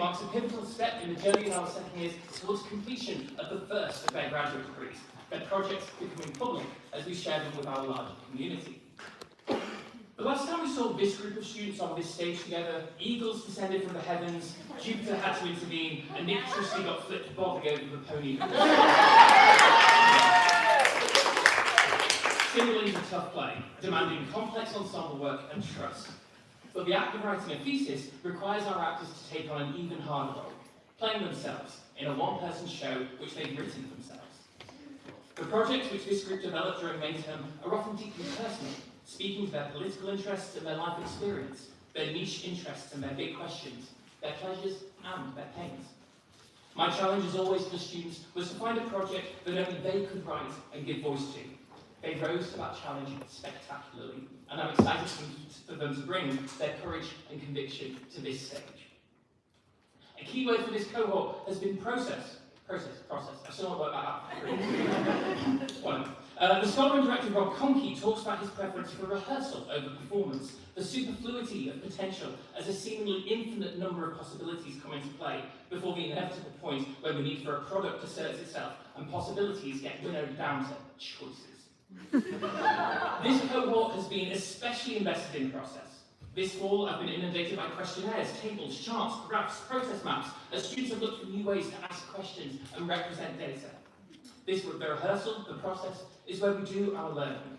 marks a pivotal step in the journey of our second years towards completion of the first of their graduate degrees, their projects becoming public as we share them with our larger community. The last time we saw this group of students on this stage together, eagles descended from the heavens, Jupiter had to intervene, and Nick Trusty got flipped bodily over the pony. Simulating a tough play, demanding complex ensemble work and trust. But the act of writing a thesis requires our actors to take on an even harder role, playing themselves in a one-person show which they've written themselves. The projects which this group developed during main term are often deeply personal, speaking to their political interests and their life experience, their niche interests and their big questions, their pleasures and their pains. My challenge, as always for the students, was to find a project that only they could write and give voice to. They rose to that challenge spectacularly, and I'm excited for them to bring their courage and conviction to this stage. A key word for this cohort has been process. Process. I still want to work that out. The scholar and director Rob Conkey talks about his preference for rehearsal over performance, the superfluity of potential as a seemingly infinite number of possibilities come into play before the inevitable point where the need for a product asserts itself and possibilities get winnowed down to choices. This cohort has been especially invested in process. This fall, I've been inundated by questionnaires, tables, charts, graphs, process maps, as students have looked for new ways to ask questions and represent data. The rehearsal, the process, is where we do our learning.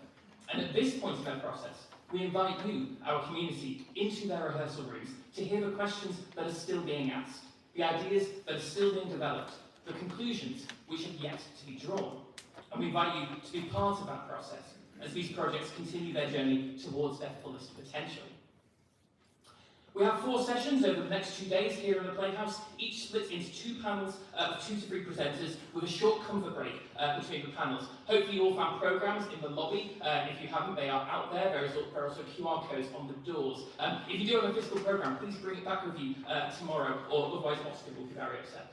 And at this point in our process, we invite you, our community, into their rehearsal rooms to hear the questions that are still being asked, the ideas that are still being developed, the conclusions which have yet to be drawn. And we invite you to be part of that process as these projects continue their journey towards their fullest potential. We have 4 sessions over the next 2 days here in the Playhouse, each split into 2 panels of 2 to 3 presenters with a short comfort break between the panels. Hopefully you all found programs in the lobby. If you haven't, they are out there. There are also QR codes on the doors. If you do have a physical program, please bring it back with you tomorrow, or otherwise Oscar will be very upset.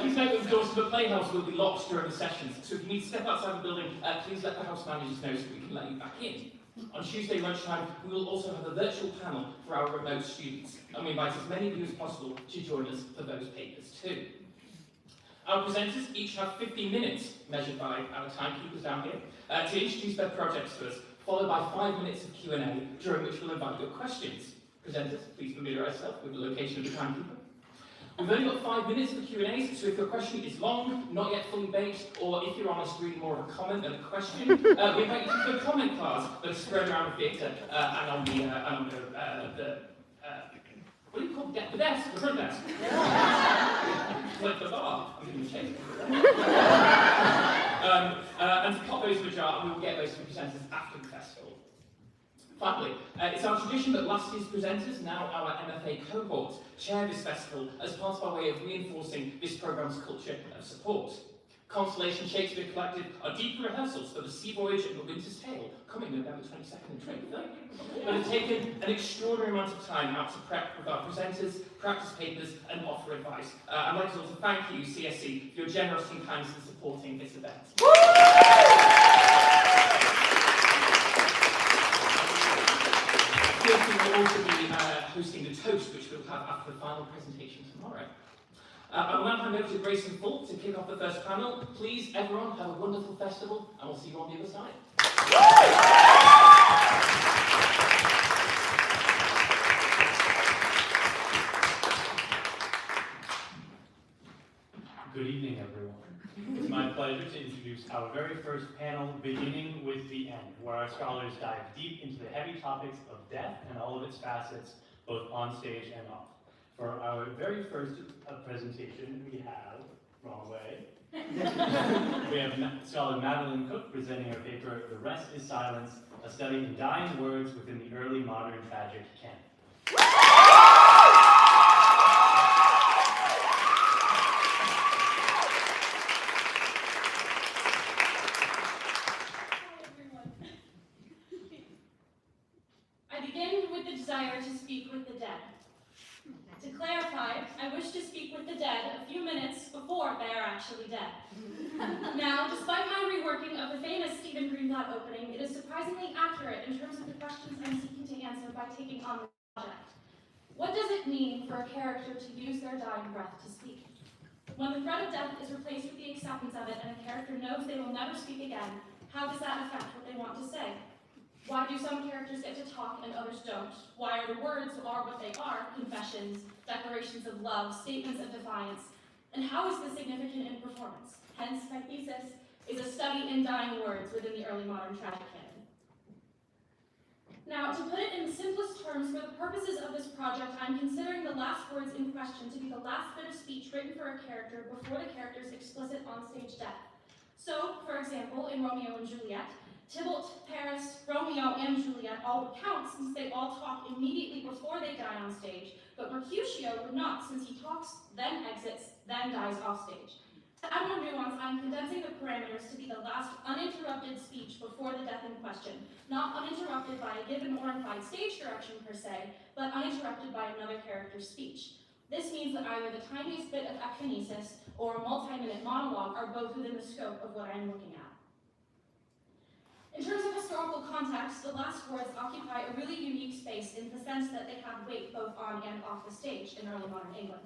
Please note that the doors to the Playhouse will be locked during the sessions, so if you need to step outside the building, please let the house managers know so we can let you back in. On Tuesday lunchtime, we will also have a virtual panel for our remote students, and we invite as many of you as possible to join us for those papers too. Our presenters each have 15 minutes, measured by our timekeepers down here, to introduce their projects to us, followed by 5 minutes of Q&A, during which we'll invite your questions. Presenters, please familiarise yourself with the location of the timekeeper. We've only got 5 minutes for Q&As, so if your question is long, not yet fully baked, or if you're honest, really more of a comment than a question, we invite you to the comment cards that are spread around the theatre and on the what do you call it? The desk, the front desk. Like the bar. I'm giving you a shake. And to pop those in a jar, and we will get those to the presenters after the festival. Finally, it's our tradition that last year's presenters, now our MFA cohort, chair this festival as part of our way of reinforcing this programme's culture of support. Constellation Shakespeare Collective are deep rehearsals for The Sea Voyage and The Winter's Tale, coming November 22nd and 23rd, but have taken an extraordinary amount of time out to prep with our presenters, practice papers, and offer advice. I'd like to also thank you, CSC, for your generosity and kindness in supporting this event. CSC will also be hosting the toast, which we'll have after the final presentation tomorrow. I will now hand over to Grace and Fulk to kick off the first panel. Please, everyone, have a wonderful festival, and we'll see you on the other side. Good evening, everyone. It's my pleasure to introduce our very first panel, Beginning with the End, where our scholars dive deep into the heavy topics of death and all of its facets, both on stage and off. For our very first presentation, we have, wrong way, we have scholar Madeleine Cook presenting her paper, The Rest is Silence, a study in dying words within the early modern tragic canon. I begin with the desire to speak with the dead. To clarify, I wish to speak with the dead a few minutes before they are actually dead. Now, despite my reworking of the famous Stephen Greenblatt opening, it is surprisingly accurate in terms of the questions I'm seeking to answer by taking on the project. What does it mean for a character to use their dying breath to speak? When the threat of death is replaced with the acceptance of it and a character knows they will never speak again, how does that affect what they want to say? Why do some characters get to talk and others don't? Why are the words are what they are, confessions, declarations of love, statements of defiance? And how is this significant in performance? Hence, my thesis is a study in dying words within the early modern tragic canon. Now, to put it in the simplest terms, for the purposes of this project, I'm considering the last words in question to be the last bit of speech written for a character before the character's explicit onstage death. So, for example, in Romeo and Juliet, Tybalt, Paris, Romeo, and Juliet all would count since they all talk immediately before they die on stage, but Mercutio would not since he talks, then exits, then dies off stage. To add more nuance, I'm condensing the parameters to be the last uninterrupted speech before the death in question, not uninterrupted by a given or implied stage direction per se, but uninterrupted by another character's speech. This means that either the tiniest bit of eckinesis or a multi-minute monologue are both within the scope of what I'm looking at. In terms of historical context, the last words occupy a really unique space in the sense that they have weight both on and off the stage in early modern England.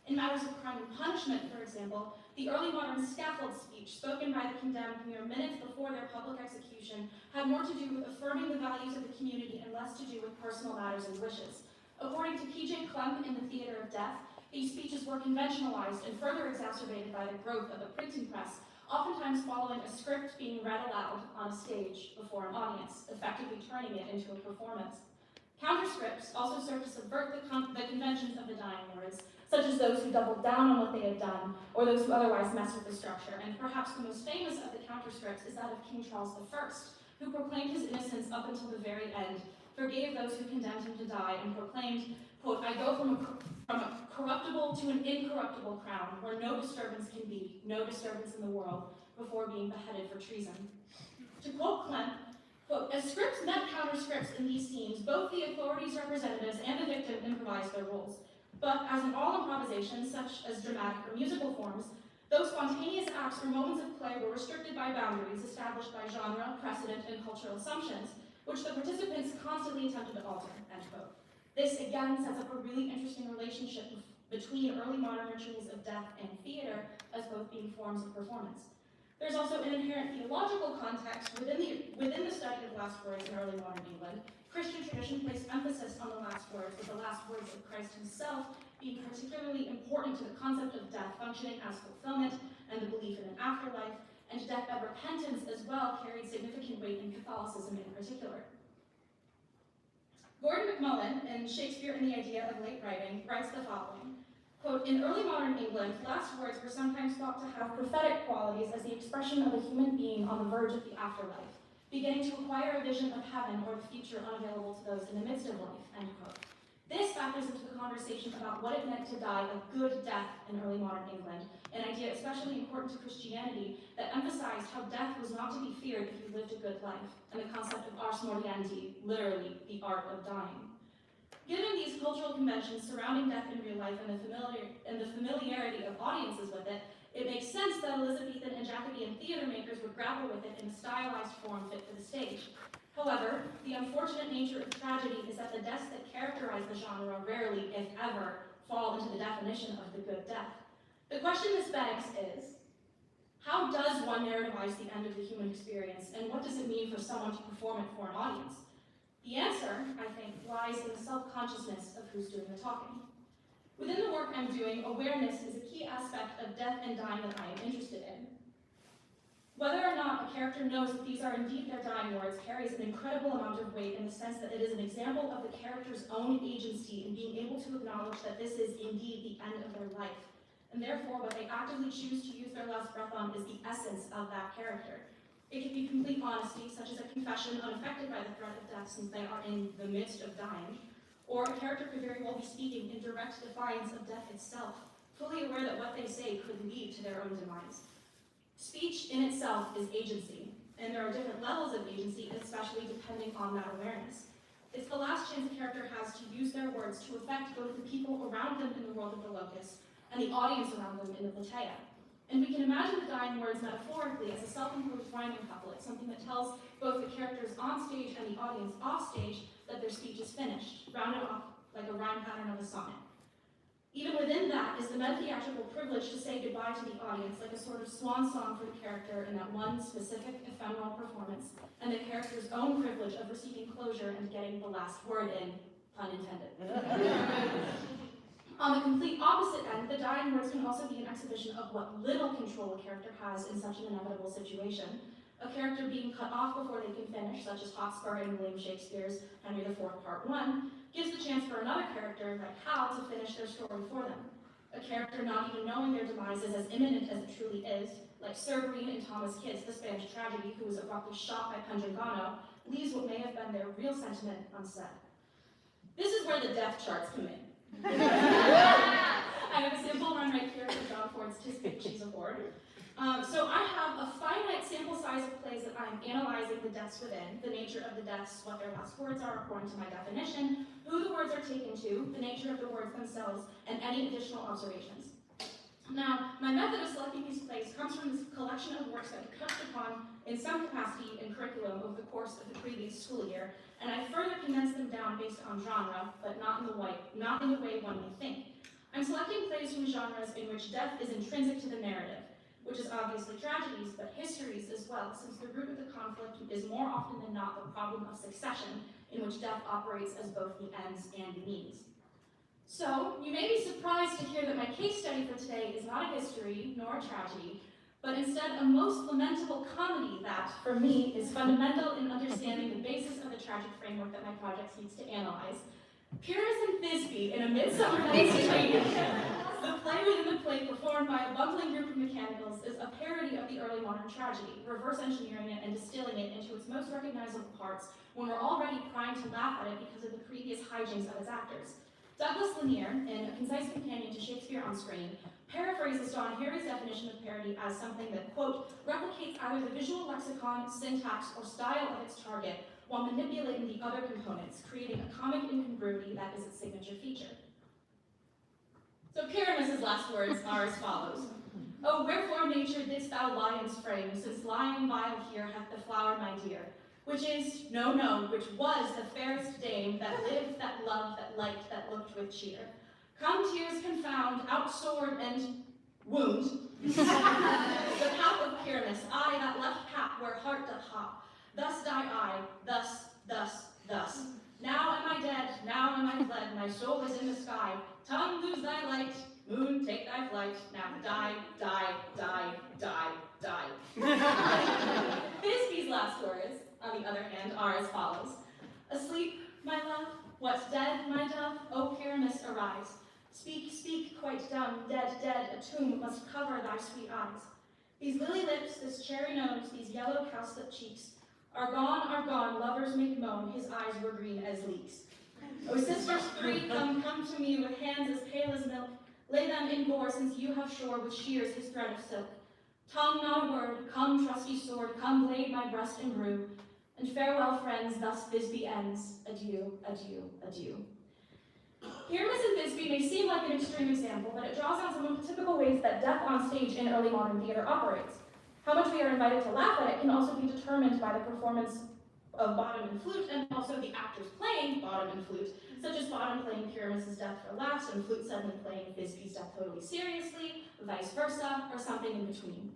In matters of crime and punishment, for example, the early modern scaffold speech spoken by the condemned mere minutes before their public execution had more to do with affirming the values of the community and less to do with personal matters and wishes. According to P.J. Klump in The Theatre of Death, these speeches were conventionalized and further exacerbated by the growth of the printing press, oftentimes following a script being read aloud on a stage before an audience, effectively turning it into a performance. Counterscripts also served to subvert the conventions of the dying words, such as those who doubled down on what they had done, or those who otherwise messed with the structure. And perhaps the most famous of the counterscripts is that of King Charles I, who proclaimed his innocence up until the very end, forgave those who condemned him to die, and proclaimed, quote, "I go from a corruptible to an incorruptible crown, where no disturbance can be, no disturbance in the world, before being beheaded for treason." To quote Klemp, quote, "As scripts met counterscripts in these scenes, both the authorities' representatives and the victim improvised their roles. But as in all improvisations, such as dramatic or musical forms, those spontaneous acts or moments of play were restricted by boundaries established by genre, precedent, and cultural assumptions, which the participants constantly attempted to alter," end quote. This again sets up a really interesting relationship between early modern rituals of death and theater as both being forms of performance. There's also an inherent theological context within the study of last words in early modern England. Christian tradition placed emphasis on the last words, with the last words of Christ himself being particularly important to the concept of death functioning as fulfillment and the belief in an afterlife, and deathbed repentance as well carried significant weight in Catholicism in particular. Gordon MacMullen, in Shakespeare and the Idea of Late Writing, writes the following, quote, "In early modern England, last words were sometimes thought to have prophetic qualities as the expression of a human being on the verge of the afterlife, beginning to acquire a vision of heaven or the future unavailable to those in the midst of life," end quote. This factors into the conversation about what it meant to die a good death in early modern England, an idea especially important to Christianity that emphasized how death was not to be feared if you lived a good life, and the concept of ars moriendi, literally the art of dying. Given these cultural conventions surrounding death in real life and the familiarity of audiences with it, it makes sense that Elizabethan and Jacobean theater makers would grapple with it in a stylized form fit for the stage. However, the unfortunate nature of tragedy is that the deaths that characterize the genre rarely, if ever, fall into the definition of the good death. The question this begs is, how does one narrativize the end of the human experience, and what does it mean for someone to perform it for an audience? The answer, I think, lies in the self-consciousness of who's doing the talking. Within the work I'm doing, awareness is a key aspect of death and dying that I am interested in. Whether or not a character knows that these are indeed their dying words carries an incredible amount of weight in the sense that it is an example of the character's own agency in being able to acknowledge that this is indeed the end of their life. And therefore, what they actively choose to use their last breath on is the essence of that character. It can be complete honesty, such as a confession unaffected by the threat of death since they are in the midst of dying, or a character could very well be speaking in direct defiance of death itself, fully aware that what they say could lead to their own demise. Speech in itself is agency, and there are different levels of agency, especially depending on that awareness. It's the last chance a character has tries to use their words to affect both the people around them in the world of the locus and the audience around them in the platea. And we can imagine the dying words metaphorically as a self-imposed rhyming couplet, something that tells both the characters on stage and the audience off stage that their speech is finished, rounded off like a rhyme pattern of a sonnet. Even within that is the meta-theatrical privilege to say goodbye to the audience, like a sort of swan song for the character in that one specific ephemeral performance, and the character's own privilege of receiving closure and getting the last word in, pun intended. On the complete opposite end, the dying words can also be an exhibition of what little control a character has in such an inevitable situation. A character being cut off before they can finish, such as Hotspur in William Shakespeare's Henry IV, Part 1, gives the chance for another character, like Hal, to finish their story for them. A character not even knowing their demise is as imminent as it truly is, like Sir Green in Thomas Kit's The Spanish Tragedy, who was abruptly shot by Punjangano, leaves what may have been their real sentiment unsaid. This is where the death charts come in. I have a sample run right here for John Ford's Tisbit Cheese Award. So I have a finite sample size of plays that I'm analyzing the deaths within, the nature of the deaths, what their last words are according to my definition, who the words are taken to, the nature of the words themselves, and any additional observations. Now, my method of selecting these plays comes from this collection of works that we touched upon in some capacity in curriculum over the course of the previous school year, and I further condense them down based on genre, but not in the way one may think. I'm selecting plays from genres in which death is intrinsic to the narrative, which is obviously tragedies, but histories as well, since the root of the conflict is more often than not the problem of succession, in which death operates as both the ends and the means. So, you may be surprised to hear that my case study for today is not a history, nor a tragedy, but instead a most lamentable comedy that, for me, is fundamental in understanding the basis of the tragic framework that my project seeks to analyze. Pyramus and Thisbe in A Midsummer Night's Dream, the play within the play performed by a bumbling group of mechanicals, is a parody of the early modern tragedy, reverse engineering it and distilling it into its most recognizable parts when we're already primed to laugh at it because of the previous hijinks of its actors. Douglas Lanier, in A Concise Companion to Shakespeare on Screen, paraphrases Don Harry's definition of parody as something that, quote, replicates either the visual lexicon, syntax, or style of its target, while manipulating the other components, creating a comic incongruity that is its signature feature. So Pyramus's last words are as follows. Oh, wherefore, nature, didst thou lion's frame, since lying vile here hath deflowered my dear, which is, no, which was the fairest dame that lived, that loved, that liked, that looked with cheer. Come, tears confound, out sword and wound, the path of Pyramus, I, that left path where heart doth hop. Thus die I, thus. Now am I dead, now am I fled, my soul is in the sky. Tongue, lose thy light, moon, take thy flight. Now die. Thisbe's last words, on the other hand, are as follows. Asleep, my love, what's dead, my dove? O Pyramus, arise. Speak, quite dumb, dead, a tomb must cover thy sweet eyes. These lily lips, this cherry nose, these yellow cowslip cheeks, are gone, lovers make moan, his eyes were green as leeks. O sisters three, come to me with hands as pale as milk, lay them in gore, since you have shore with shears his thread of silk. Tongue not a word, come trusty sword, come blade my breast and brew, and farewell friends, thus Thisbe ends, adieu. Pyramus and Thisbe may seem like an extreme example, but it draws on some of the typical ways that death on stage in early modern theater operates. How much we are invited to laugh at it can also be determined by the performance of bottom and flute, and also the actors playing bottom and flute, such as bottom playing Pyramus's death for laughs, and flute suddenly playing Thisbe's death totally seriously, vice versa, or something in between.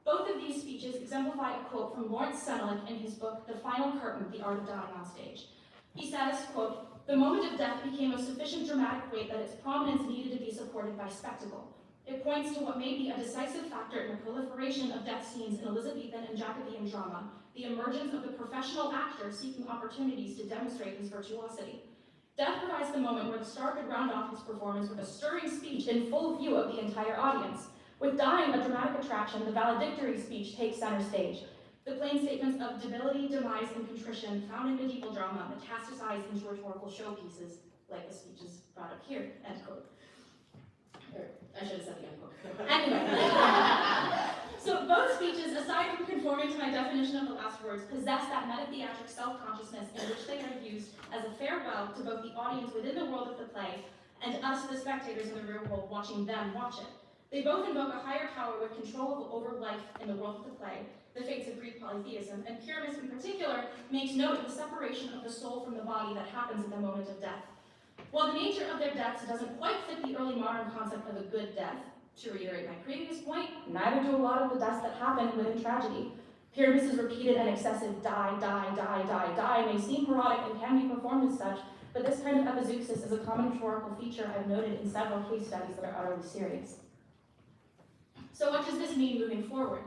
Both of these speeches exemplify a quote from Lawrence Senelick in his book, The Final Curtain, The Art of Dying on Stage. He says, quote, the moment of death became of sufficient dramatic weight that its prominence needed to be supported by spectacle. It points to what may be a decisive factor in the proliferation of death scenes in Elizabethan and Jacobean drama, the emergence of the professional actor seeking opportunities to demonstrate his virtuosity. Death provides the moment where the star could round off his performance with a stirring speech in full view of the entire audience. With dying a dramatic attraction, the valedictory speech takes center stage. The plain statements of debility, demise, and contrition found in medieval drama metastasize into rhetorical showpieces, like the speeches brought up here, end quote. Or, I should have said the end quote. Anyway. So both speeches, aside from conforming to my definition of the last words, possess that metatheatric self-consciousness in which they are used as a farewell to both the audience within the world of the play and us, the spectators in the real world, watching them watch it. They both invoke a higher power with control over life in the world of the play, the fates of Greek polytheism, and Pyramus in particular makes note of the separation of the soul from the body that happens at the moment of death. While the nature of their deaths doesn't quite fit the early modern concept of a good death, to reiterate my previous point, neither do a lot of the deaths that happen within tragedy. Pyramus's repeated and excessive die, die, die, die, die may seem parodic and can be performed as such, but this kind of epizeuxis is a common rhetorical feature I've noted in several case studies that are utterly serious. So what does this mean moving forward?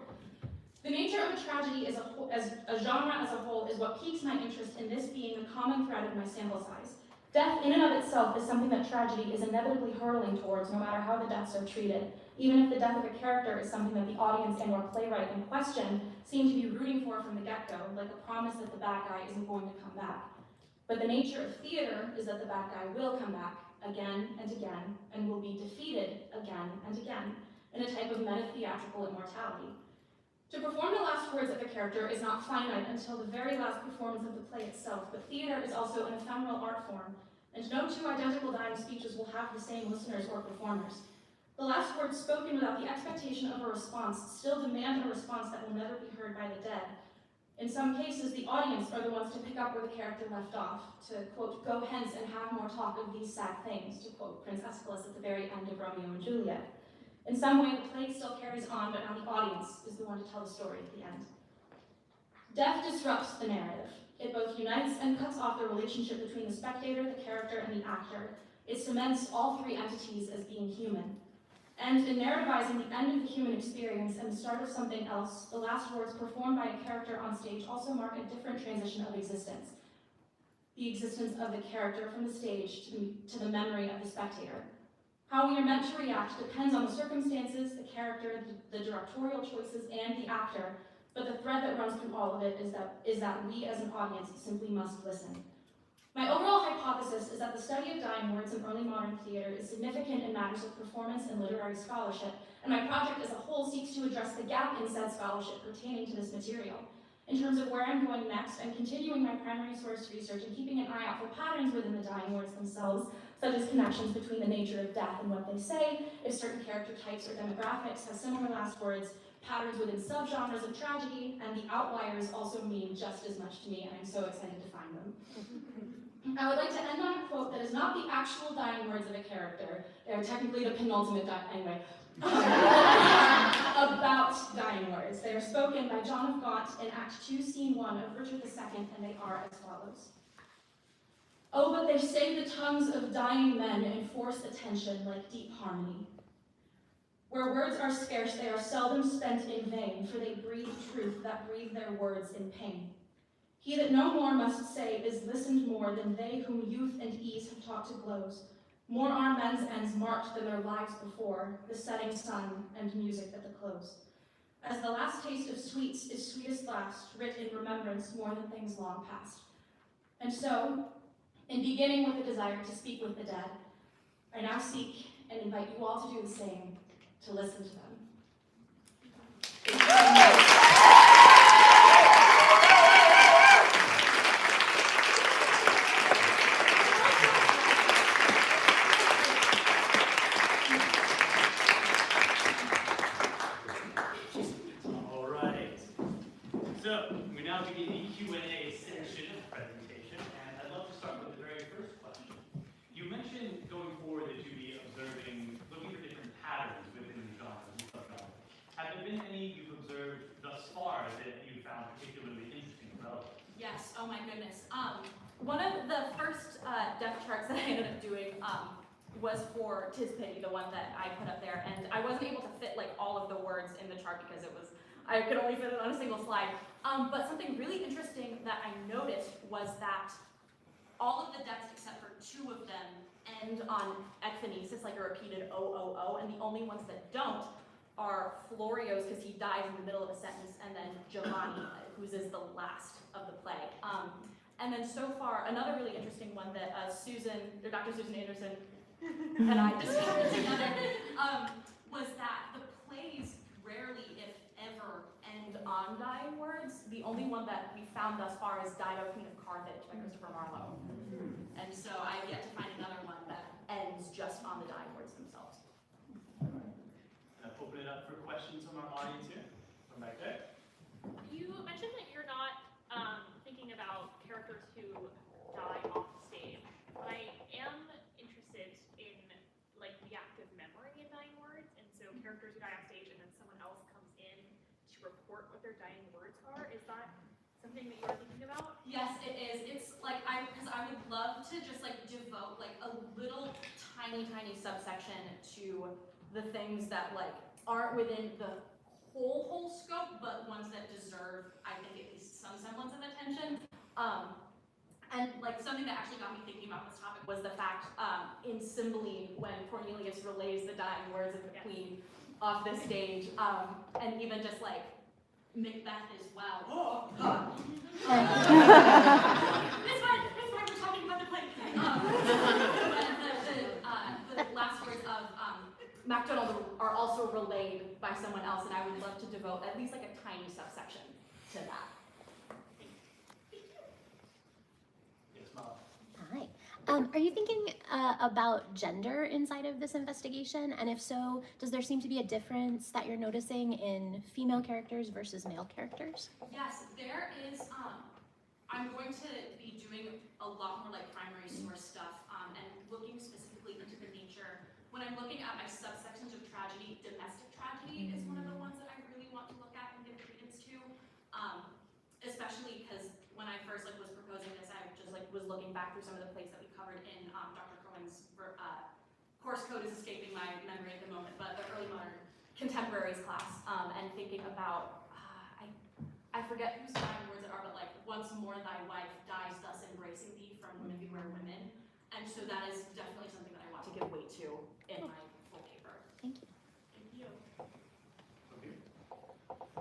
The nature of a tragedy as a genre as a whole is what piques my interest in this being the common thread of my sample size. Death in and of itself is something that tragedy is inevitably hurtling towards no matter how the deaths are treated, even if the death of a character is something that the audience and or playwright in question seem to be rooting for from the get-go, like a promise that the bad guy isn't going to come back. But the nature of theater is that the bad guy will come back again and again, and will be defeated again and again, in a type of meta-theatrical immortality. To perform the last words of a character is not finite until the very last performance of the play itself, but theater is also an ephemeral art form, and no two identical dying speeches will have the same listeners or performers. The last words spoken without the expectation of a response still demand a response that will never be heard by the dead. In some cases, the audience are the ones to pick up where the character left off, to, quote, go hence and have more talk of these sad things, to quote Prince Aeschylus at the very end of Romeo and Juliet. In some way, the play still carries on, but now the audience is the one to tell the story at the end. Death disrupts the narrative. It both unites and cuts off the relationship between the spectator, the character, and the actor. It cements all three entities as being human. And in narrativizing the end of the human experience and the start of something else, the last words performed by a character on stage also mark a different transition of existence. The existence of the character from the stage to the memory of the spectator. How we are meant to react depends on the circumstances, the character, the directorial choices, and the actor, but the thread that runs through all of it is that we as an audience simply must listen. My overall hypothesis is that the study of dying words in early modern theater is significant in matters of performance and literary scholarship, and my project as a whole seeks to address the gap in said scholarship pertaining to this material. In terms of where I'm going next, I'm continuing my primary source research and keeping an eye out for patterns within the dying words themselves, such as connections between the nature of death and what they say, if certain character types or demographics have similar last words, patterns within subgenres of tragedy, and the outliers also mean just as much to me, and I'm so excited to find them. I would like to end on a quote that is not the actual dying words of a character. They are technically the penultimate anyway. About dying words. They are spoken by John of Gaunt in Act 2, Scene 1 of Richard II, and they are as follows. Oh, but they say the tongues of dying men enforce attention like deep harmony. Where words are scarce, they are seldom spent in vain, for they breathe truth that breathe their words in pain. He that no more must say is listened more than they whom youth and ease have taught to gloze. More are men's ends marked than their lives before, the setting sun and music at the close. As the last taste of sweets is sweetest last, writ in remembrance more than things long past. And so, in beginning with the desire to speak with the dead, I now seek and invite you all to do the same, to listen to them. Yes, oh my goodness. One of the first death charts that I ended up doing was for Tis Pity, the one that I put up there, and I wasn't able to fit like all of the words in the chart because I could only fit it on a single slide. But something really interesting that I noticed was that all of the deaths except for two of them end on ekphonesis, like a repeated O-O-O, and the only ones that don't are Florio's, because he dies in the middle of a sentence, and then Giovanni, whose is the last of the play. And then so far, another really interesting one that Dr. Susan Anderson and I discovered together was that the plays rarely, if ever, on dying words. The only one that we found thus far is Dido, Queen of Carthage by Christopher Marlowe. And so I've yet to find another one that ends just on the dying words themselves. Open it up for questions from our audience here. From back there. You mentioned that you're not thinking about characters who die off stage, but I am interested in like the active memory in dying words, and so characters who die off stage and then someone else comes in to report what their dying words are. Is that something that you're thinking about? Yes, it is. It's like, because I would love to just like devote like a little tiny subsection to the things that like aren't within the whole scope, but ones that deserve, I think, at least some semblance of attention. And like something that actually got me thinking about this topic was the fact in Cymbeline, when Cornelius relays the dying words of the queen off the stage, and even just like Macbeth as well. It's fine, we're talking about the play. The last words of MacDonald are also relayed by someone else, and I would love to devote at least like a tiny subsection to that. Yes, Mom. Hi. Are you thinking about gender inside of this investigation? And if so, does there seem to be a difference that you're noticing in female characters versus male characters? Yes, there is. I'm going to be doing a lot more like primary source stuff and looking specifically into the nature. When I'm looking at my subsections of tragedy, domestic tragedy is one of the ones that I really want to look at and give credence to, especially because when I first was proposing this, I just was looking back through some of the plays that we covered in Dr. Kirwan's course code is escaping my memory at the moment, but the early modern contemporaries class, and thinking about I forget whose dying words it are, but like once more thy wife dies thus embracing thee from women beware women, and so that is definitely something that I want to give weight to in my full paper. Thank you. Thank you. Okay.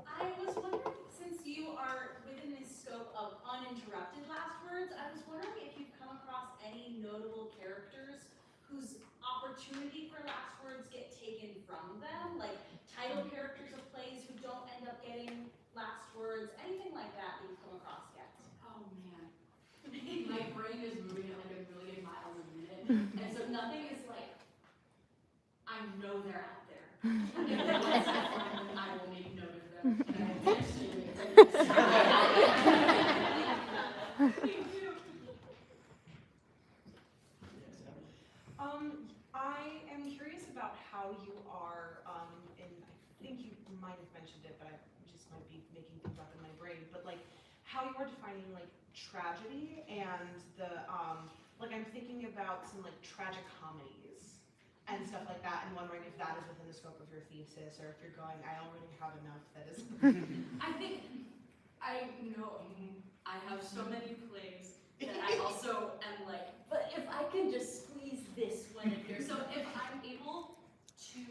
I was wondering, since you are within the scope of uninterrupted last words, I was wondering if you've come across any notable characters whose opportunity for last words get taken from them, like title characters of plays who don't end up getting last words, anything like that you've come across yet? Oh man, my brain is moving at like a million miles a minute, and so nothing is like, I know they're out there. If they're once I find them, I will make note of them. And I will text you. I am curious about how you are, and I think you might have mentioned it, but I just might be making things up in my brain, but like how you are defining like tragedy and the, like I'm thinking about some like tragic comedies and stuff like that, and wondering if that is within the scope of your thesis, or if you're going, I already have enough that is. I think, I know, I have so many plays that I also am like, but if I can just squeeze this one in here, so if I'm able to,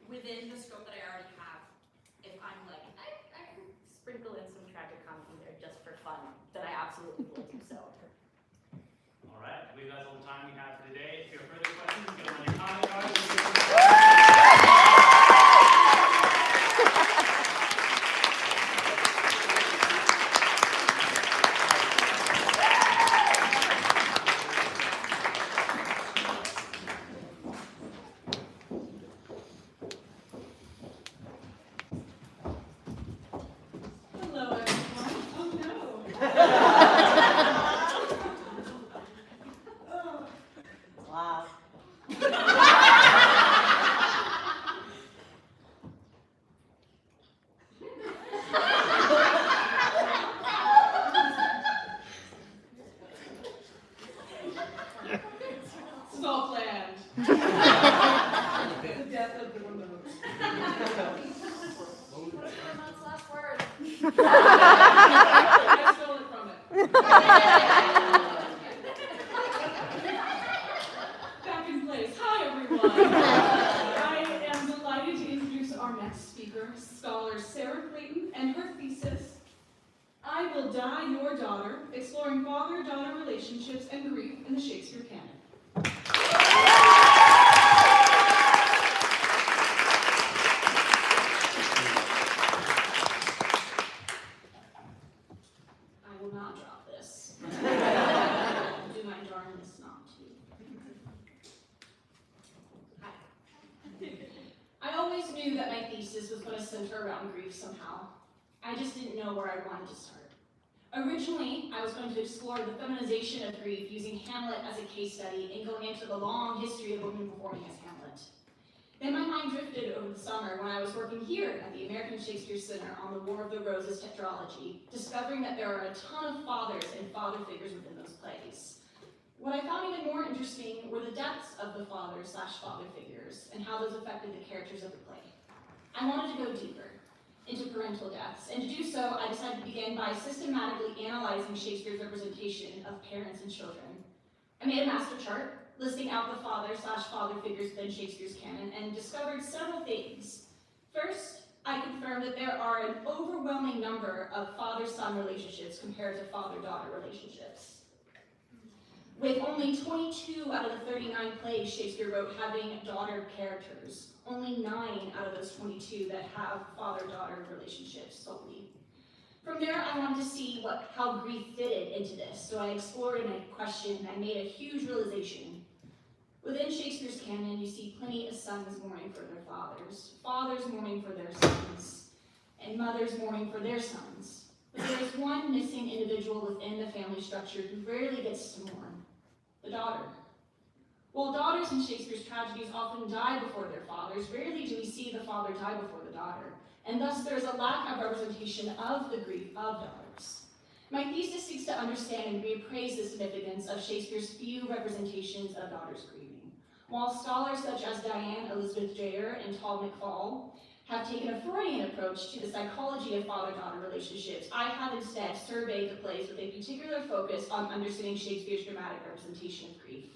within the scope that I already have, if I'm like, I can sprinkle in some tragic comedy there just for fun, then I absolutely will do so. All right, I believe that's all the time we have for today. If you have further questions, go on your comment cards. Hello everyone. Oh no. Wow. This is all planned. The death of the remote. What are the remote's last word? I stole it from it. Back in place. Hi, everyone. I am delighted to introduce our next speaker, scholar Sarah Clayton, and her thesis, I Will Die Your Daughter, Exploring Father-Daughter Relationships and Grief in the Shakespeare Canon. knew that my thesis was going to center around grief somehow. I just didn't know where I wanted to start. Originally, I was going to explore the feminization of grief using Hamlet as a case study and going into the long history of women performing as Hamlet. Then my mind drifted over the summer when I was working here at the American Shakespeare Center on the War of the Roses tetralogy, discovering that there are a ton of fathers and father figures within those plays. What I found even more interesting were the depths of the father/father figures and how those affected the characters of the play. I wanted to go deeper into parental deaths, and to do so, I decided to begin by systematically analyzing Shakespeare's representation of parents and children. I made a master chart listing out the father/father figures within Shakespeare's canon and discovered several things. First, I confirmed that there are an overwhelming number of father-son relationships compared to father-daughter relationships. With only 22 out of the 39 plays Shakespeare wrote having daughter characters, only 9 out of those 22 that have father-daughter relationships solely. From there, I wanted to see how grief fitted into this, so I explored and I questioned and I made a huge realization. Within Shakespeare's canon, you see plenty of sons mourning for their fathers, fathers mourning for their sons, and mothers mourning for their sons. But there is one missing individual within the family structure who rarely gets to mourn: the daughter. While daughters in Shakespeare's tragedies often die before their fathers, rarely do we see the father die before the daughter, and thus there is a lack of representation of the grief of daughters. My thesis seeks to understand and reappraise the significance of Shakespeare's few representations of daughters grieving. While scholars such as Diane Elizabeth Dreyer and Todd McFall have taken a Freudian approach to the psychology of father-daughter relationships, I have instead surveyed the plays with a particular focus on understanding Shakespeare's dramatic representation of grief.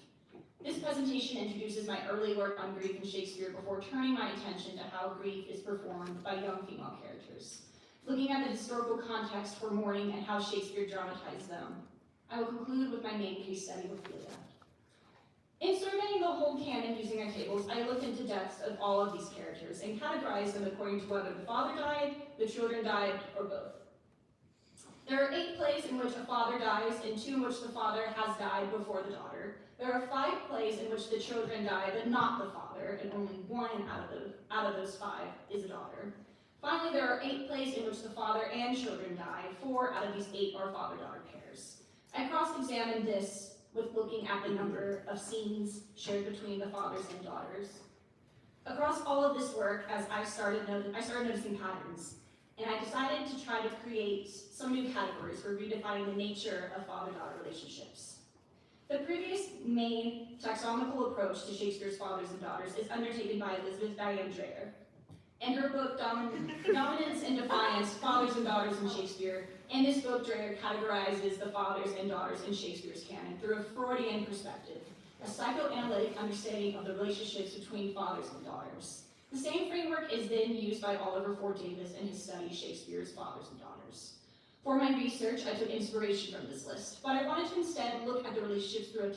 This presentation introduces my early work on grief in Shakespeare before turning my attention to how grief is performed by young female characters, looking at the historical context for mourning and how Shakespeare dramatized them. I will conclude with my main case study with Ophelia. In surveying the whole canon using our tables, I looked into deaths of all of these characters and categorized them according to whether the father died, the children died, or both. There are 8 plays in which a father dies and 2 in which the father has died before the daughter. There are 5 plays in which the children die, but not the father, and only 1 out of those 5 is a daughter. Finally, there are 8 plays in which the father and children die. 4 out of these 8 are father-daughter pairs. I cross-examined this with looking at the number of scenes shared between the fathers and daughters. Across all of this work, as I started noticing patterns, and I decided to try to create some new categories for redefining the nature of father-daughter relationships. The previous main taxonomical approach to Shakespeare's fathers and daughters is undertaken by Elizabeth Diane Dreyer. In her book, Dominance and Defiance, Fathers and Daughters in Shakespeare, in this book, Dreyer categorizes the fathers and daughters in Shakespeare's canon through a Freudian perspective, a psychoanalytic understanding of the relationships between fathers and daughters. The same framework is then used by Oliver Ford Davis in his study, Shakespeare's Fathers and Daughters. For my research, I took inspiration from this list, but I wanted to instead look at the relationships through a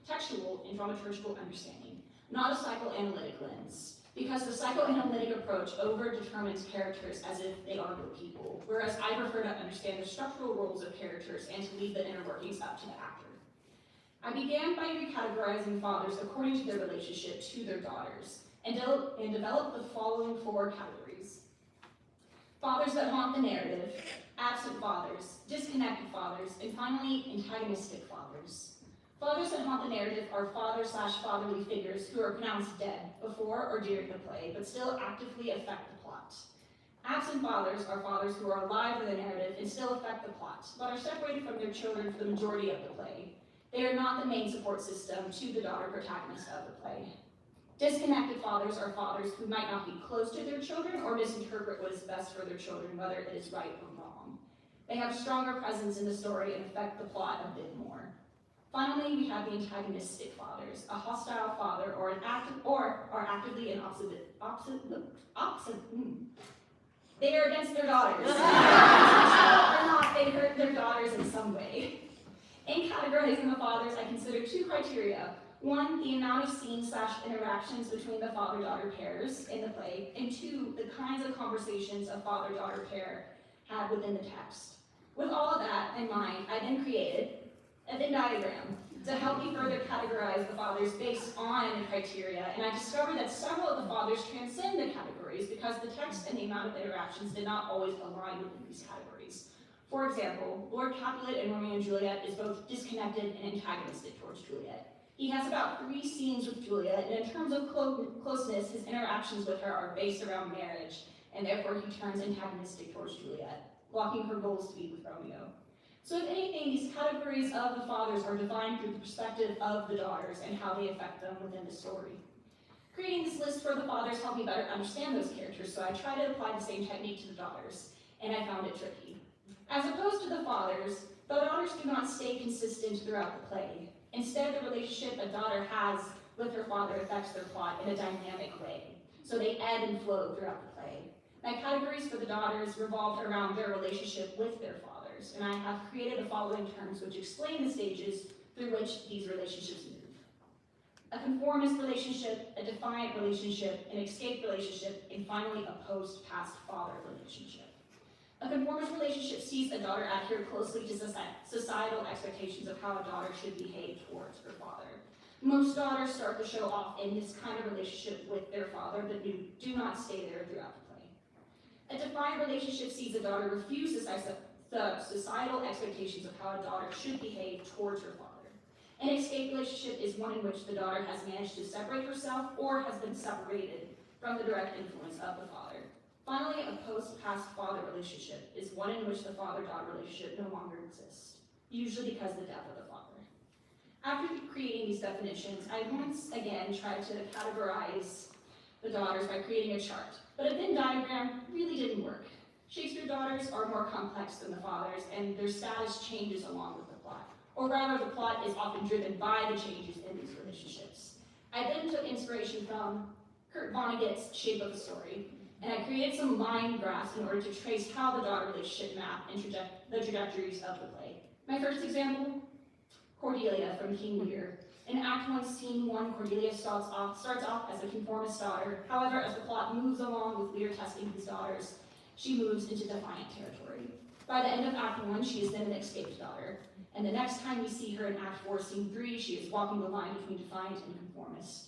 textual and dramaturgical understanding, not a psychoanalytic lens, because the psychoanalytic approach over-determines characters as if they are real people, whereas I prefer to understand the structural roles of characters and to leave the inner workings up to the actor. I began by recategorizing fathers according to their relationship to their daughters, and developed the following 4 categories. Fathers that haunt the narrative, absent fathers, disconnected fathers, and finally, antagonistic fathers. Fathers that haunt the narrative are father/fatherly figures who are pronounced dead before or during the play, but still actively affect the plot. Absent fathers are fathers who are alive in the narrative and still affect the plot, but are separated from their children for the majority of the play. They are not the main support system to the daughter protagonist of the play. Disconnected fathers are fathers who might not be close to their children or misinterpret what is best for their children, whether it is right or wrong. They have stronger presence in the story and affect the plot a bit more. Finally, we have the antagonistic fathers, a hostile father or are actively and they are against their daughters. Or not, they hurt their daughters in some way. In categorizing the fathers, I consider 2 criteria. 1, the amount of scenes/interactions between the father-daughter pairs in the play, and 2, the kinds of conversations a father-daughter pair had within the text. With all of that in mind, I then created a Venn diagram to help me further categorize the fathers based on criteria, and I discovered that several of the fathers transcend the categories because the text and the amount of interactions did not always align within these categories. For example, Lord Capulet in Romeo and Juliet is both disconnected and antagonistic towards Juliet. He has about 3 scenes with Juliet, and in terms of closeness, his interactions with her are based around marriage, and therefore he turns antagonistic towards Juliet, blocking her goals to be with Romeo. So if anything, these categories of the fathers are defined through the perspective of the daughters and how they affect them within the story. Creating this list for the fathers helped me better understand those characters, so I tried to apply the same technique to the daughters, and I found it tricky. As opposed to the fathers, the daughters do not stay consistent throughout the play. Instead, the relationship a daughter has with her father affects their plot in a dynamic way, so they ebb and flow throughout the play. My categories for the daughters revolved around their relationship with their fathers, and I have created the following terms which explain the stages through which these relationships move. A conformist relationship, a defiant relationship, an escape relationship, and finally a post-past-father relationship. A conformist relationship sees a daughter adhere closely to societal expectations of how a daughter should behave towards her father. Most daughters start the show off in this kind of relationship with their father, but do not stay there throughout the play. A defiant relationship sees a daughter refuse the societal expectations of how a daughter should behave towards her father. An escape relationship is one in which the daughter has managed to separate herself or has been separated from the direct influence of the father. Finally, a post-past-father relationship is one in which the father-daughter relationship no longer exists, usually because of the death of the father. After creating these definitions, I once again tried to categorize the daughters by creating a chart, but a Venn diagram really didn't work. Shakespeare daughters are more complex than the fathers, and their status changes along with the plot. Or rather, the plot is often driven by the changes in these relationships. I then took inspiration from Kurt Vonnegut's Shape of the Story, and I created some line graphs in order to trace how the daughter relationship map and the trajectories of the play. My first example, Cordelia from King Lear. In Act 1, Scene 1, Cordelia starts off as a conformist daughter. However, as the plot moves along with Lear testing his daughters, she moves into defiant territory. By the end of Act 1, she is then an escaped daughter. And the next time we see her in Act 4, Scene 3, she is walking the line between defiant and conformist.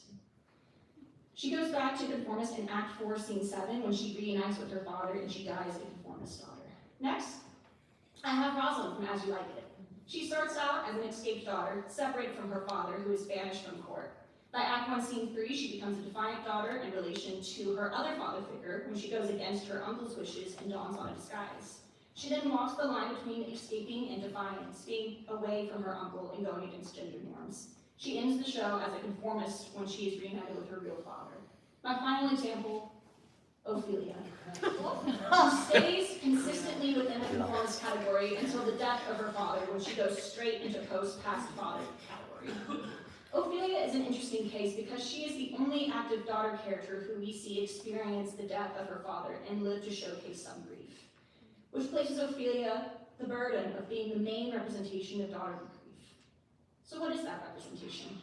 She goes back to conformist in Act 4, Scene 7, when she reunites with her father and she dies a conformist daughter. Next, I have Rosalind from As You Like It. She starts out as an escaped daughter, separated from her father, who is banished from court. By Act 1, Scene 3, she becomes a defiant daughter in relation to her other father figure when she goes against her uncle's wishes and dons on a disguise. She then walks the line between escaping and defiance, being away from her uncle and going against gender norms. She ends the show as a conformist when she is reunited with her real father. My final example, Ophelia. She stays consistently within the conformist category until the death of her father, when she goes straight into post-past-father category. Ophelia is an interesting case because she is the only active daughter character who we see experience the death of her father and live to showcase some grief, which places Ophelia the burden of being the main representation of daughter grief. So what is that representation?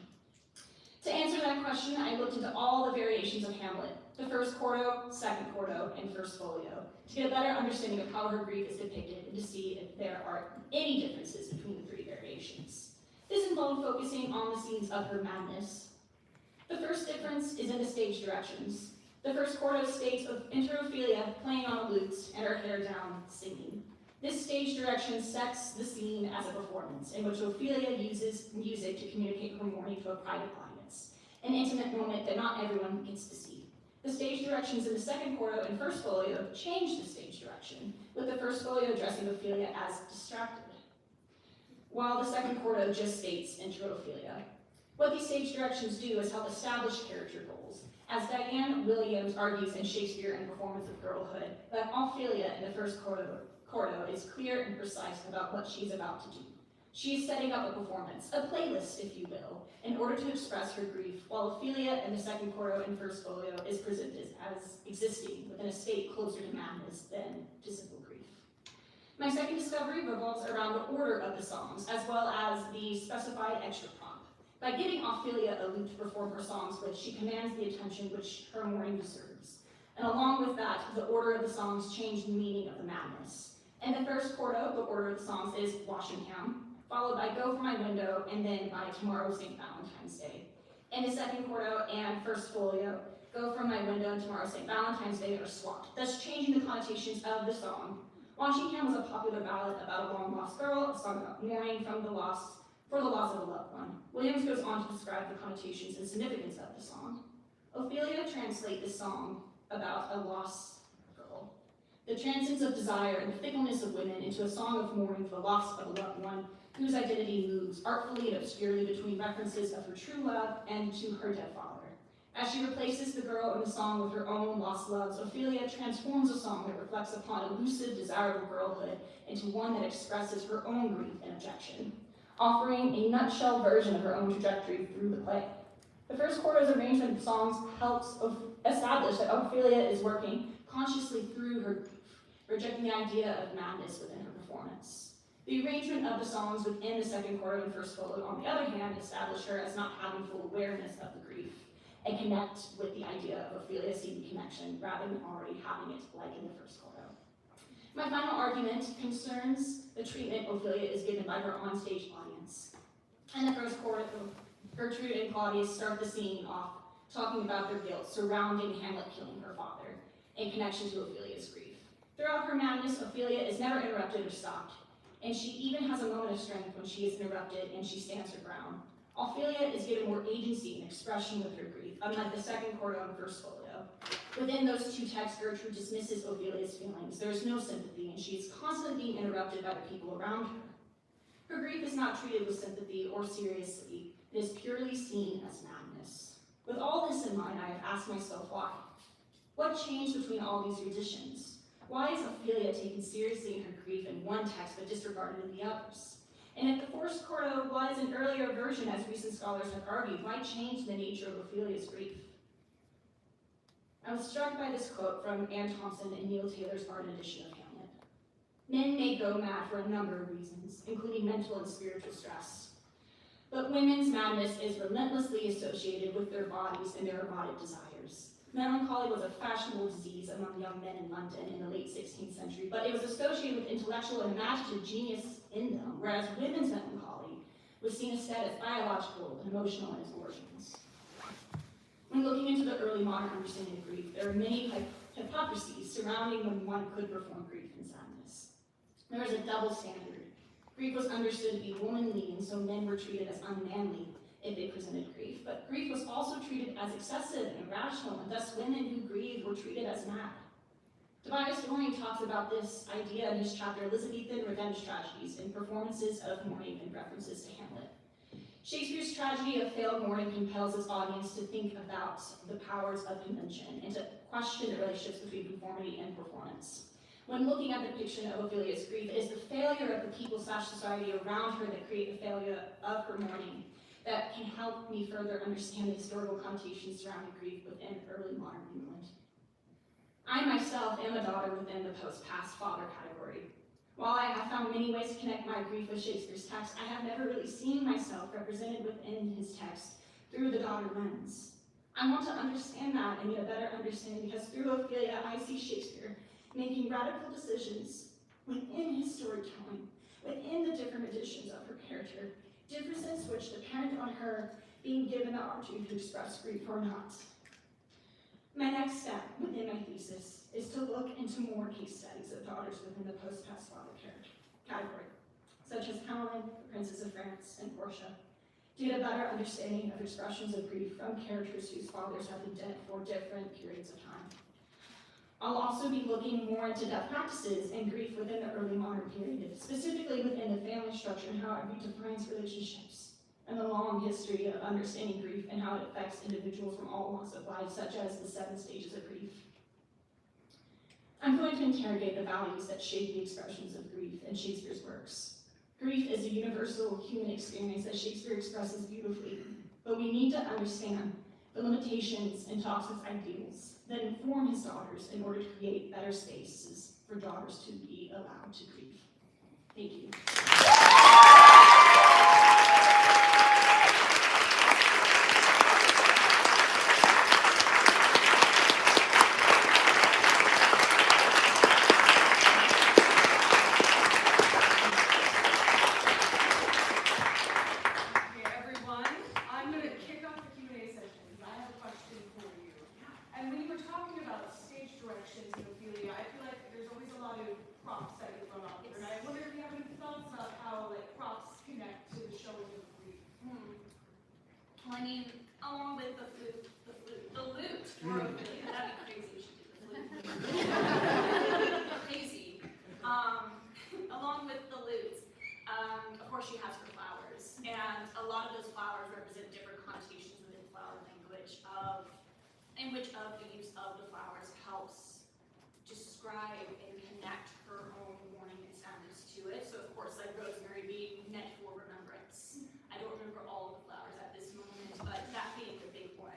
To answer that question, I looked into all the variations of Hamlet, the first quarto, second quarto, and first folio, to get a better understanding of how her grief is depicted and to see if there are any differences between the 3 variations. This involved focusing on the scenes of her madness. The first difference is in the stage directions. The first quarto states of enter Ophelia playing on a lute and her hair down, singing. This stage direction sets the scene as a performance in which Ophelia uses music to communicate her mourning to a private audience, an intimate moment that not everyone gets to see. The stage directions in the second quarto and first folio change the stage direction, with the first folio addressing Ophelia as distracted, while the second quarto just states enter Ophelia. What these stage directions do is help establish character goals. As Diane Williams argues in Shakespeare and Performance of Girlhood, that Ophelia in the first quarto is clear and precise about what she's about to do. She is setting up a performance, a playlist, if you will, in order to express her grief, while Ophelia in the second quarto and first folio is presented as existing within a state closer to madness than to simple grief. My second discovery revolves around the order of the songs, as well as the specified extra prompt. By giving Ophelia a lute to perform her songs with, she commands the attention which her mourning deserves. And along with that, the order of the songs change the meaning of the madness. In the first quarto, the order of the songs is Washington, followed by Go From My Window, and then by Tomorrow St. Valentine's Day. In the second quarto and first folio, Go From My Window and Tomorrow St. Valentine's Day are swapped, thus changing the connotations of the song. Washington was a popular ballad about a long-lost girl, a song about mourning for the loss of a loved one. Williams goes on to describe the connotations and significance of the song. Ophelia translates this song about a lost girl, the transience of desire and the fickleness of women, into a song of mourning for the loss of a loved one whose identity moves artfully and obscurely between references of her true love and to her dead father. As she replaces the girl in the song with her own lost loves, Ophelia transforms a song that reflects upon elusive, desirable girlhood into one that expresses her own grief and objection, offering a nutshell version of her own trajectory through the play. The first quarto's arrangement of songs helps establish that Ophelia is working consciously through her grief, rejecting the idea of madness within her performance. The arrangement of the songs within the second quarto and first folio, on the other hand, establish her as not having full awareness of the grief and connect with the idea of Ophelia seeing the connection rather than already having it like in the first quarto. My final argument concerns the treatment Ophelia is given by her onstage audience. In the first quarto, Gertrude and Claudius start the scene off talking about their guilt surrounding Hamlet killing her father in connection to Ophelia's grief. Throughout her madness, Ophelia is never interrupted or stopped, and she even has a moment of strength when she is interrupted and she stands her ground. Ophelia is given more agency and expression with her grief, unlike the second quarto and first folio. Within those two texts, Gertrude dismisses Ophelia's feelings. There is no sympathy, and she is constantly being interrupted by the people around her. Her grief is not treated with sympathy or seriously. It is purely seen as madness. With all this in mind, I have asked myself why. What changed between all these renditions? Why is Ophelia taken seriously in her grief in one text but disregarded in the others? And if the first quarto was an earlier version, as recent scholars have argued, why change the nature of Ophelia's grief? I was struck by this quote from Anne Thompson in Neil Taylor's art edition of Hamlet. Men may go mad for a number of reasons, including mental and spiritual stress. But women's madness is relentlessly associated with their bodies and their erotic desires. Melancholy was a fashionable disease among young men in London in the late 16th century, but it was associated with intellectual and imaginative genius in them, whereas women's melancholy was seen instead as biological and emotional in its origins. When looking into the early modern understanding of grief, there are many hypocrisies surrounding when one could perform grief and sadness. There is a double standard. Grief was understood to be womanly, and so men were treated as unmanly if they presented grief. But grief was also treated as excessive and irrational, and thus women who grieved were treated as mad. Tobias Doring talks about this idea in his chapter Elizabethan Revenge Tragedies in Performances of Mourning and references to Hamlet. Shakespeare's tragedy of failed mourning compels its audience to think about the powers of convention and to question the relationships between conformity and performance. When looking at the depiction of Ophelia's grief, it is the failure of the people/society around her that create the failure of her mourning that can help me further understand the historical connotations surrounding grief within early modern England. I myself am a daughter within the post-past father category. While I have found many ways to connect my grief with Shakespeare's text, I have never really seen myself represented within his text through the daughter lens. I want to understand that and get a better understanding, because through Ophelia, I see Shakespeare making radical decisions within his storytelling, within the different editions of her character, differences which depend on her being given the opportunity to express grief or not. My next step within my thesis is to look into more case studies of daughters within the post-past father category, such as Caroline, the Princess of France, and Portia, to get a better understanding of expressions of grief from characters whose fathers have been dead for different periods of time. I'll also be looking more into death practices and grief within the early modern period, specifically within the family structure and how it redefines relationships, and the long history of understanding grief and how it affects individuals from all walks of life, such as the 7 stages of grief. I'm going to interrogate the values that shape the expressions of grief in Shakespeare's works. Grief is a universal human experience that Shakespeare expresses beautifully, but we need to understand the limitations and toxic ideals that inform his daughters in order to create better spaces for daughters to be allowed to grieve. Thank you. along with the lute, or Ophelia, that'd be crazy if she did the flute. Crazy. Along with the lute, of course she has her flowers, and a lot of those flowers represent different connotations within flower language in which the use of the flowers helps describe and connect her own mourning and sadness to it. So of course, like rosemary being meant for remembrance. I don't remember all of the flowers at this moment, but that being the big one,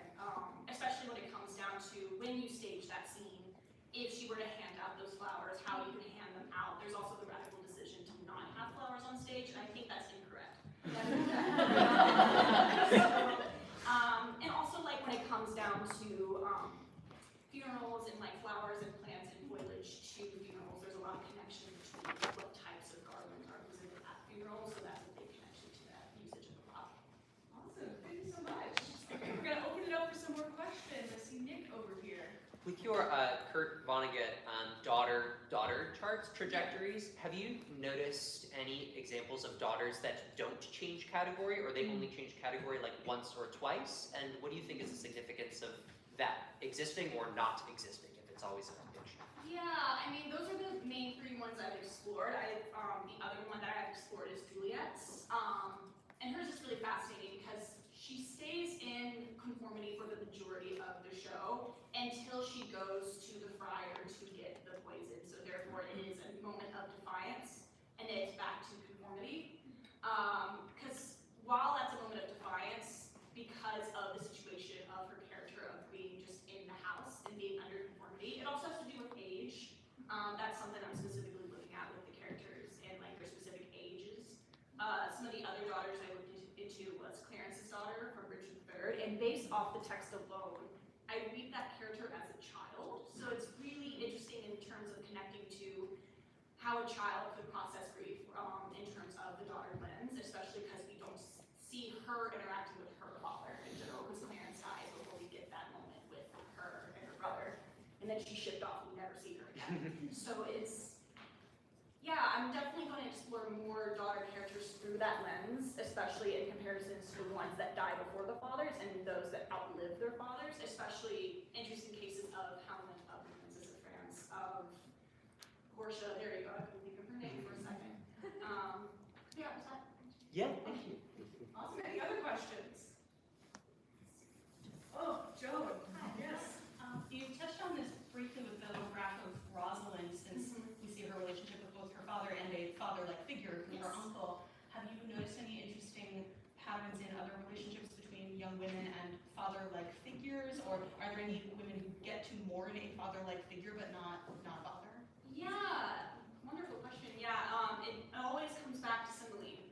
especially when it comes down to when you stage that scene, if she were to hand out those flowers, how you can hand them out. There's also the radical decision to not have flowers on stage, and I think that's incorrect. And also like when it comes down to funerals and like flowers and plants and foliage to funerals, there's a lot of connection between what types of garlands are presented at funerals, so that's a big connection to that usage of the flower. Awesome, thank you so much. We're gonna open it up for some more questions. I see Nick over here. With your Kurt Vonnegut daughter charts trajectories, have you noticed any examples of daughters that don't change category, or they only change category like once or twice? And what do you think is the significance of that existing or not existing, if it's always an image? Yeah, I mean, those are the main three ones I've explored. The other one that I've explored is Juliet's. And hers is really fascinating because she stays in conformity for the majority of the show until she goes to the friar to get the poison. So therefore it is a moment of defiance and then it's back to conformity. Because while that's a moment of defiance, because of the situation of her character of being just in the house and being under conformity, it also has to do with age. That's something I'm specifically looking at with the characters and like their specific ages. Some of the other daughters I looked into was Clarence's daughter from Richard III, and based off the text alone, I read that character as a child. So it's really interesting in terms of connecting to how a child could process grief in terms of the daughter lens, especially because we don't see her interacting with her father in general, because Clarence dies before we get that moment with her and her brother. And then she's shipped off, we never see her again. So it's, yeah, I'm definitely going to explore more daughter characters through that lens, especially in comparisons to the ones that die before the fathers and those that outlive their fathers, especially interesting cases of Hamlet of the Princess of France, of Portia, there you go, I couldn't think of her name for a second. Yeah, was that? Yeah, thank you. Awesome, any other questions? Oh, Joan, yes. You touched on this briefly with the graph of Rosalind, since we see her relationship with both her father and a father-like figure, her uncle. Have you noticed any interesting patterns in other relationships between young women and father-like figures, or are there any women who get to mourn a father-like figure but not a father? Yeah, wonderful question. Yeah, it always comes back to Cymbeline.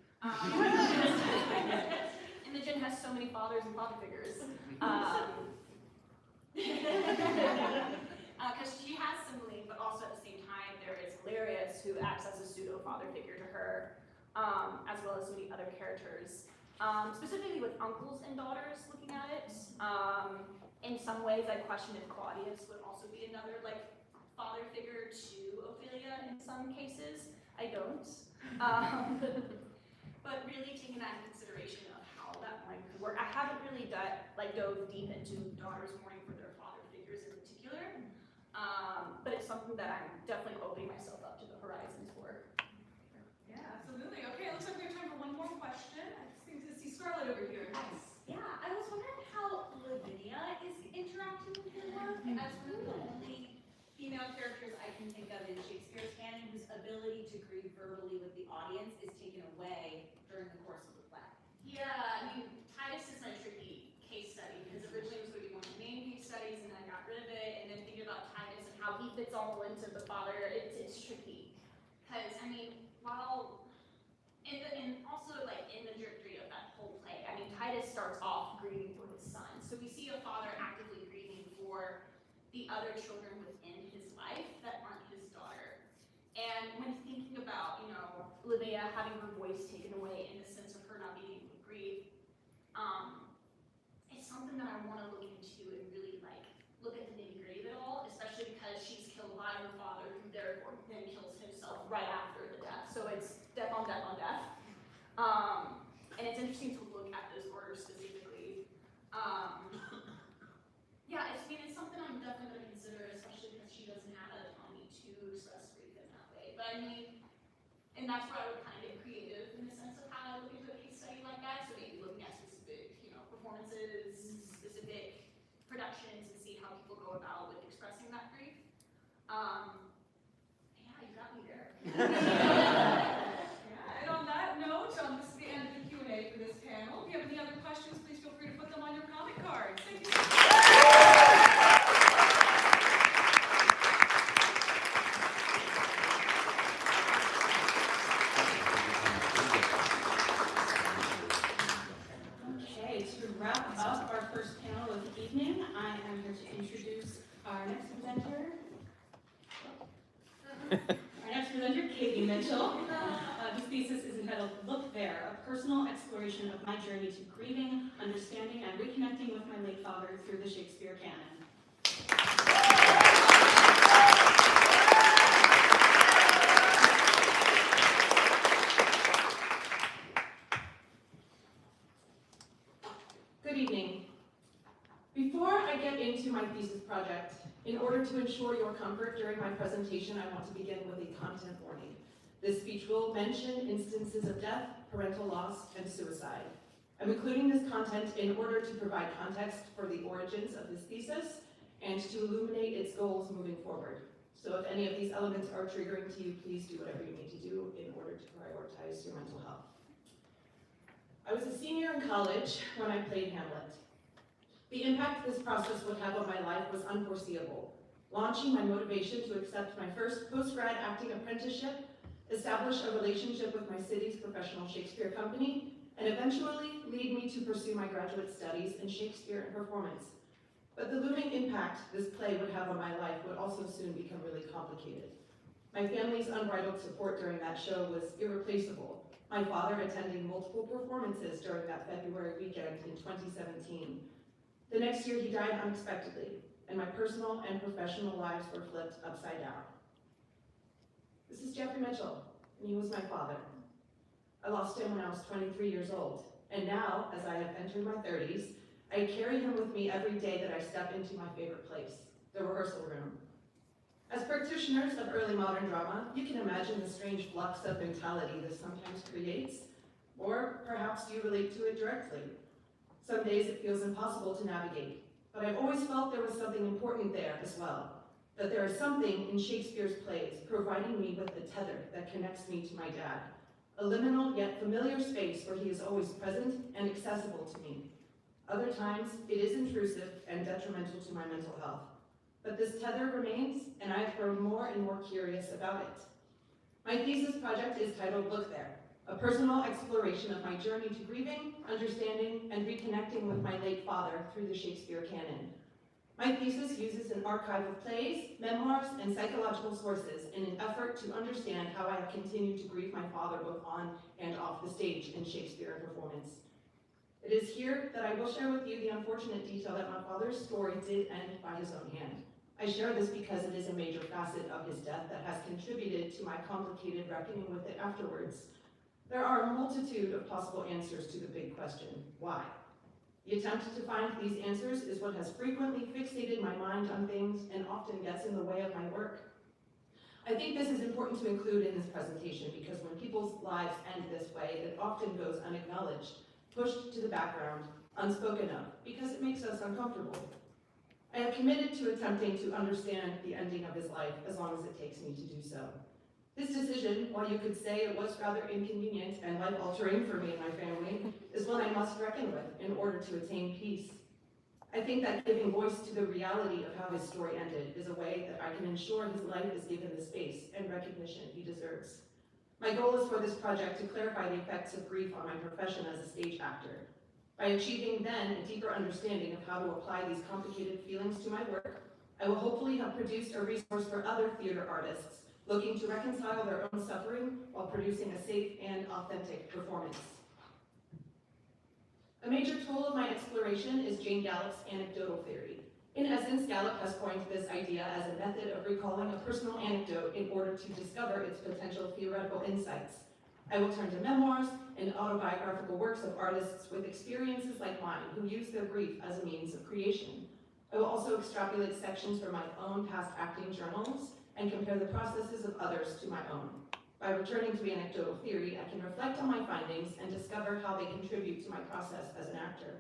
Imogen has so many fathers and father figures. Because she has Cymbeline, but also at the same time there is Hilarious, who acts as a pseudo-father figure to her, as well as so many other characters. Specifically with uncles and daughters looking at it. In some ways I question if Claudius would also be another like father figure to Ophelia in some cases. I don't. But really taking that into consideration of how that might work. I haven't really dove deep into daughters mourning for their father figures in particular. But it's something that I'm definitely opening myself up to the horizons for. Yeah, absolutely. Okay, it looks like we have time for one more question. I seem to see Scarlett over here. Yes. Yeah, I was wondering how Lavinia is interacting with your work as one of the only female characters I can think of in Shakespeare's canon whose ability to grieve verbally with the audience is taken away during the course of the play. Yeah, I mean, Titus is my tricky case study because originally it was going to be one of the main case studies and then I got rid of it, and then thinking about Titus and how he fits all into the father, it's tricky. Because, I mean, while, and also like in the trajectory of that whole play, I mean, Titus starts off grieving for his son. So we see a father actively grieving for the other children within his life that aren't his daughter. And when thinking about, Livia having her voice taken away in the sense of her not being able to grieve, it's something that I want to look into and really look at the nitty-gritty of it all, especially because she's killed by her father, who therefore then kills himself right after the death. So it's death on death on death. And it's interesting to look at those orders specifically. what I mean? And that's where I would kind of get creative in the sense of how I look into a case study like that. So maybe looking at specific, performances, specific productions, and see how people go about with expressing that grief. Yeah, you got me there. Yeah, and on that note, this is the end of the Q&A for this panel. If you have any other questions, please feel free to put them on your comment cards. Thank you. Okay, to wrap up our first panel of the evening, I am here to introduce our next presenter. Katie Mitchell. This thesis is entitled Look There, a personal exploration of my journey to grieving, understanding, and reconnecting with my late father through the Shakespeare canon. Good evening. Before I get into my thesis project, in order to ensure your comfort during my presentation, I want to begin with a content warning. This speech will mention instances of death, parental loss, and suicide. I'm including this content in order to provide context for the origins of this thesis and to illuminate its goals moving forward. So if any of these elements are triggering to you, please do whatever you need to do in order to prioritize your mental health. I was a senior in college when I played MLitt. The impact this process would have on my life was unforeseeable, launching my motivation to accept my first post-grad acting apprenticeship, establish a relationship with my city's professional Shakespeare company, and eventually lead me to pursue my graduate studies in Shakespeare and performance. But the looming impact this play would have on my life would also soon become really complicated. My family's unbridled support during that show was irreplaceable, my father attending multiple performances during that February weekend in 2017. The next year he died unexpectedly, and my personal and professional lives were flipped upside down. This is Jeffrey Mitchell, and he was my father. I lost him when I was 23 years old, and now, as I have entered my 30s, I carry him with me every day that I step into my favorite place, the rehearsal room. As practitioners of early modern drama, you can imagine the strange flux of mentality this sometimes creates, or perhaps you relate to it directly. Some days it feels impossible to navigate, but I've always felt there was something important there as well, that there is something in Shakespeare's plays providing me with a tether that connects me to my dad, a liminal yet familiar space where he is always present and accessible to me. Other times, it is intrusive and detrimental to my mental health, but this tether remains, and I've grown more and more curious about it. My thesis project is titled Look There, a personal exploration of my journey to grieving, understanding, and reconnecting with my late father through the Shakespeare canon. My thesis uses an archive of plays, memoirs, and psychological sources in an effort to understand how I have continued to grieve my father both on and off the stage in Shakespeare and performance. It is here that I will share with you the unfortunate detail that my father's story did end by his own hand. I share this because it is a major facet of his death that has contributed to my complicated reckoning with it afterwards. There are a multitude of possible answers to the big question, why? The attempt to find these answers is what has frequently fixated my mind on things and often gets in the way of my work. I think this is important to include in this presentation because when people's lives end this way, it often goes unacknowledged, pushed to the background, unspoken of, because it makes us uncomfortable. I am committed to attempting to understand the ending of his life as long as it takes me to do so. This decision, while you could say it was rather inconvenient and life-altering for me and my family, is one I must reckon with in order to attain peace. I think that giving voice to the reality of how his story ended is a way that I can ensure his life is given the space and recognition he deserves. My goal is for this project to clarify the effects of grief on my profession as a stage actor. By achieving then a deeper understanding of how to apply these complicated feelings to my work, I will hopefully have produced a resource for other theater artists looking to reconcile their own suffering while producing a safe and authentic performance. A major tool of my exploration is Jane Gallup's anecdotal theory. In essence, Gallup has coined this idea as a method of recalling a personal anecdote in order to discover its potential theoretical insights. I will turn to memoirs and autobiographical works of artists with experiences like mine who use their grief as a means of creation. I will also extrapolate sections from my own past acting journals and compare the processes of others to my own. By returning to anecdotal theory, I can reflect on my findings and discover how they contribute to my process as an actor.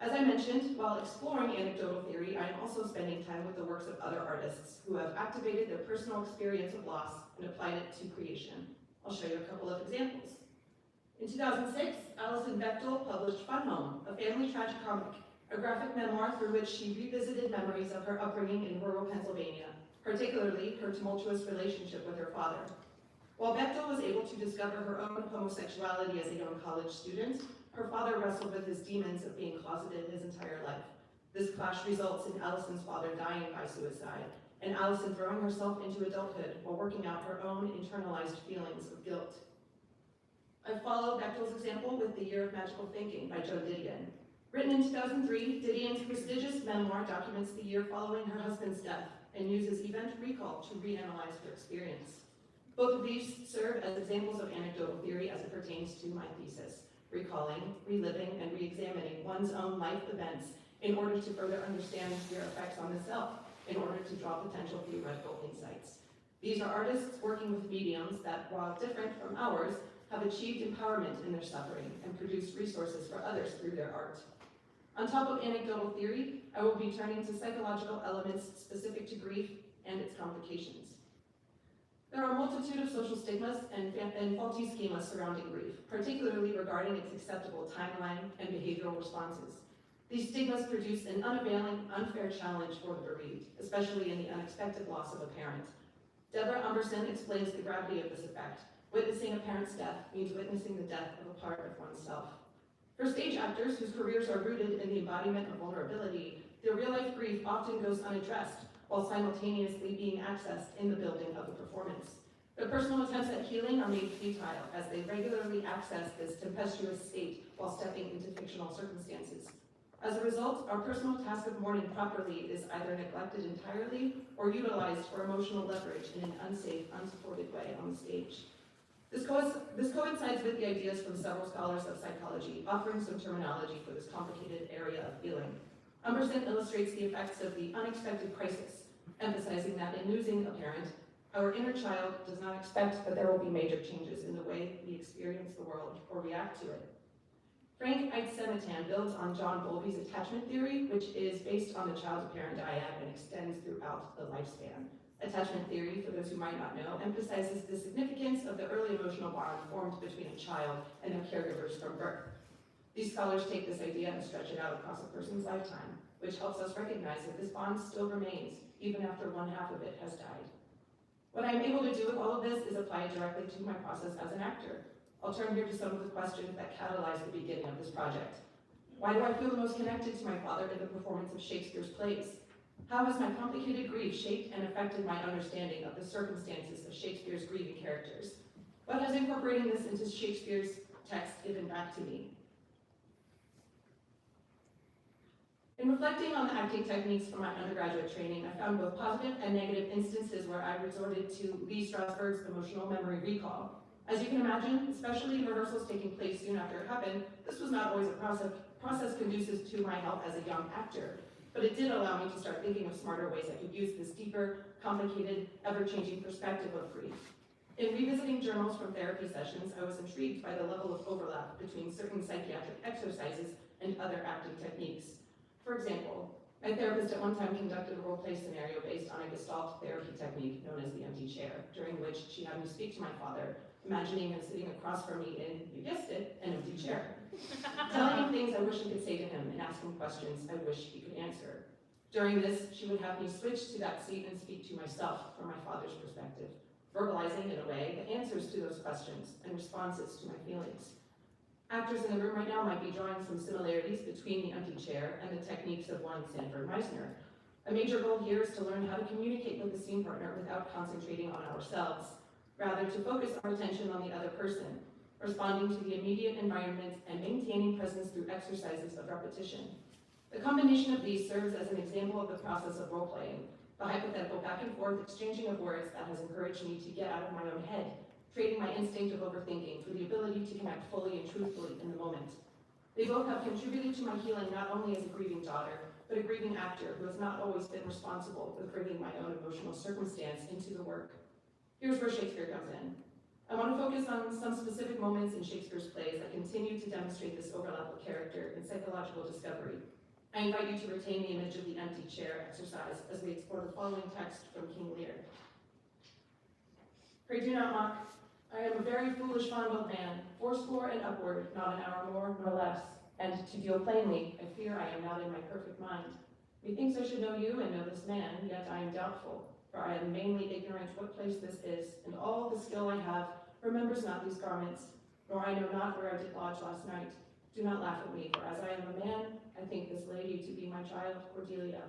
As I mentioned, while exploring anecdotal theory, I am also spending time with the works of other artists who have activated their personal experience of loss and applied it to creation. I'll show you a couple of examples. In 2006, Alison Bechtel published Fun Home, a family tragicomic, a graphic memoir through which she revisited memories of her upbringing in rural Pennsylvania, particularly her tumultuous relationship with her father. While Bechtel was able to discover her own homosexuality as a young college student, her father wrestled with his demons of being closeted his entire life. This clash results in Alison's father dying by suicide, and Alison throwing herself into adulthood while working out her own internalized feelings of guilt. I follow Bechtel's example with The Year of Magical Thinking by Joan Didion. Written in 2003, Didion's prestigious memoir documents the year following her husband's death and uses event recall to reanalyze her experience. Both of these serve as examples of anecdotal theory as it pertains to my thesis, recalling, reliving, and re-examining one's own life events in order to further understand their effects on the self, in order to draw potential theoretical insights. These are artists working with mediums that, while different from ours, have achieved empowerment in their suffering and produced resources for others through their art. On top of anecdotal theory, I will be turning to psychological elements specific to grief and its complications. There are a multitude of social stigmas and faulty schemas surrounding grief, particularly regarding its acceptable timeline and behavioral responses. These stigmas produce an unavailing, unfair challenge for the bereaved, especially in the unexpected loss of a parent. Deborah Umberson explains the gravity of this effect. Witnessing a parent's death means witnessing the death of a part of oneself. For stage actors whose careers are rooted in the embodiment of vulnerability, their real-life grief often goes unaddressed, while simultaneously being accessed in the building of the performance. Their personal attempts at healing are made futile as they regularly access this tempestuous state while stepping into fictional circumstances. As a result, our personal task of mourning properly is either neglected entirely or utilized for emotional leverage in an unsafe, unsupported way on the stage. This coincides with the ideas from several scholars of psychology, offering some terminology for this complicated area of feeling. Umberson illustrates the effects of the unexpected crisis, emphasizing that in losing a parent, our inner child does not expect that there will be major changes in the way we experience the world or react to it. Frank Eichsemitan builds on John Bowlby's attachment theory, which is based on the child-to-parent dyad and extends throughout the lifespan. Attachment theory, for those who might not know, emphasizes the significance of the early emotional bond formed between a child and their caregivers from birth. These scholars take this idea and stretch it out across a person's lifetime, which helps us recognize that this bond still remains, even after one half of it has died. What I'm able to do with all of this is apply it directly to my process as an actor. I'll turn here to some of the questions that catalyzed the beginning of this project. Why do I feel the most connected to my father in the performance of Shakespeare's plays? How has my complicated grief shaped and affected my understanding of the circumstances of Shakespeare's grieving characters? What has incorporating this into Shakespeare's text given back to me? In reflecting on the acting techniques from my undergraduate training, I found both positive and negative instances where I resorted to Lee Strasberg's emotional memory recall. As you can imagine, especially in rehearsals taking place soon after it happened, this was not always a process conducive to my health as a young actor, but it did allow me to start thinking of smarter ways I could use this deeper, complicated, ever-changing perspective of grief. In revisiting journals from therapy sessions, I was intrigued by the level of overlap between certain psychiatric exercises and other acting techniques. For example, my therapist at one time conducted a role-play scenario based on a Gestalt therapy technique known as the empty chair, during which she had me speak to my father, imagining him sitting across from me in, you guessed it, an empty chair. Telling him things I wish I could say to him and asking questions I wish he could answer. During this, she would have me switch to that seat and speak to myself from my father's perspective, verbalizing in a way the answers to those questions and responses to my feelings. Actors in the room right now might be drawing some similarities between the empty chair and the techniques of one Sanford Meisner. A major goal here is to learn how to communicate with the scene partner without concentrating on ourselves, rather to focus our attention on the other person, responding to the immediate environment and maintaining presence through exercises of repetition. The combination of these serves as an example of the process of role-playing, the hypothetical back and forth exchanging of words that has encouraged me to get out of my own head, trading my instinct of overthinking for the ability to connect fully and truthfully in the moment. They both have contributed to my healing not only as a grieving daughter, but a grieving actor who has not always been responsible with bringing my own emotional circumstance into the work. Here's where Shakespeare comes in. I want to focus on some specific moments in Shakespeare's plays that continue to demonstrate this overlap of character and psychological discovery. I invite you to retain the image of the empty chair exercise as we explore the following text from King Lear. Pray do not mock. I am a very foolish fond-willed man, fourscore and upward, not an hour more nor less. And to deal plainly, I fear I am not in my perfect mind. Methinks I should know you and know this man, yet I am doubtful, for I am mainly ignorant what place this is, and all the skill I have remembers not these garments, nor I know not where I did lodge last night. Do not laugh at me, for as I am a man, I think this lady to be my child Cordelia.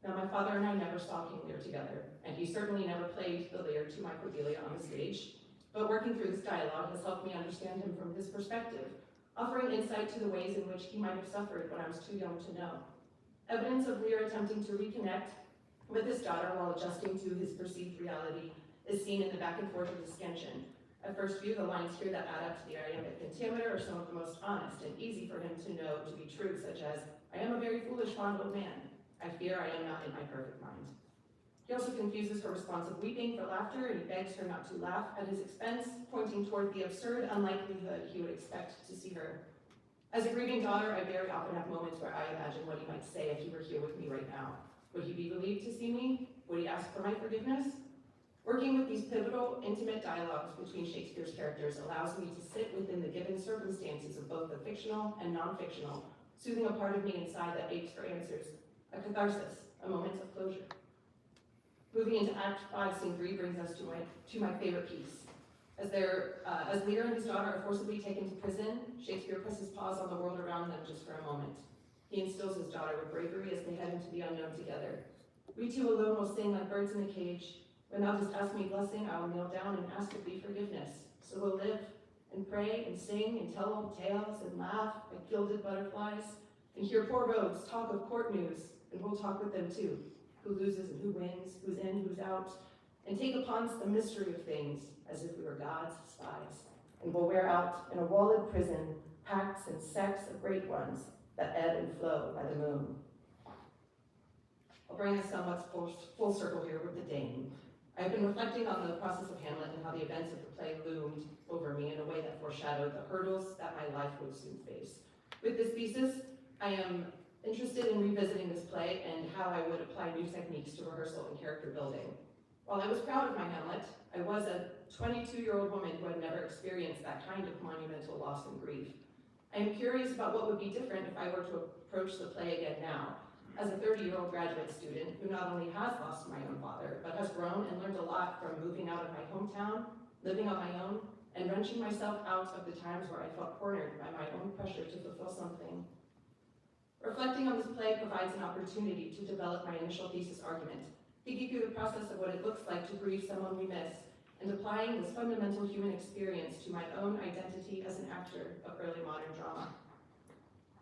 Now my father and I never saw King Lear together, and he certainly never played the Lear to my Cordelia on the stage, but working through this dialogue has helped me understand him from his perspective, offering insight to the ways in which he might have suffered when I was too young to know. Evidence of Lear attempting to reconnect with his daughter while adjusting to his perceived reality is seen in the back and forth of the scansion. At first view, the lines here that add up to the iambic pentameter are some of the most honest and easy for him to know to be true, such as, I am a very foolish fond-willed man. I fear I am not in my perfect mind. He also confuses her response of weeping for laughter, and he begs her not to laugh at his expense, pointing toward the absurd unlikelihood he would expect to see her. As a grieving daughter, I very often have moments where I imagine what he might say if he were here with me right now. Would he be relieved to see me? Would he ask for my forgiveness? Working with these pivotal, intimate dialogues between Shakespeare's characters allows me to sit within the given circumstances of both the fictional and non-fictional, soothing a part of me inside that aches for answers, a catharsis, a moment of closure. Moving into Act 5, Scene 3 brings us to my favorite piece. As Lear and his daughter are forcibly taken to prison, Shakespeare presses pause on the world around them just for a moment. He instills his daughter with bravery as they head into the unknown together. We two alone will sing like birds in a cage. When thou dost ask me blessing, I will kneel down and ask of thee forgiveness. So we'll live and pray and sing and tell old tales and laugh like gilded butterflies and hear poor rogues talk of court news, and we'll talk with them too. Who loses and who wins, who's in, who's out, and take upon us the mystery of things as if we were God's spies. And we'll wear out in a walled prison pacts and sects of great ones that ebb and flow by the moon. I'll bring this somewhat full circle here with the Dane. I've been reflecting on the process of Hamlet and how the events of the play loomed over me in a way that foreshadowed the hurdles that my life would soon face. With this thesis, I am interested in revisiting this play and how I would apply new techniques to rehearsal and character building. While I was proud of my Hamlet, I was a 22-year-old woman who had never experienced that kind of monumental loss and grief. I am curious about what would be different if I were to approach the play again now, as a 30-year-old graduate student who not only has lost my own father, but has grown and learned a lot from moving out of my hometown, living on my own, and wrenching myself out of the times where I felt cornered by my own pressure to fulfill something. Reflecting on this play provides an opportunity to develop my initial thesis argument, thinking through the process of what it looks like to grieve someone we miss, and applying this fundamental human experience to my own identity as an actor of early modern drama.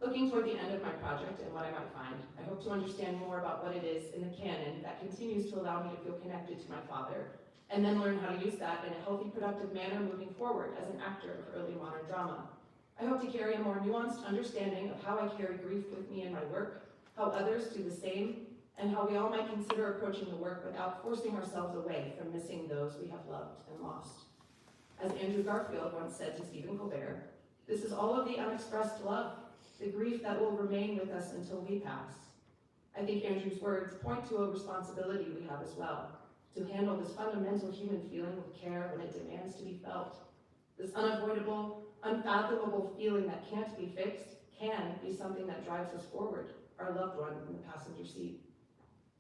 Looking toward the end of my project and what I might find, I hope to understand more about what it is in the canon that continues to allow me to feel connected to my father, and then learn how to use that in a healthy, productive manner moving forward as an actor of early modern drama. I hope to carry a more nuanced understanding of how I carry grief with me in my work, how others do the same, and how we all might consider approaching the work without forcing ourselves away from missing those we have loved and lost. As Andrew Garfield once said to Stephen Colbert, this is all of the unexpressed love, the grief that will remain with us until we pass. I think Andrew's words point to a responsibility we have as well, to handle this fundamental human feeling with care when it demands to be felt. This unavoidable, unfathomable feeling that can't be fixed can be something that drives us forward, our loved one in the passenger seat.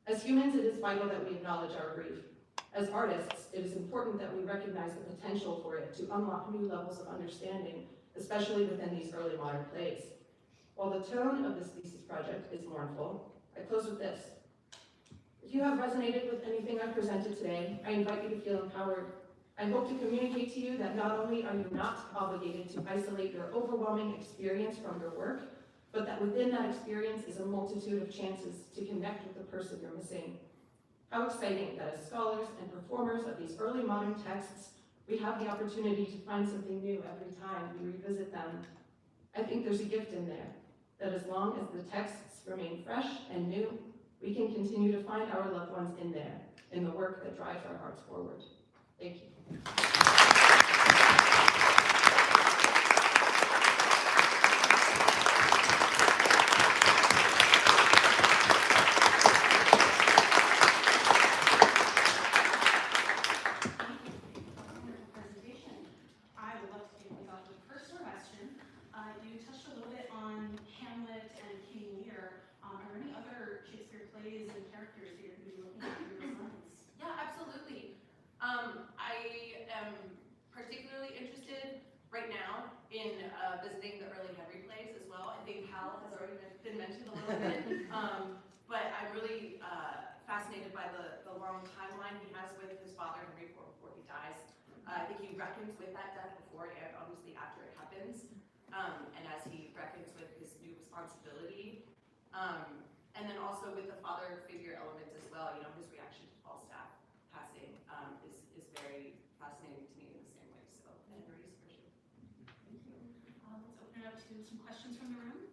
As humans, it is vital that we acknowledge our grief. As artists, it is important that we recognize the potential for it to unlock new levels of understanding, especially within these early modern plays. While the tone of this thesis project is mournful, I close with this. If you have resonated with anything I've presented today, I invite you to feel empowered. I hope to communicate to you that not only are you not obligated to isolate your overwhelming experience from your work, but that within that experience is a multitude of chances to connect with the person you're missing. How exciting that as scholars and performers of these early modern texts, we have the opportunity to find something new every time we revisit them. I think there's a gift in there, that as long as the texts remain fresh and new, we can continue to find our loved ones in there, in the work that drives our hearts forward. Thank you. plays and characters that you're going to be looking at through this lens? Yeah, absolutely. I am particularly interested right now in visiting the early Henry plays as well. I think Hal has already been mentioned a little bit, but I'm really fascinated by the long timeline he has with his father Henry before he dies. I think he reckons with that death before and obviously after it happens, and as he reckons with his new responsibility, and then also with the father figure element as well. You know, his reaction to Falstaff passing is very fascinating to me in the same way. So Henry's for sure. Thank you. Let's open it up to some questions from the room.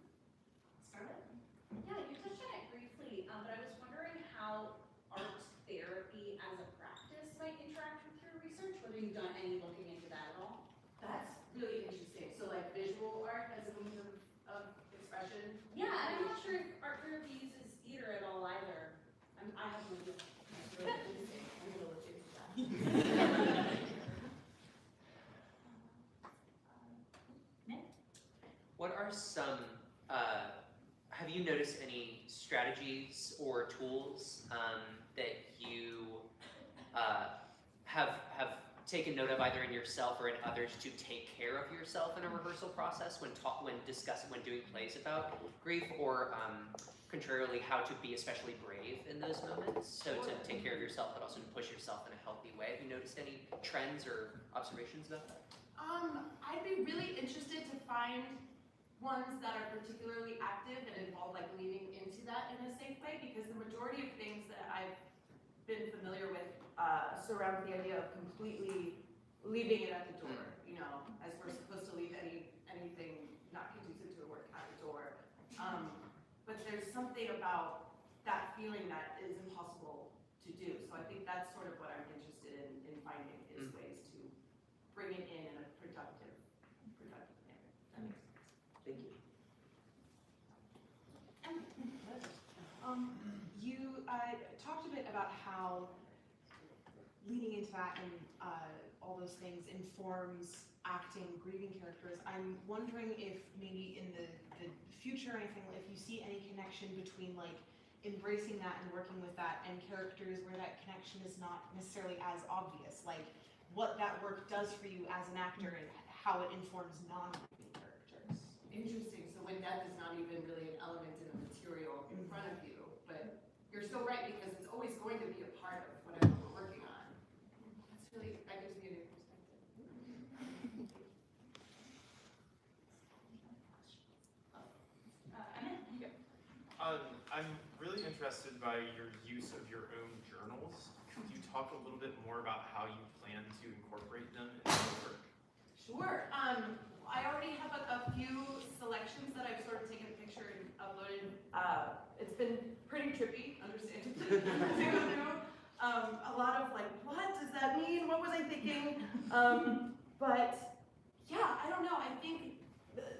Scarlett? Yeah, you touched on it briefly, but I was wondering how art therapy as a practice might interact with your research, whether you've done any looking into that at all. That's really interesting. So like visual art as a means of expression. Yeah, and I'm not sure if art therapy uses theater at all either. I have no idea. That's really interesting. I'm gonna look into that. What are some, have you noticed any strategies or tools that you have taken note of either in yourself or in others to take care of yourself in a rehearsal process when doing plays about grief, or contrarily, how to be especially brave in those moments? So to take care of yourself, but also to push yourself in a healthy way. Have you noticed any trends or observations about that? I'd be really interested to find ones that are particularly active and involve like leaning into that in a safe way, because the majority of things that I've been familiar with surround the idea of completely leaving it at the door, you know, as we're supposed to leave anything not conducive to work at the door. But there's something about that feeling that is impossible to do. So I think that's sort of what I'm interested in finding, is ways to bring it in a productive manner. That makes sense. Thank you. You talked a bit about how leaning into that and all those things informs acting, grieving characters. I'm wondering if maybe in the future or anything, if you see any connection between like embracing that and working with that and characters where that connection is not necessarily as obvious, like what that work does for you as an actor and how it informs non-grieving characters. Interesting. So when death is not even really an element in the material in front of you, but you're so right, because it's always going to be a part of whatever we're working on. That's really, that gives me a new perspective. I'm really interested by your use of your own journals. Could you talk a little bit more about how you plan to incorporate them into your work? Sure. I already have a few selections that I've sort of taken a picture and uploaded. It's been pretty trippy, understandably, to go through. A lot of like, what does that mean? What was I thinking? But yeah, I don't know. I think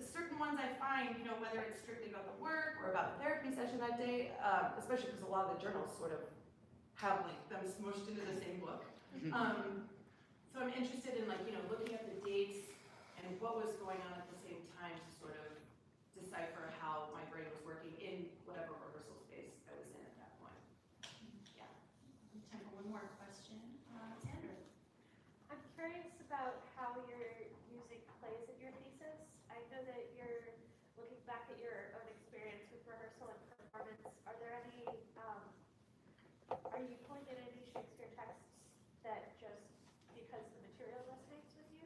certain ones I find, you know, whether it's strictly about the work or about the therapy session that day, especially because a lot of the journals sort of have like them smushed into the same book. So I'm interested in like, you know, looking at the dates and what was going on at the same time to sort of decipher how my brain was working in whatever rehearsal space I was in at that point. Yeah. Time for one more question. Sandra. I'm curious about how you're using plays in your thesis. I know that you're looking back at your own experience with rehearsal and performance. Are there any, are you pulling in any Shakespeare texts that just because the material resonates with you?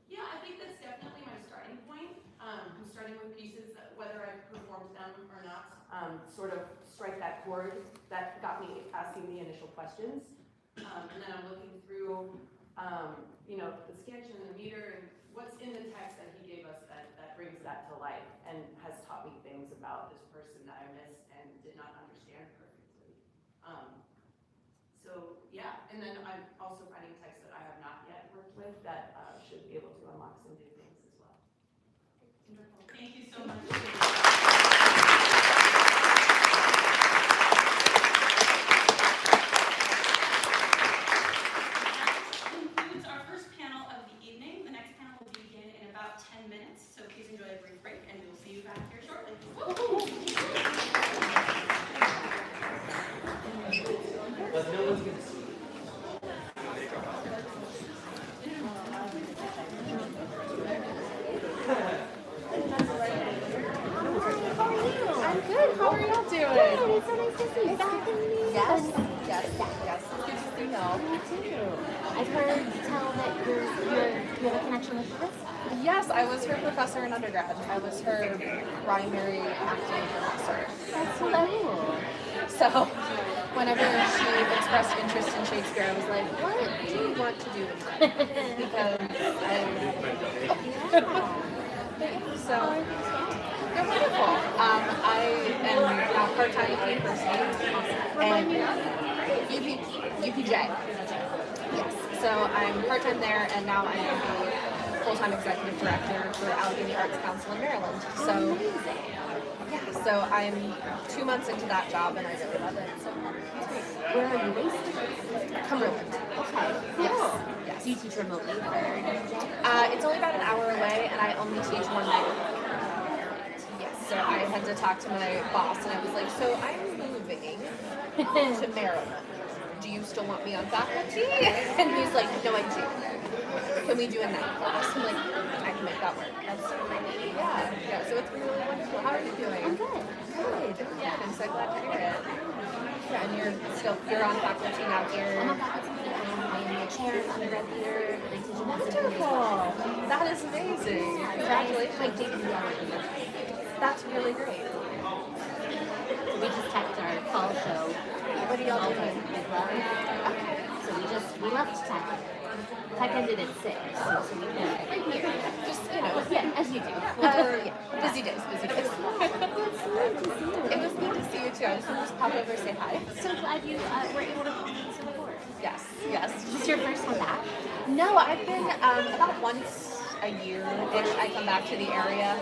Yeah, I think that's definitely my starting point. I'm starting with pieces that, whether I've performed them or not, sort of strike that chord that got me asking the initial questions. And then I'm looking through, you know, the sketch and the meter and what's in the text that he gave us that brings that to life and has taught me things about this person that I missed and did not understand perfectly. So yeah, and then I'm also finding texts that I have not yet worked with that should be able to unlock some new things as well. Wonderful. Thank you so much. Our first panel of the evening. The next panel will begin in about 10 minutes, so please enjoy a brief break, and we'll see you back here shortly. doing? It's so nice to see you back in the Yes. It's good to see y'all. Me too. I've heard tell that you have a connection with Carissa. Yes, I was her professor in undergrad. I was her primary acting professor. That's so cool. So, whenever she expressed interest in Shakespeare, I was like, what do you want to do with that? Because so, they're wonderful. I am now part-time at the university. And UPJ. Yes. So I'm part-time there, and now I am a full-time executive director for Allegheny Arts Council in Maryland. So, yeah, so I'm 2 months into that job, and I really love it. So, it's great. Where are you based? Cumberland. Okay. Yes. Yes. Do you teach remotely for It's only about an hour away, and I only teach 1 night a week. Yes. So I had to talk to my boss, and I was like, so I'm moving to Maryland. Do you still want me on faculty? And he's like, no, I do. Can we do a night class? I'm like, I can make that work. That's yeah. So it's been really wonderful. How are you doing? I'm good. Good. Yeah, I'm so glad to hear it. Yeah, and you're on faculty now here. I'm on faculty. I'm the chair of undergrad theater, and I teach Wonderful. That is amazing. Congratulations. Like JPL. That's really great. We just tacked our fall show. What are y'all doing? So we left tech. Tech ended at 6, so we Right here. Just, yeah, as you do. Busy days. It was neat to see you too. I just wanted to pop over and say hi. So glad you were able to support. Yes. Is this your first time back? No, I've been about once a year-ish. I come back to the area.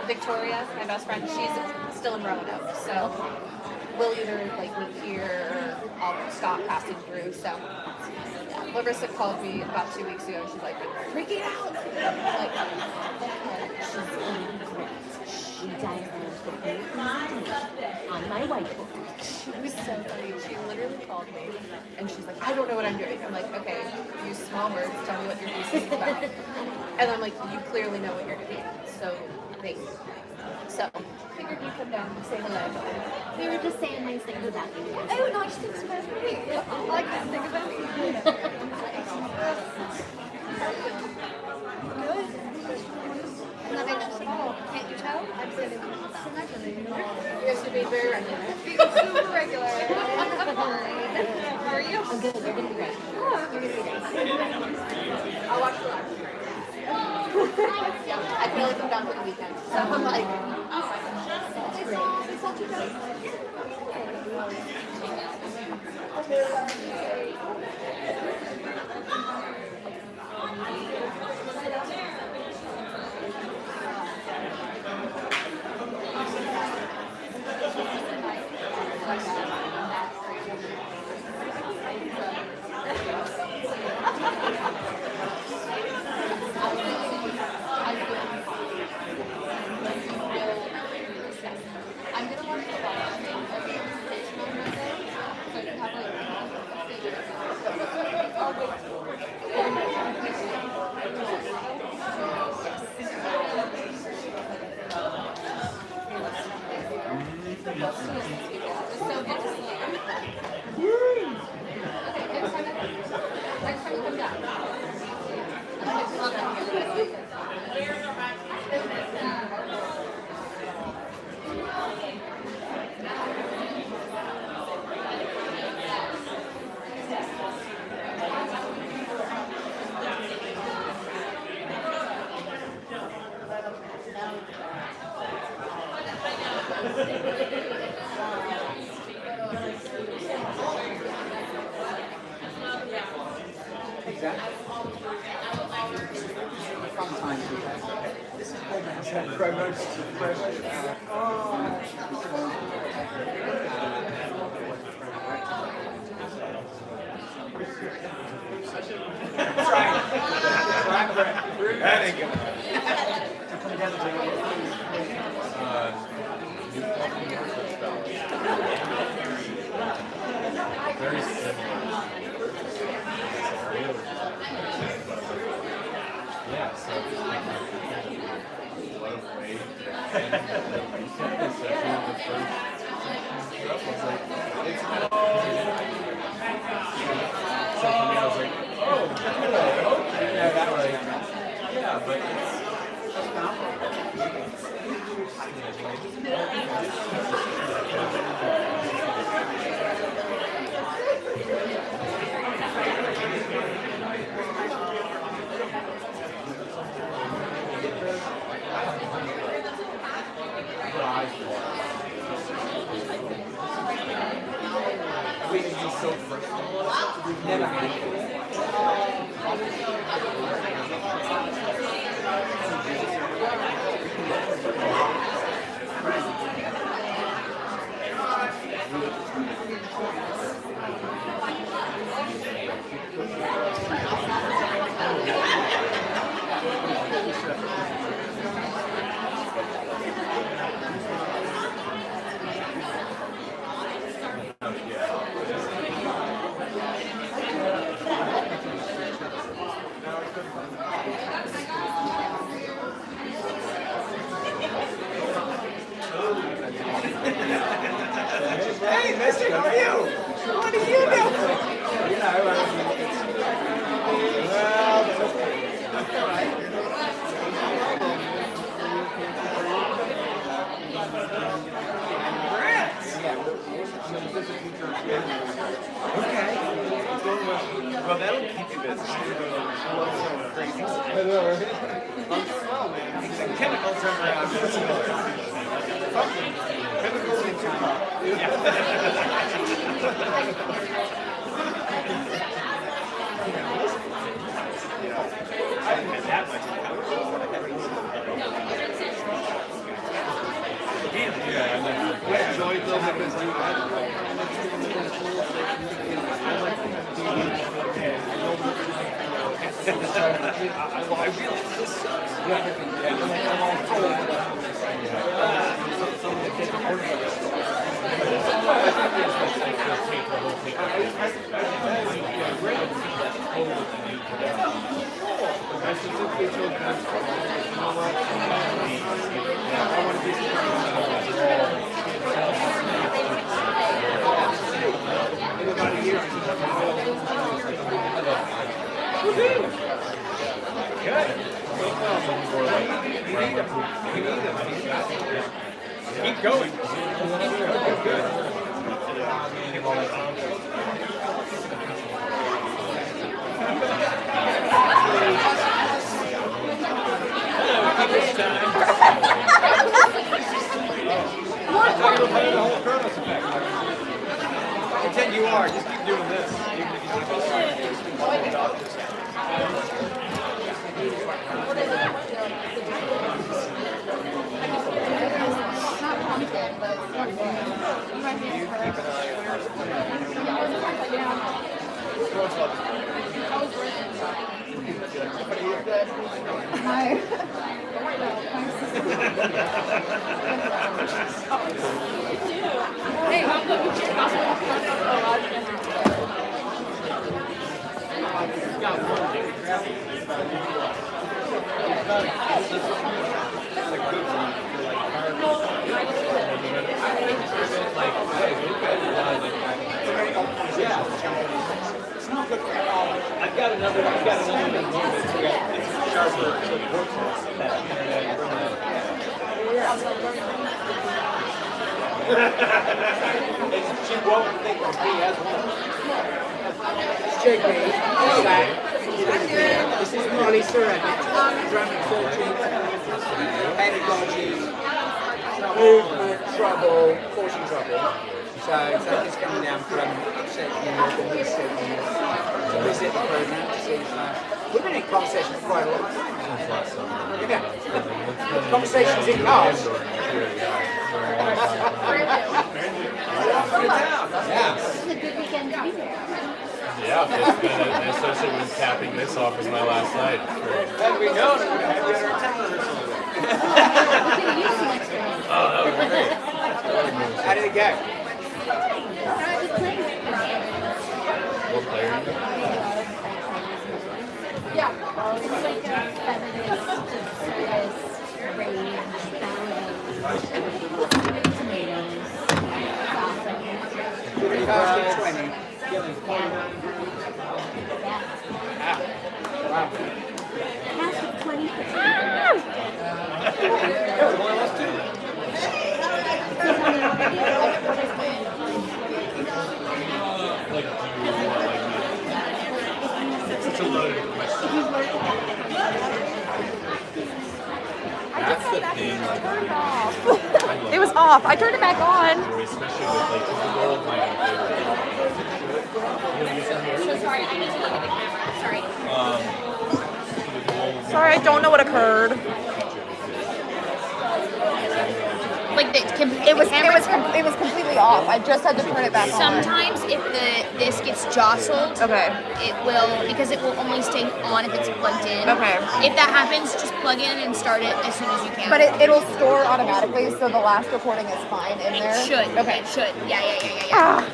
Victoria, my best friend, she's still in Roanoke, so we'll either meet here or I'll stop passing through. So yeah. Larissa called me about 2 weeks ago. She's like, freaking out. I'm like, She diagrammed the whole on my whiteboard. She was so funny. She literally called me and she's like, I don't know what I'm doing. I'm like, okay, use small words, tell me what your thesis is about. And I'm like, you clearly know what you're doing. So thanks. So figured you'd come down and say hello. We were just saying nice things about you. Oh, nice things about me. I like nice things about me. Good. I'm not anxious at all. Can't you tell? I'm sitting so naturally. You guys are being very regular. Being super regular. How are you? I'm good. You're gonna be great. Oh, you're gonna be great. I'll watch the live. I can only come down for the weekend. So I'm like, oh, that's great. It's not too bad. I'm gonna watch the Next time you come down. That ain't good. Very similar. Yeah, so what a way to end the session, the first Clayton is so personal. Never had Hey, mister, how are you? What are you doing? You know, well, that's okay. Congrats! Okay. Well, that'll keep you busy. It's a chemical turnaround. Chemicals in time. I didn't get that much. Yeah, Joy fills up his new I realize this sucks. I specifically chose this. You know what? I want to be in about a year. Good. Keep going. Good. Pretend you are. Just keep doing this. Even if you don't I've got another one that's sharper, so it works she won't think of me as one. JK, this is Molly Ceramic, dramatic searching, pedagogy, movement, trouble, causing trouble. So Zach is coming down from Central New York and East Central New York to visit the program to see we've been in conversations for quite a long time. Yeah. Conversations in cars. Yeah. It's a good weekend to be here. Yeah, it's been an associate with capping this off as my last night. Had we known, it would have had you at our temper or something. We could use some experience. Oh, that was great. How did it go? What player? Yeah. It's like a feminist, service, rage, ballet, tomatoes, salsa. 20. Wow. Half of 20%. More or less too. Such a loaded question. That's the thing. It was off. I turned it back on. Especially with like the role of my own favorite. Sorry, I don't know what occurred. Like It was completely off. I just had to turn it back on. sometimes if this gets jostled, Okay. it will, because it will only stay on if it's plugged in. Okay. If that happens, just plug in and start it as soon as you can. But it'll store automatically, so the last recording is fine in there. It should. Okay. It should. Yeah.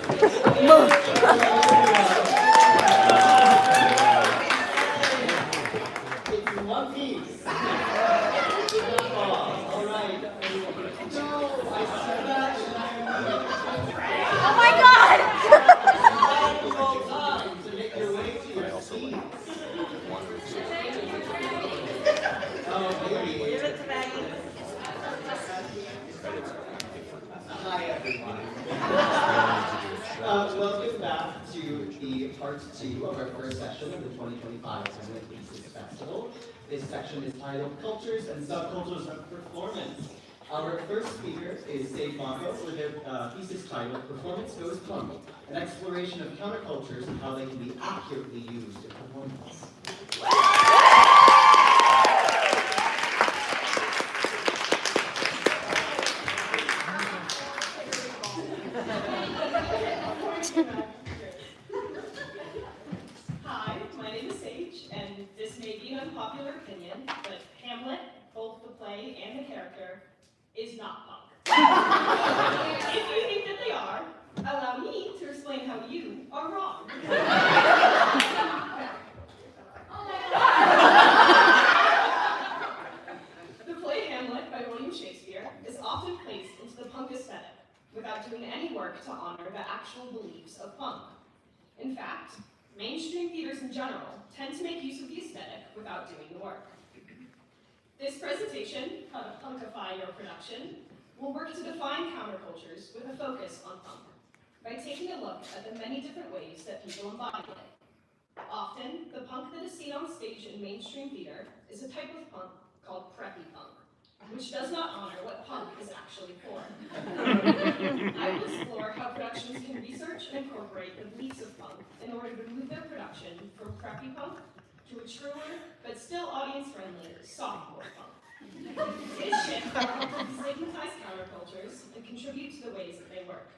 It's one piece. All right. Oh my god! Hi everyone. Welcome back to the part 2 of our first session of the 2025 MLitt Thesis Festival. This section is titled Cultures and Subcultures of Performance. Our first speaker is Mocko with their thesis titled Performance Goes Punk, an exploration of countercultures and how they can be accurately used in performance. Hi, my name is Sage, and this may be an unpopular opinion, but Hamlet, both the play and the character, is not punk. If you think that they are, allow me to explain how you are wrong. The play Hamlet by William Shakespeare is often placed into the punk aesthetic without doing any work to honor the actual beliefs of punk. In fact, mainstream theaters in general tend to make use of the aesthetic without doing the work. This presentation, How to Punkify Your Production, will work to define countercultures with a focus on punk, by taking a look at the many different ways that people embody it. Often, the punk that is seen on stage in mainstream theater is a type of punk called preppy punk, which does not honor what punk is actually for. I will explore how productions can research and incorporate the beliefs of punk in order to move their production from preppy punk to a truer, but still audience-friendly, softcore punk. This shift will help to destigmatize countercultures and contribute to the ways that they work.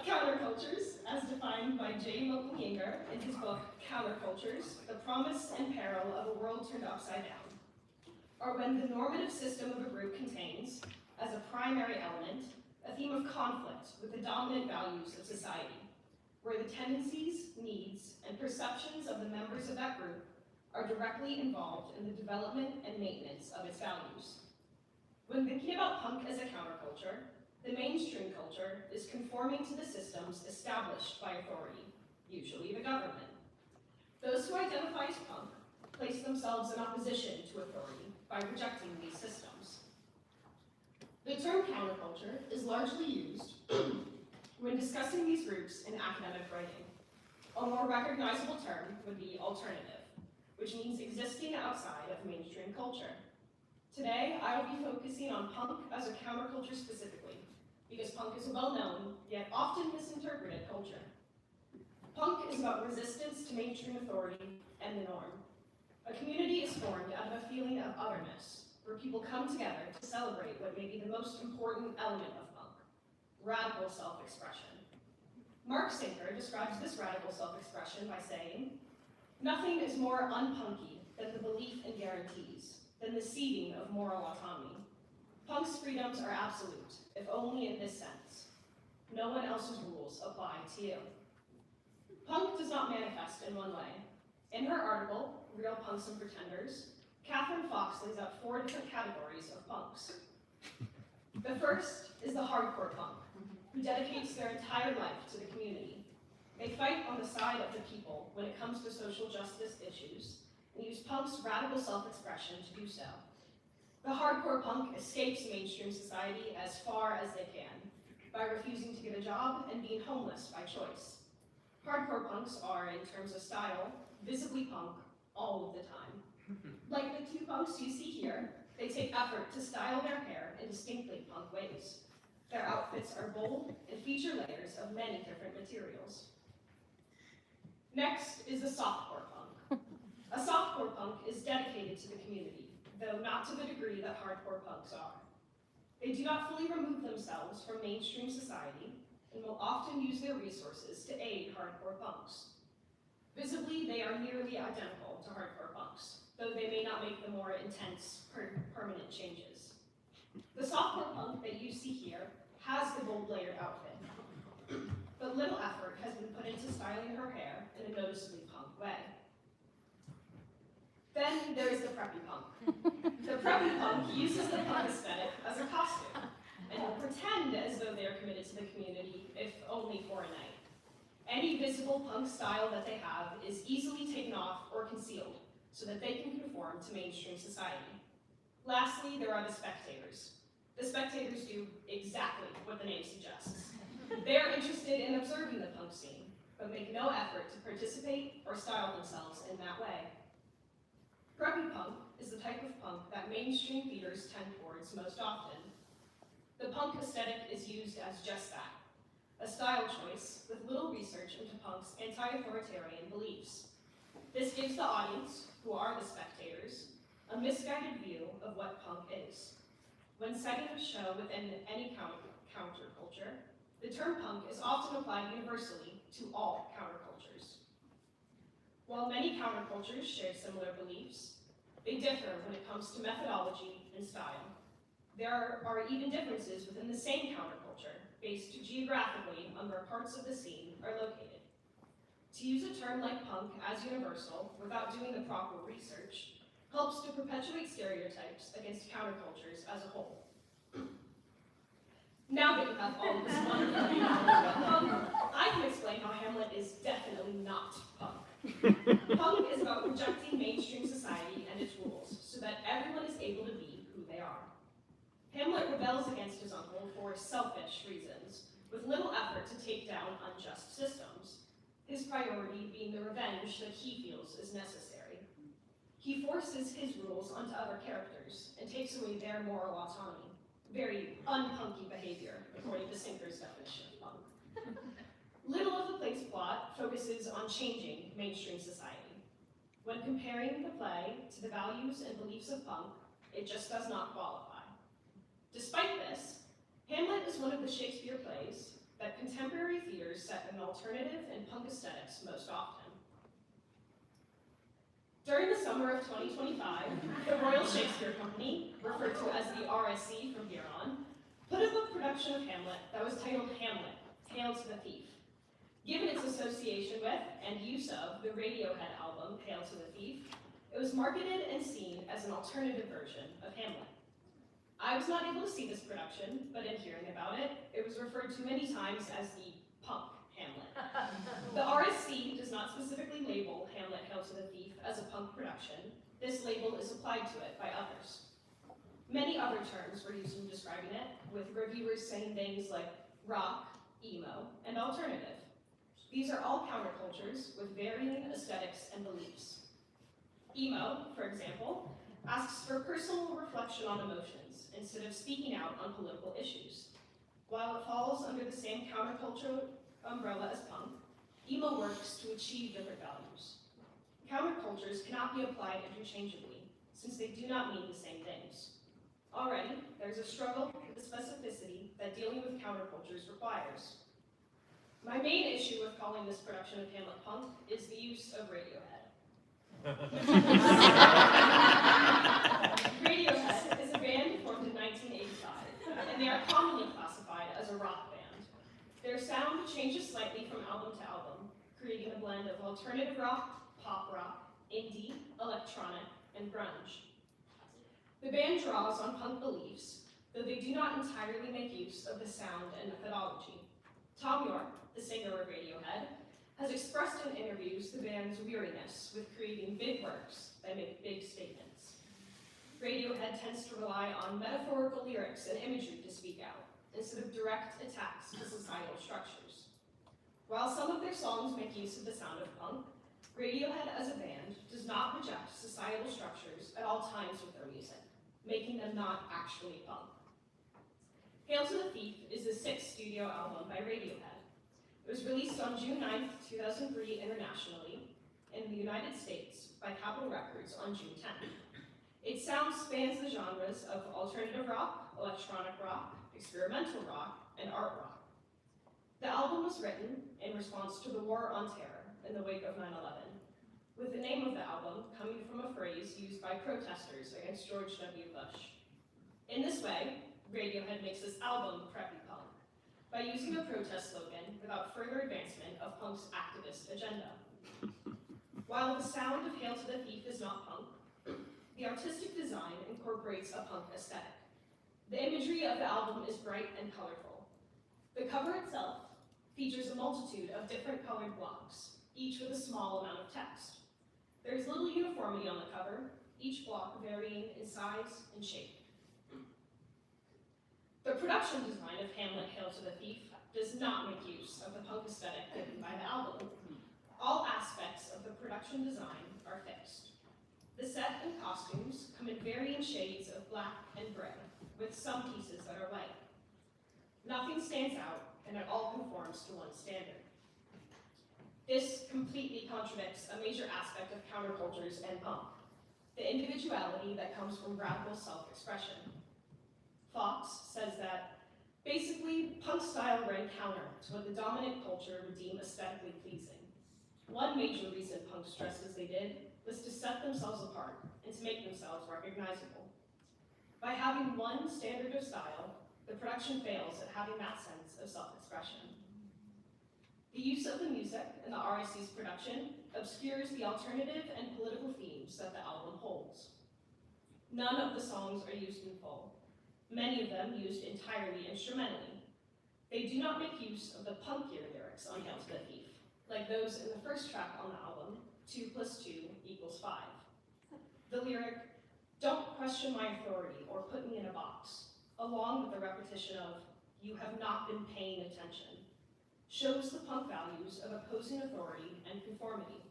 Countercultures, as defined by J. Mocko in his book Countercultures, The Promise and Peril of a World Turned Upside Down, are when the normative system of a group contains, as a primary element, a theme of conflict with the dominant values of society, where the tendencies, needs, and perceptions of the members of that group are directly involved in the development and maintenance of its values. When thinking about punk as a counterculture, the mainstream culture is conforming to the systems established by authority, usually the government. Those who identify as punk place themselves in opposition to authority by rejecting these systems. The term counterculture is largely used when discussing these groups in academic writing. A more recognizable term would be alternative, which means existing outside of mainstream culture. Today, I will be focusing on punk as a counterculture specifically, because punk is a well-known, yet often misinterpreted culture. Punk is about resistance to mainstream authority and the norm. A community is formed out of a feeling of otherness, where people come together to celebrate what may be the most important element of punk, radical self-expression. Mark Sinker describes this radical self-expression by saying, "Nothing is more unpunky than the belief in guarantees, than the ceding of moral autonomy. Punk's freedoms are absolute, if only in this sense. No one else's rules apply to you." Punk does not manifest in one way. In her article, Real Punks and Pretenders, Catherine Fox lays out 4 different categories of punks. The first is the hardcore punk, who dedicates their entire life to the community. They fight on the side of the people when it comes to social justice issues, and use punk's radical self-expression to do so. The hardcore punk escapes mainstream society as far as they can, by refusing to get a job and being homeless by choice. Hardcore punks are, in terms of style, visibly punk all of the time. Like the 2 punks you see here, they take effort to style their hair in distinctly punk ways. Their outfits are bold and feature layers of many different materials. Next is the softcore punk. A softcore punk is dedicated to the community, though not to the degree that hardcore punks are. They do not fully remove themselves from mainstream society and will often use their resources to aid hardcore punks. Visibly, they are nearly identical to hardcore punks, though they may not make the more intense, permanent changes. The softcore punk that you see here has the gold layered outfit, but little effort has been put into styling her hair in a noticeably punk way. Then there is the preppy punk. The preppy punk uses the punk aesthetic as a costume, and will pretend as though they are committed to the community, if only for a night. Any visible punk style that they have is easily taken off or concealed, so that they can conform to mainstream society. Lastly, there are the spectators. The spectators do exactly what the name suggests. They are interested in observing the punk scene, but make no effort to participate or style themselves in that way. Preppy punk is the type of punk that mainstream theaters tend towards most often. The punk aesthetic is used as just that, a style choice with little research into punk's anti-authoritarian beliefs. This gives the audience, who are the spectators, a misguided view of what punk is. When setting a show within any counterculture, the term punk is often applied universally to all countercultures. While many countercultures share similar beliefs, they differ when it comes to methodology and style. There are even differences within the same counterculture, based geographically on where parts of the scene are located. To use a term like punk as universal, without doing the proper research, helps to perpetuate stereotypes against countercultures as a whole. Now that you have all of this wonderful knowledge about punk, I can explain how MLitt is definitely not punk. Punk is about rejecting mainstream society and its rules, so that everyone is able to be who they are. MLitt rebels against his uncle for selfish reasons, with little effort to take down unjust systems, his priority being the revenge that he feels is necessary. He forces his rules onto other characters and takes away their moral autonomy. Very unpunky behavior, according to Sinker's definition of punk. Little of the play's plot focuses on changing mainstream society. When comparing the play to the values and beliefs of punk, it just does not qualify. Despite this, MLitt is one of the Shakespeare plays that contemporary theaters set an alternative and punk aesthetics most often. During the summer of 2025, the Royal Shakespeare Company, referred to as the RSC from here on, put up a production of MLitt that was titled Hamlet, Hail to the Thief. Given its association with and use of the Radiohead album Hail to the Thief, it was marketed and seen as an alternative version of Hamlet. I was not able to see this production, but in hearing about it, it was referred to many times as the punk Hamlet. The RSC does not specifically label Hamlet Hail to the Thief as a punk production. This label is applied to it by others. Many other terms were used in describing it, with reviewers saying things like rock, emo, and alternative. These are all countercultures with varying aesthetics and beliefs. Emo, for example, asks for personal reflection on emotions instead of speaking out on political issues. While it falls under the same counterculture umbrella as punk, emo works to achieve different values. Countercultures cannot be applied interchangeably, since they do not mean the same things. Already, there's a struggle with the specificity that dealing with countercultures requires. My main issue with calling this production of Hamlet punk is the use of Radiohead. Radiohead is a band formed in 1985, and they are commonly classified as a rock band. Their sound changes slightly from album to album, creating a blend of alternative rock, pop rock, indie, electronic, and grunge. The band draws on punk beliefs, though they do not entirely make use of the sound and methodology. Tom York, the singer of Radiohead, has expressed in interviews the band's weariness with creating big works that make big statements. Radiohead tends to rely on metaphorical lyrics and imagery to speak out, instead of direct attacks to societal structures. While some of their songs make use of the sound of punk, Radiohead as a band does not reject societal structures at all times with their music, making them not actually punk. Hail to the Thief is the 6th studio album by Radiohead. It was released on June 9th, 2003 internationally, in the United States by Capitol Records on June 10th. Its sound spans the genres of alternative rock, electronic rock, experimental rock, and art rock. The album was written in response to the War on Terror in the wake of 9/11, with the name of the album coming from a phrase used by protesters against George W. Bush. In this way, Radiohead makes this album preppy punk by using a protest slogan without further advancement of punk's activist agenda. While the sound of Hail to the Thief is not punk, the artistic design incorporates a punk aesthetic. The imagery of the album is bright and colorful. The cover itself features a multitude of different colored blocks, each with a small amount of text. There is little uniformity on the cover, each block varying in size and shape. The production design of Hamlet Hail to the Thief does not make use of the punk aesthetic given by the album. All aspects of the production design are fixed. The set and costumes come in varying shades of black and gray, with some pieces that are white. Nothing stands out, and it all conforms to one standard. This completely contradicts a major aspect of countercultures and punk, the individuality that comes from radical self-expression. Fox says that, basically, punk style ran counter to what the dominant culture would deem aesthetically pleasing. One major reason punks dressed as they did was to set themselves apart and to make themselves recognizable. By having one standard of style, the production fails at having that sense of self-expression. The use of the music in the RIC's production obscures the alternative and political themes that the album holds. None of the songs are used in full, many of them used entirely instrumentally. They do not make use of the punkier lyrics on Hail to the Thief, like those in the first track on the album, 2 + 2 = 5. The lyric, "Don't question my authority or put me in a box," along with the repetition of, "You have not been paying attention," shows the punk values of opposing authority and conformity.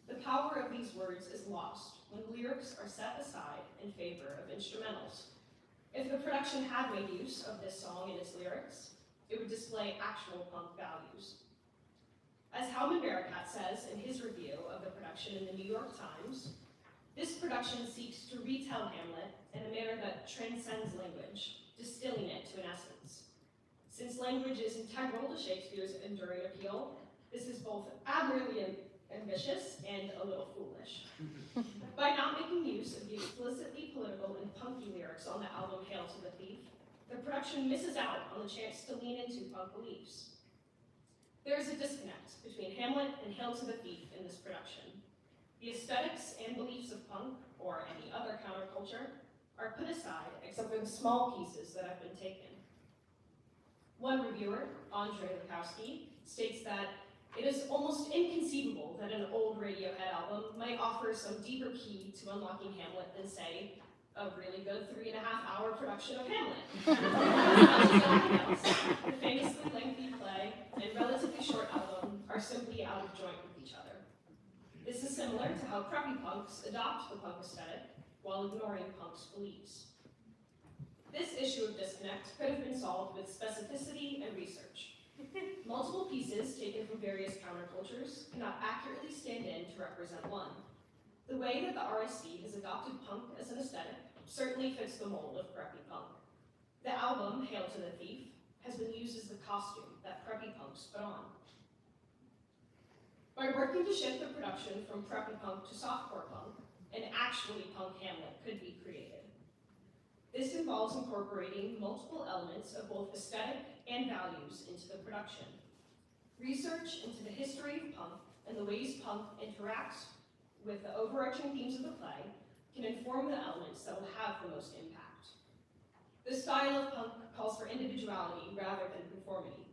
The power of these words is lost when lyrics are set aside in favor of instrumentals. If the production had made use of this song and its lyrics, it would display actual punk values. As Howman Barakat says in his review of the production in the New York Times, this production seeks to retell Hamlet in a manner that transcends language, distilling it to an essence. Since language is integral to Shakespeare's enduring appeal, this is both admirably ambitious and a little foolish. By not making use of the explicitly political and punky lyrics on the album Hail to the Thief, the production misses out on the chance to lean into punk beliefs. There is a disconnect between Hamlet and Hail to the Thief in this production. The aesthetics and beliefs of punk, or any other counterculture, are put aside except for the small pieces that have been taken. One reviewer, Andre Lukowski, states that it is almost inconceivable that an old Radiohead album might offer some deeper key to unlocking Hamlet than, say, a really good 3.5-hour production of Hamlet. The famously lengthy play and relatively short album are simply out of joint with each other. This is similar to how preppy punks adopt the punk aesthetic while ignoring punk's beliefs. This issue of disconnect could have been solved with specificity and research. Multiple pieces taken from various countercultures cannot accurately stand in to represent one. The way that the RIC has adopted punk as an aesthetic certainly fits the mold of preppy punk. The album, Hail to the Thief, has been used as the costume that preppy punks put on. By working to shift the production from preppy punk to softcore punk, an actually punk Hamlet could be created. This involves incorporating multiple elements of both aesthetic and values into the production. Research into the history of punk and the ways punk interacts with the overarching themes of the play can inform the elements that will have the most impact. The style of punk calls for individuality rather than conformity.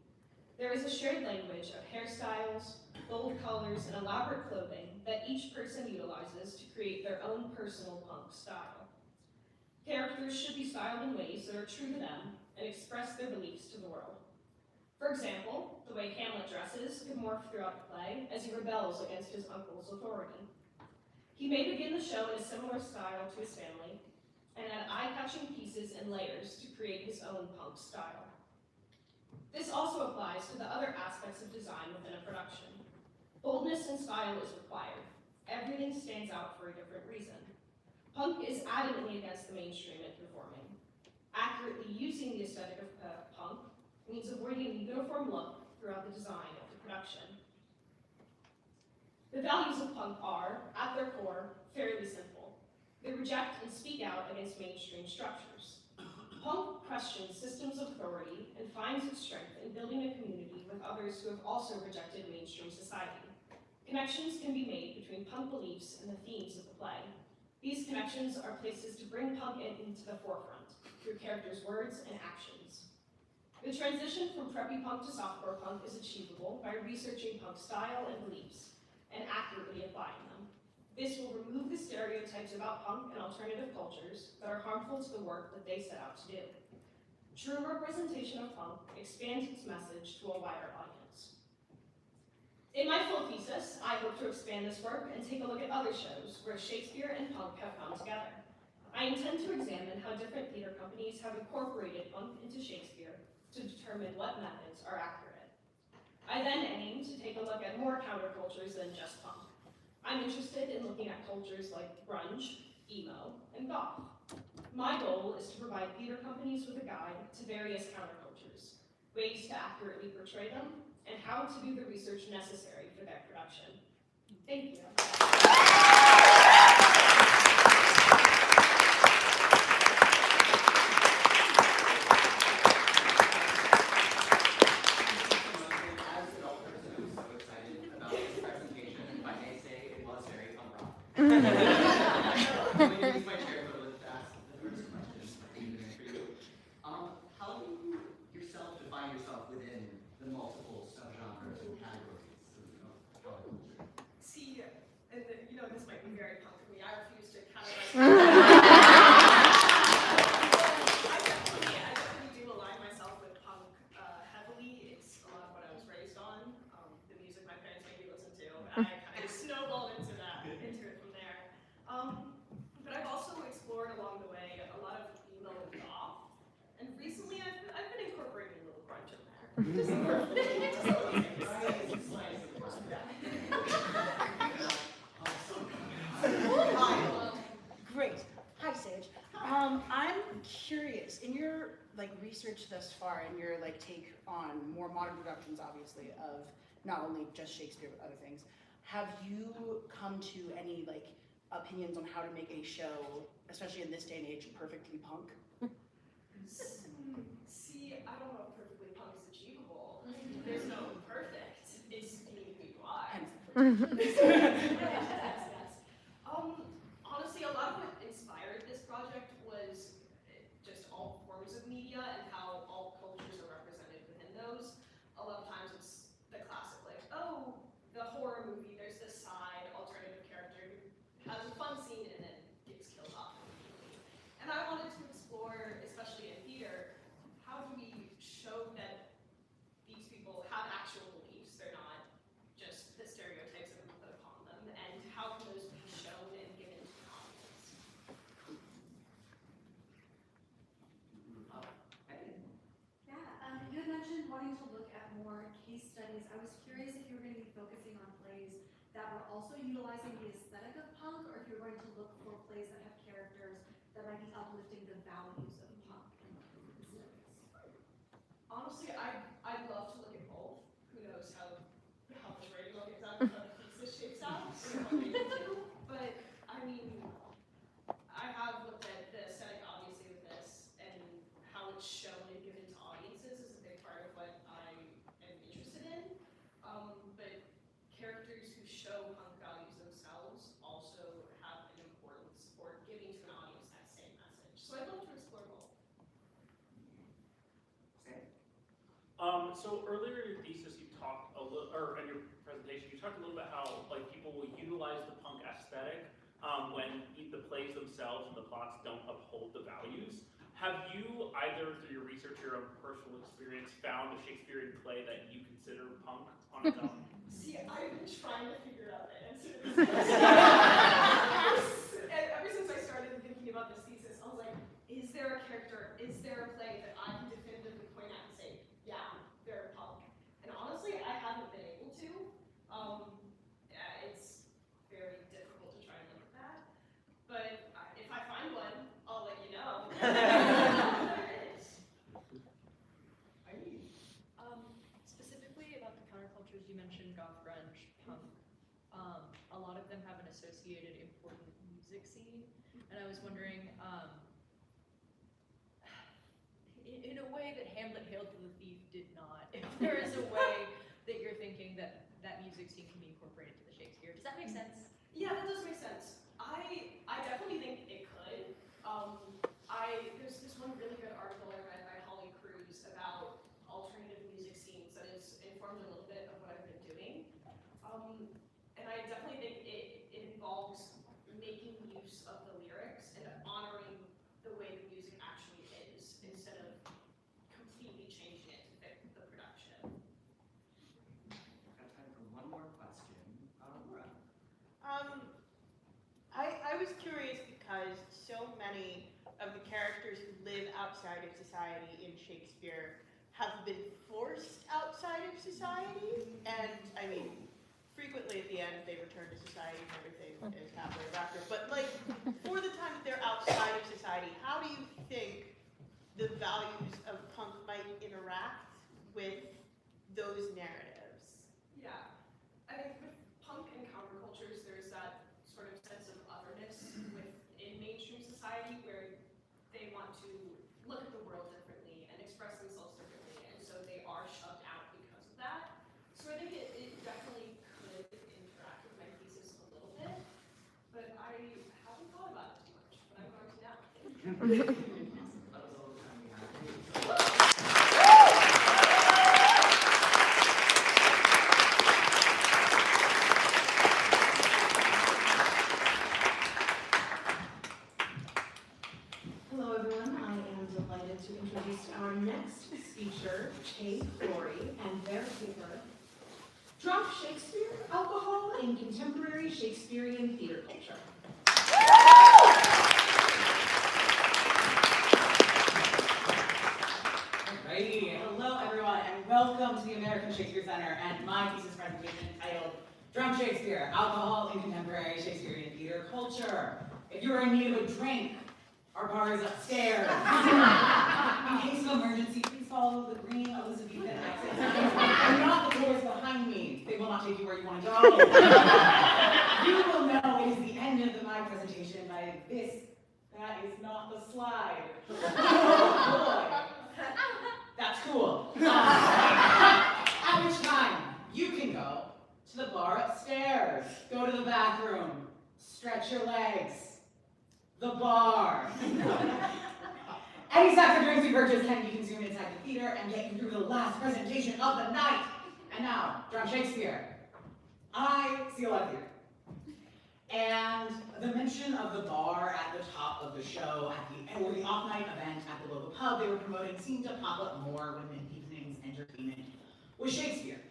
There is a shared language of hairstyles, bold colors, and elaborate clothing that each person utilizes to create their own personal punk style. Characters should be styled in ways that are true to them and express their beliefs to the world. For example, the way Hamlet dresses could morph throughout the play as he rebels against his uncle's authority. He may begin the show in a similar style to his family, and add eye-catching pieces and layers to create his own punk style. This also applies to the other aspects of design within a production. Boldness and style is required. Everything stands out for a different reason. Punk is adamantly against the mainstream in performing. Accurately using the aesthetic of punk means avoiding a uniform look throughout the design of the production. The values of punk are, at their core, fairly simple. They reject and speak out against mainstream structures. Punk questions systems of authority and finds its strength in building a community with others who have also rejected mainstream society. Connections can be made between punk beliefs and the themes of the play. These connections are places to bring punk into the forefront through characters' words and actions. The transition from preppy punk to softcore punk is achievable by researching punk style and beliefs and accurately applying them. This will remove the stereotypes about punk and alternative cultures that are harmful to the work that they set out to do. True representation of punk expands its message to a wider audience. In my full thesis, I hope to expand this work and take a look at other shows where Shakespeare and punk have come together. I intend to examine how different theater companies have incorporated punk into Shakespeare to determine what methods are accurate. I then aim to take a look at more countercultures than just punk. I'm interested in looking at cultures like grunge, emo, and goth. My goal is to provide theater companies with a guide to various countercultures, ways to accurately portray them, and how to do the research necessary for their production. Thank you. How do you yourself define yourself within the multiple subgenres and categories of culture? See, and this might be very punk of me. I refuse to categorize. I definitely do align myself with punk heavily. It's a lot of what I was raised on, the music my parents made me listen to, and I kind of snowballed into it from there. But I've also explored along the way a lot of emo and goth, and recently I've been incorporating a little grunge in there. Just a little Great. Hi, Sage. I'm curious, in your research thus far and your take on more modern productions, obviously, of not only just Shakespeare but other things, have you come to any opinions on how to make a show, especially in this day and age, perfectly punk? See, I don't know if perfectly punk is achievable. There's no perfect. It's being who you are. Yes. Honestly, a lot of what inspired this project was just all forms of media and how all cultures are represented within those. A lot of times it's the classic, the horror movie, there's this side alternative character who has a fun scene and then gets killed off. And I wanted to explore, especially in theater, how do we show that these people have actual beliefs, they're not just the stereotypes that we put upon them, and how can those be shown and given to an audience? Yeah, you had mentioned wanting to look at more case studies. I was curious if you were going to be focusing on plays that were also utilizing the aesthetic of punk, or if you're going to look for plays that have characters that might be uplifting the values of punk and Honestly, I'd love to look at both. Who knows how much rating I'll get out of how the thesis shapes out. But I mean, I have looked at the aesthetic obviously with this, and how it's shown and given to audiences is a big part of what I am interested in. But characters who show punk values themselves also have an importance for giving to an audience that same message. So I'd love to explore both. So earlier in your thesis, you talked a little, or in your presentation, you talked a little bit how people will utilize the punk aesthetic when the plays themselves and the plots don't uphold the values. Have you, either through your research or your personal experience, found a Shakespearean play that you consider punk on its own? See, I've been trying to figure out the answer to this question. Ever since I started thinking about this thesis, I was like, is there a character, is there a play that I can definitively point out and say, yeah, countercultures, you mentioned goth, grunge, punk. A lot of them have an associated important music scene, and I was wondering, in a way that Hamlet Hail to the Thief did not, if there is a way that you're thinking that that music scene can be incorporated to the Shakespeare. Does that make sense? Yeah, that does make sense. I definitely think it could. There's this one really good article I read by Holly Cruz about alternative music scenes that has informed a little bit of what I've been doing. And I definitely think it involves making use of the lyrics and honoring the way the music actually is instead of completely changing it to fit the production. Got time for one more question. Laura. I was curious because so many of the characters who live outside of society in Shakespeare have been forced outside of society, and I mean, frequently at the end they return to society and everything is happily ever after. But like, for the time that they're outside of society, how do you think the values of punk might interact with those narratives? Yeah, I think with punk and countercultures, there's that sort of sense of otherness within mainstream society where they want to look at the world differently and express themselves differently, and so they are shoved out because of that. So I think it definitely could interact with my thesis a little bit, but I haven't thought about it too much, but I'm going to now. Hello everyone, I am delighted to introduce our next speaker, Flory, and their paper, Drunk Shakespeare, Alcohol in Contemporary Shakespearean Theater Culture. Alrighty, hello everyone, and welcome to the American Shakespeare Center and my thesis presentation entitled Drunk Shakespeare, Alcohol in Contemporary Shakespearean Theater Culture. If you are in need of a drink, our bar is upstairs. In case of emergency, please follow the green Elizabethan exit. And not the doors behind me. They will not take you where you want to go. You will know it is the end of my presentation by this. That is not the slide. Oh boy. That's cool. At which time, you can go to the bar upstairs, go to the bathroom, stretch your legs. The bar. Any snacks or drinks you purchase can be consumed inside the theater and get you through the last presentation of the night. And now, Drunk Shakespeare. I see a lot of theater. And the mention of the bar at the top of the show or the off-night event at the local pub they were promoting seemed to pop up more when the evening's entertainment was Shakespeare.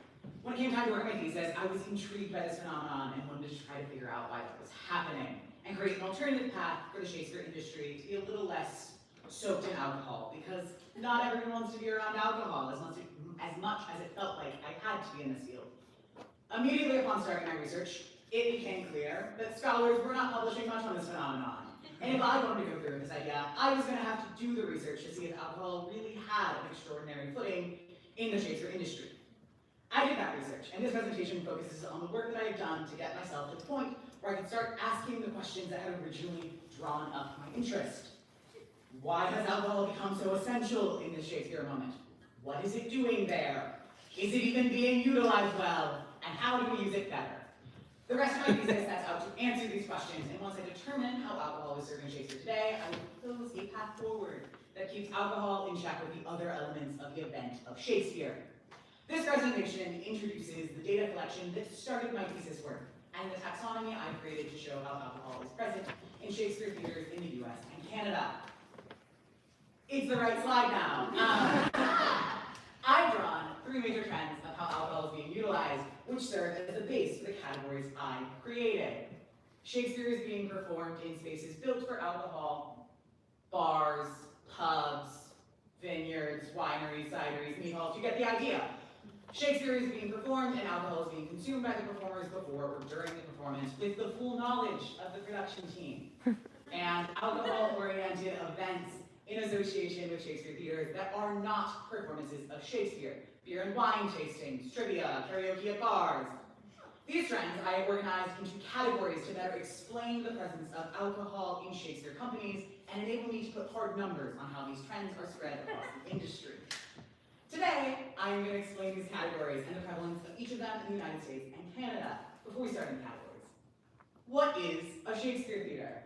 When it came time to work on my thesis, I was intrigued by this phenomenon and wanted to try to figure out why that was happening and create an alternative path for the Shakespeare industry to be a little less soaked in alcohol, because not everyone wants to be around alcohol as much as it felt like I had to be in this field. Immediately upon starting my research, it became clear that scholars were not publishing much on this phenomenon. And if I wanted to go through with this idea, I was going to have to do the research to see if alcohol really had an extraordinary footing in the Shakespeare industry. I did that research, and this presentation focuses on the work that I had done to get myself to the point where I could start asking the questions that had originally drawn up my interest. Why has alcohol become so essential in this Shakespeare moment? What is it doing there? Is it even being utilized well? And how do we use it better? The rest of my thesis sets out to answer these questions, and once I determine how alcohol is serving Shakespeare today, I will propose a path forward that keeps alcohol in check with the other elements of the event of Shakespeare. This presentation introduces the data collection that started my thesis work, and the taxonomy I created to show how alcohol is present in Shakespeare theaters in the US and Canada. It's the right slide now. I've drawn 3 major trends of how alcohol is being utilized, which serve as the base for the categories I created. Shakespeare is being performed in spaces built for alcohol: bars, pubs, vineyards, wineries, cideries, mead halls. You get the idea. Shakespeare is being performed and alcohol is being consumed by the performers before or during the performance with the full knowledge of the production team. And alcohol-oriented events in association with Shakespeare theaters that are not performances of Shakespeare. Beer and wine tastings, trivia, karaoke at bars. These trends I have organized into categories to better explain the presence of alcohol in Shakespeare companies and enable me to put hard numbers on how these trends are spread across the industry. Today, I am going to explain these categories and the prevalence of each of them in the United States and Canada. Before we start in the categories, what is a Shakespeare theater?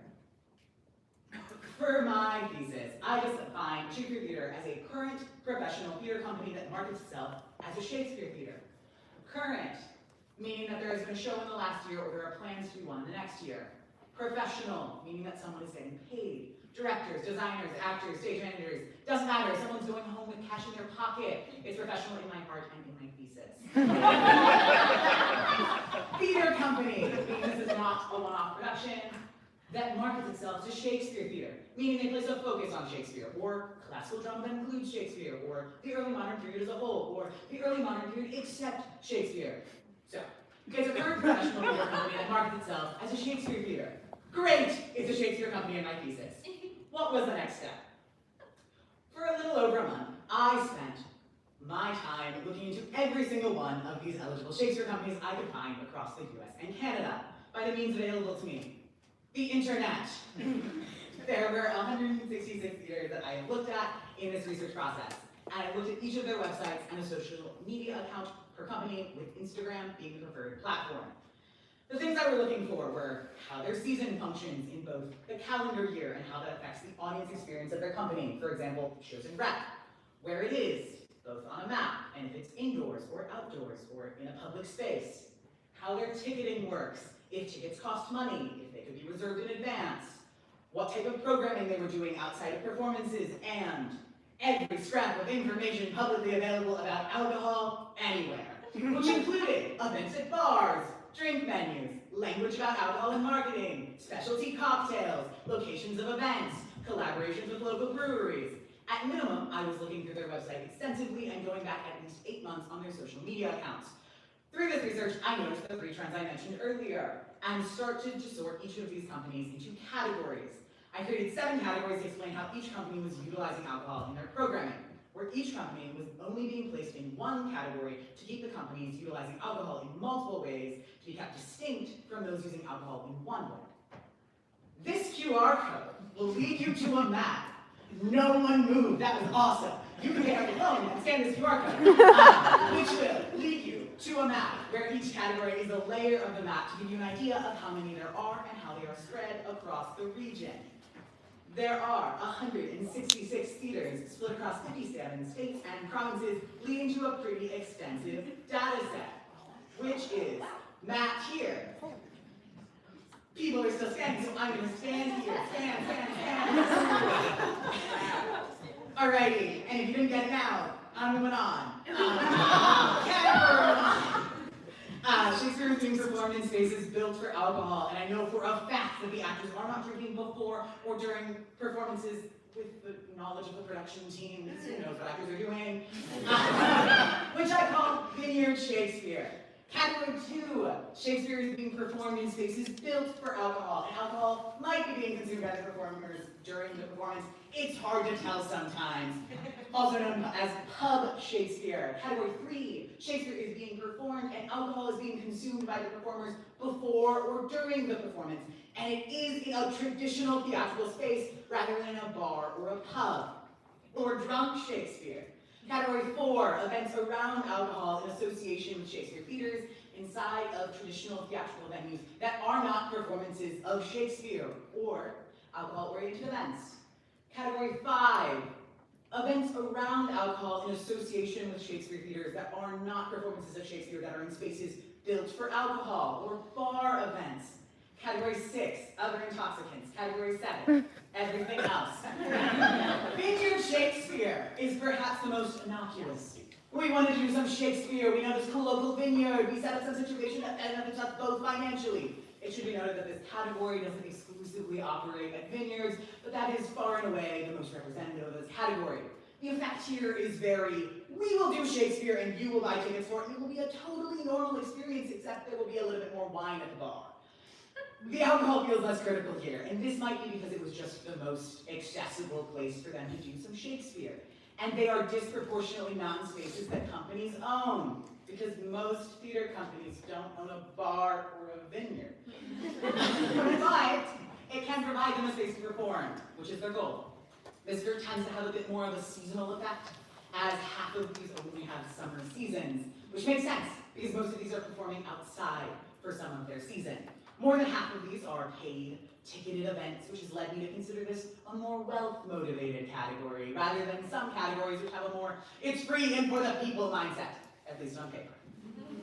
For my thesis, I define Shakespeare theater as a current professional theater company that markets itself as a Shakespeare theater. Current, meaning that there has been a show in the last year or there are plans to be one in the next year. Professional, meaning that someone is getting paid. Directors, designers, actors, stage managers, doesn't matter, someone's going home with cash in their pocket. It's professional in my heart and in my thesis. Theater company, meaning this is not a one-off production that markets itself to Shakespeare theater, meaning they place a focus on Shakespeare, or classical drama that includes Shakespeare, or the early modern period as a whole, or the early modern period except Shakespeare. So, it's a current professional theater company that markets itself as a Shakespeare theater. Great! It's a Shakespeare company in my thesis. What was the next step? For a little over a month, I spent my time looking into every single one of these eligible Shakespeare companies I could find across the US and Canada by the means available to me. The internet. There were 166 theaters that I have looked at in this research process. And I looked at each of their websites and a social media account per company, with Instagram being the preferred platform. The things I were looking for were how their season functions in both the calendar year and how that affects the audience experience of their company. For example, shows in rep, where it is, both on a map, and if it's indoors or outdoors or in a public space. How their ticketing works, if tickets cost money, if they could be reserved in advance, what type of programming they were doing outside of performances, and every scrap of information publicly available about alcohol anywhere, which included events at bars, drink menus, language about alcohol and marketing, specialty cocktails, locations of events, collaborations with local breweries. At minimum, I was looking through their website extensively and going back at least 8 months on their social media accounts. Through this research, I noticed the 3 trends I mentioned earlier and started to sort each of these companies into categories. I created 7 categories to explain how each company was utilizing alcohol in their programming, where each company was only being placed in one category to keep the companies utilizing alcohol in multiple ways to be kept distinct from those using alcohol in one way. This QR code will lead you to a map. No one moved. That was awesome. You can get on your phone and scan this QR code, which will lead you to a map where each category is a layer of the map to give you an idea of how many there are and how they are spread across the region. There are 166 theaters split across 57 states and provinces, leading to a pretty extensive data set, which is mapped here. People are still scanning, so I'm going to stand here. Scan. Alrighty, and if you didn't get it now, I'm moving on. Shakespeare is being performed in spaces built for alcohol, and I know for a fact that the actors are not drinking before or during performances with the knowledge of the production team who knows what actors are doing, which I call Vineyard Shakespeare. Category 2, Shakespeare is being performed in spaces built for alcohol, and alcohol might be being consumed by the performers during the performance. It's hard to tell sometimes. Also known as pub Shakespeare. Category 3, Shakespeare is being performed and alcohol is being consumed by the performers before or during the performance, and it is in a traditional theatrical space rather than a bar or a pub. Or drunk Shakespeare. Category 4, events around alcohol in association with Shakespeare theaters inside of traditional theatrical venues that are not performances of Shakespeare or alcohol-oriented events. Category 5, events around alcohol in association with Shakespeare theaters that are not performances of Shakespeare that are in spaces built for alcohol or bar events. Category 6, other intoxicants. Category 7, everything else. Vineyard Shakespeare is perhaps the most innocuous. We wanted to do some Shakespeare, we know this colloquial vineyard, we set up some situation that benefits us both financially. It should be noted that this category doesn't exclusively operate at vineyards, but that is far and away the most representative of this category. The effect here is very, we will do Shakespeare and you will buy tickets for it, and it will be a totally normal experience, except there will be a little bit more wine at the bar. The alcohol feels less critical here, and this might be because it was just the most accessible place for them to do some Shakespeare. And they are disproportionately not in spaces that companies own, because most theater companies don't own a bar or a vineyard. But it can provide them a space to perform, which is their goal. This fair tends to have a bit more of a seasonal effect, as half of these only have summer seasons, which makes sense, because most of these are performing outside for some of their season. More than half of these are paid, ticketed events, which has led me to consider this a more wealth-motivated category, rather than some categories which have a more it's free and for the people mindset, at least on paper.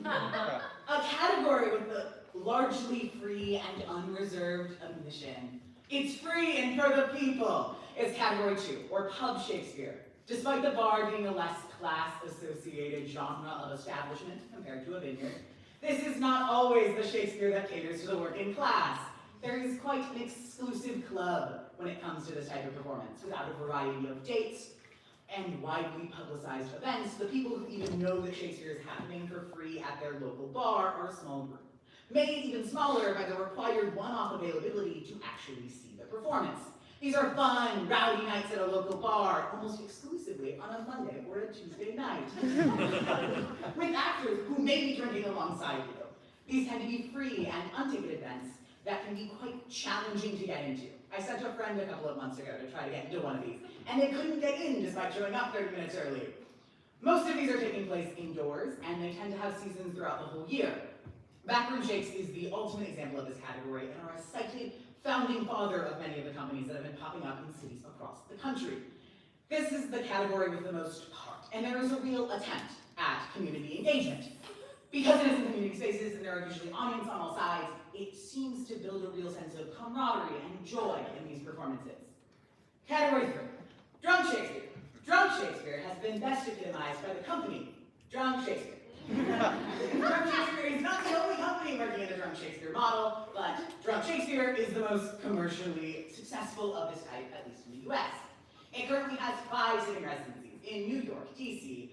A category with a largely free and unreserved admission. It's free and for the people is category 2, or pub Shakespeare, despite the bar being a less class-associated genre of establishment compared to a vineyard. This is not always the Shakespeare that caters to the working class. There is quite an exclusive club when it comes to this type of performance, without a variety of dates and widely publicized events. The people who even know that Shakespeare is happening for free at their local bar are a small group, made even smaller by the required one-off availability to actually see the performance. These are fun, rowdy nights at a local bar, almost exclusively on a Monday or a Tuesday night, with actors who may be drinking alongside you. These tend to be free and unticketed events that can be quite challenging to get into. I sent a friend a couple of months ago to try to get into one of these, and they couldn't get in despite showing up 30 minutes early. Most of these are taking place indoors, and they tend to have seasons throughout the whole year. Backroom Shakes is the ultimate example of this category, and are a cited founding father of many of the companies that have been popping up in cities across the country. This is the category with the most heart, and there is a real attempt at community engagement. Because it is in community spaces and there are usually audience on all sides, it seems to build a real sense of camaraderie and joy in these performances. Category 3, Drunk Shakespeare. Drunk Shakespeare has been best epitomized by the company, Drunk Shakespeare. Drunk Shakespeare is not the only company working in the Drunk Shakespeare model, but Drunk Shakespeare is the most commercially successful of this type, at least in the US. It currently has 5 sitting residencies in New York, DC,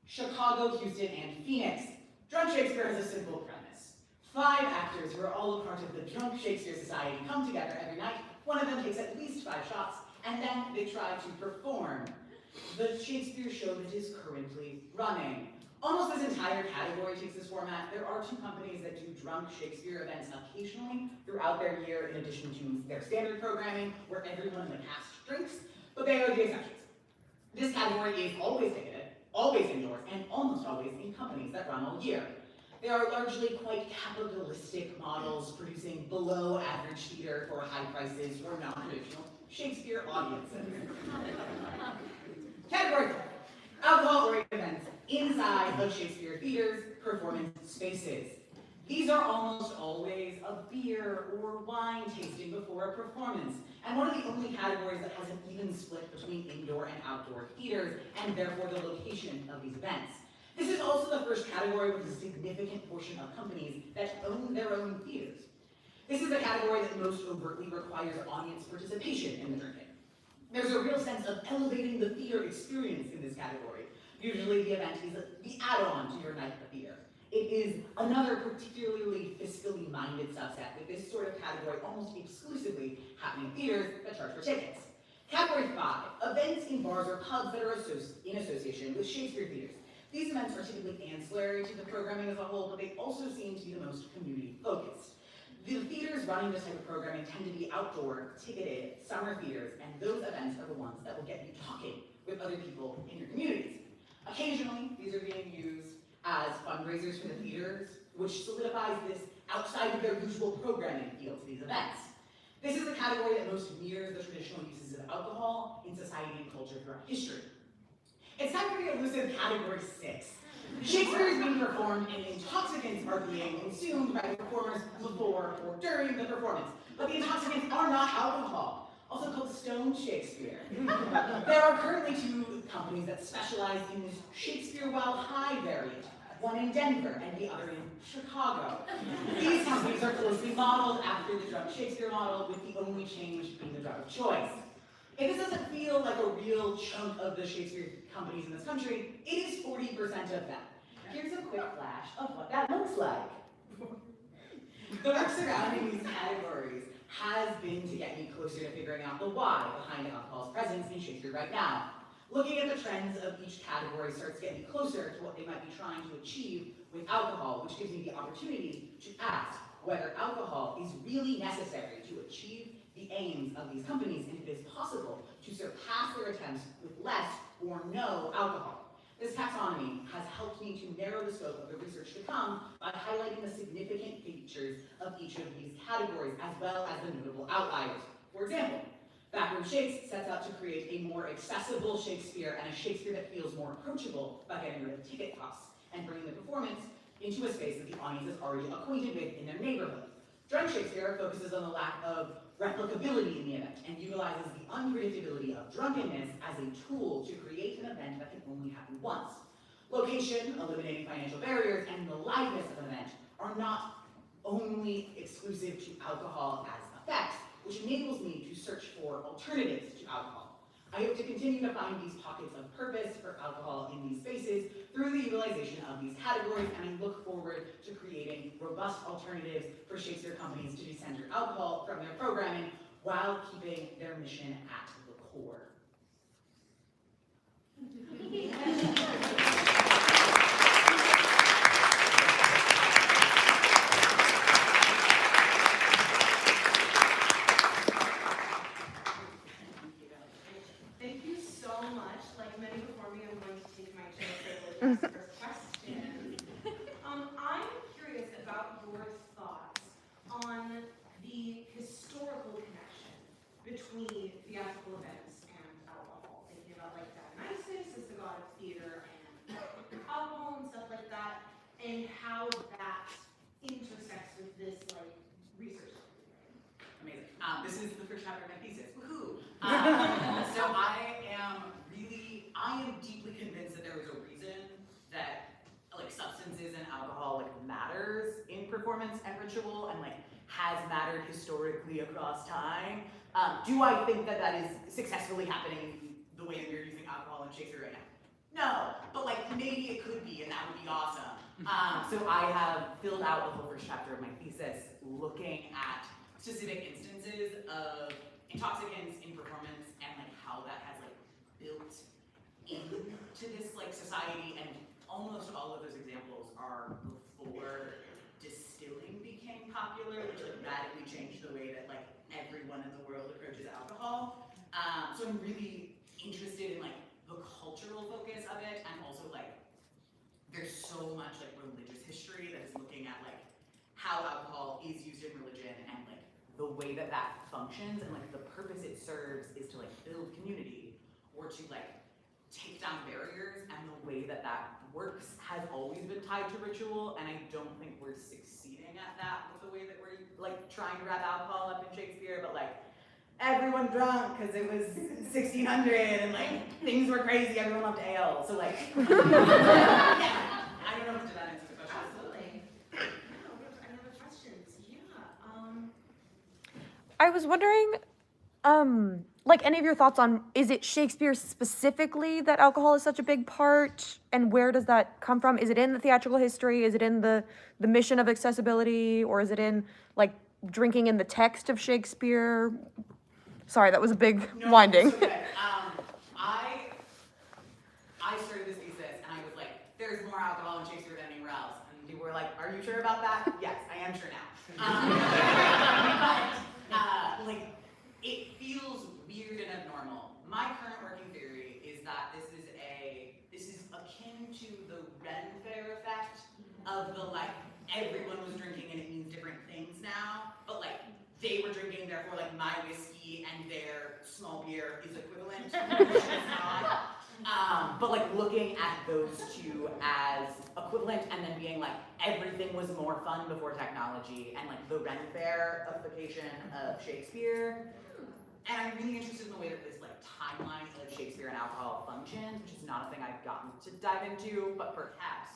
Chicago, Houston, and Phoenix. Drunk Shakespeare has a simple premise. 5 actors who are all a part of the Drunk Shakespeare Society come together every night. One of them takes at least 5 shots, and then they try to perform the Shakespeare show that is currently running. Almost this entire category takes this format. There are 2 companies that do Drunk Shakespeare events occasionally throughout their year, in addition to their standard programming, where everyone in the cast drinks, but they are the exceptions. This category is always ticketed, always indoors, and almost always in companies that run all year. They are largely quite capitalistic models, producing below-average theater for high prices or non-traditional Shakespeare audiences. Category 4, alcohol-oriented events inside of Shakespeare theaters, performance spaces. These are almost always a beer or wine tasting before a performance, and one of the only categories that has an even split between indoor and outdoor theaters, and therefore the location of these events. This is also the first category with a significant portion of companies that own their own theaters. This is a category that most overtly requires audience participation in the drinking. There's a real sense of elevating the theater experience in this category. Usually the event is the add-on to your night at the theater. It is another particularly fiscally minded subset, with this sort of category almost exclusively happening in theaters that charge for tickets. Category 5, events in bars or pubs that are in association with Shakespeare theaters. These events are typically ancillary to the programming as a whole, but they also seem to be the most community-focused. The theaters running this type of programming tend to be outdoor, ticketed, summer theaters, and those events are the ones that will get you talking with other people in your communities. Occasionally, these are being used as fundraisers for the theaters, which solidifies this outside of their usual programming feel to these events. This is a category that most mirrors the traditional uses of alcohol in society and culture throughout history. It's time for the elusive category 6. Shakespeare is being performed and intoxicants are being consumed by the performers before or during the performance. But the intoxicants are not alcohol, also called Stone Shakespeare. There are currently 2 companies that specialize in this Shakespeare While High variant, one in Denver and the other in Chicago. These companies are closely modeled after the Drunk Shakespeare model, with the only change being the drug of choice. If this doesn't feel like a real chunk of the Shakespeare companies in this country, it is 40% of them. Here's a quick flash of what that looks like. The work surrounding these categories has been to get me closer to figuring out the why behind alcohol's presence in Shakespeare right now. Looking at the trends of each category starts to get me closer to what they might be trying to achieve with alcohol, which gives me the opportunity to ask whether alcohol is really necessary to achieve the aims of these companies, and if it is possible to surpass their attempts with less or no alcohol. This taxonomy has helped me to narrow the scope of the research to come by highlighting the significant features of each of these categories, as well as the notable outliers. For example, Backroom Shakes sets out to create a more accessible Shakespeare and a Shakespeare that feels more approachable by getting rid of ticket costs and bringing the performance into a space that the audience is already acquainted with in their neighborhood. Drunk Shakespeare focuses on the lack of replicability in the event and utilizes the unpredictability of drunkenness as a tool to create an event that can only happen once. Location, eliminating financial barriers, and the liveness of an event are not only exclusive to alcohol as effects, which enables me to search for alternatives to alcohol. I hope to continue to find these pockets of purpose for alcohol in these spaces through the utilization of these categories, and I look forward to creating robust alternatives for Shakespeare companies to decenter alcohol from their programming while keeping their mission at the core. Thank you so much. Like many before me, I'm going to take my chair privilege as the first question. I'm curious about your thoughts on the historical connection between theatrical events and alcohol. Thinking about like Dionysus as the god of theater and alcohol and stuff like that, and how that intersects with this like research. Amazing. This is the first chapter of my thesis. Woohoo! So I am deeply convinced that there was a reason that like substances and alcohol like matters in performance and ritual and like has mattered historically across time. Do I think that that is successfully happening the way that we're using alcohol in Shakespeare right now? No, but like maybe it could be, and that would be awesome. So I have filled out the whole first chapter of my thesis looking at specific instances of intoxicants in performance and like how that has like built into this like society, and almost all of those examples are before distilling became popular, which like radically changed the way that like everyone in the world approaches alcohol. So I'm really interested in like the cultural focus of it, and also like there's so much like religious history that is looking at like how alcohol is used in religion and like the way that that functions, and like the purpose it serves is to like build community or to like take down barriers, and the way that that works has always been tied to ritual, and I don't think we're succeeding at that with the way that we're like trying to wrap alcohol up in Shakespeare, but like everyone drunk because it was 1600 and like things were crazy, everyone loved ale, so like yeah. I don't know if that answers the question. Absolutely. No, we have any other questions? Yeah. I was wondering, like any of your thoughts on, is it Shakespeare specifically that alcohol is such a big part, and where does that come from? Is it in the theatrical history? Is it in the mission of accessibility, or is it in like drinking in the text of Shakespeare? Sorry, that was a big winding. It's okay. I started this thesis and I was like, there's more alcohol in Shakespeare than anywhere else, and people were like, are you sure about that? Yes, I am sure now. But like, it feels weird and abnormal. My current working theory is that this is akin to the Ren Fair effect of the like, everyone was drinking and it means different things now, but like, they were drinking, therefore like my whiskey and their small beer is equivalent, which is not. But like looking at those two as equivalent, and then being like, everything was more fun before technology, and like the Ren Fair-ification of Shakespeare. And I'm really interested in the way that this like timeline of Shakespeare and alcohol functions, which is not a thing I've gotten to dive into, but perhaps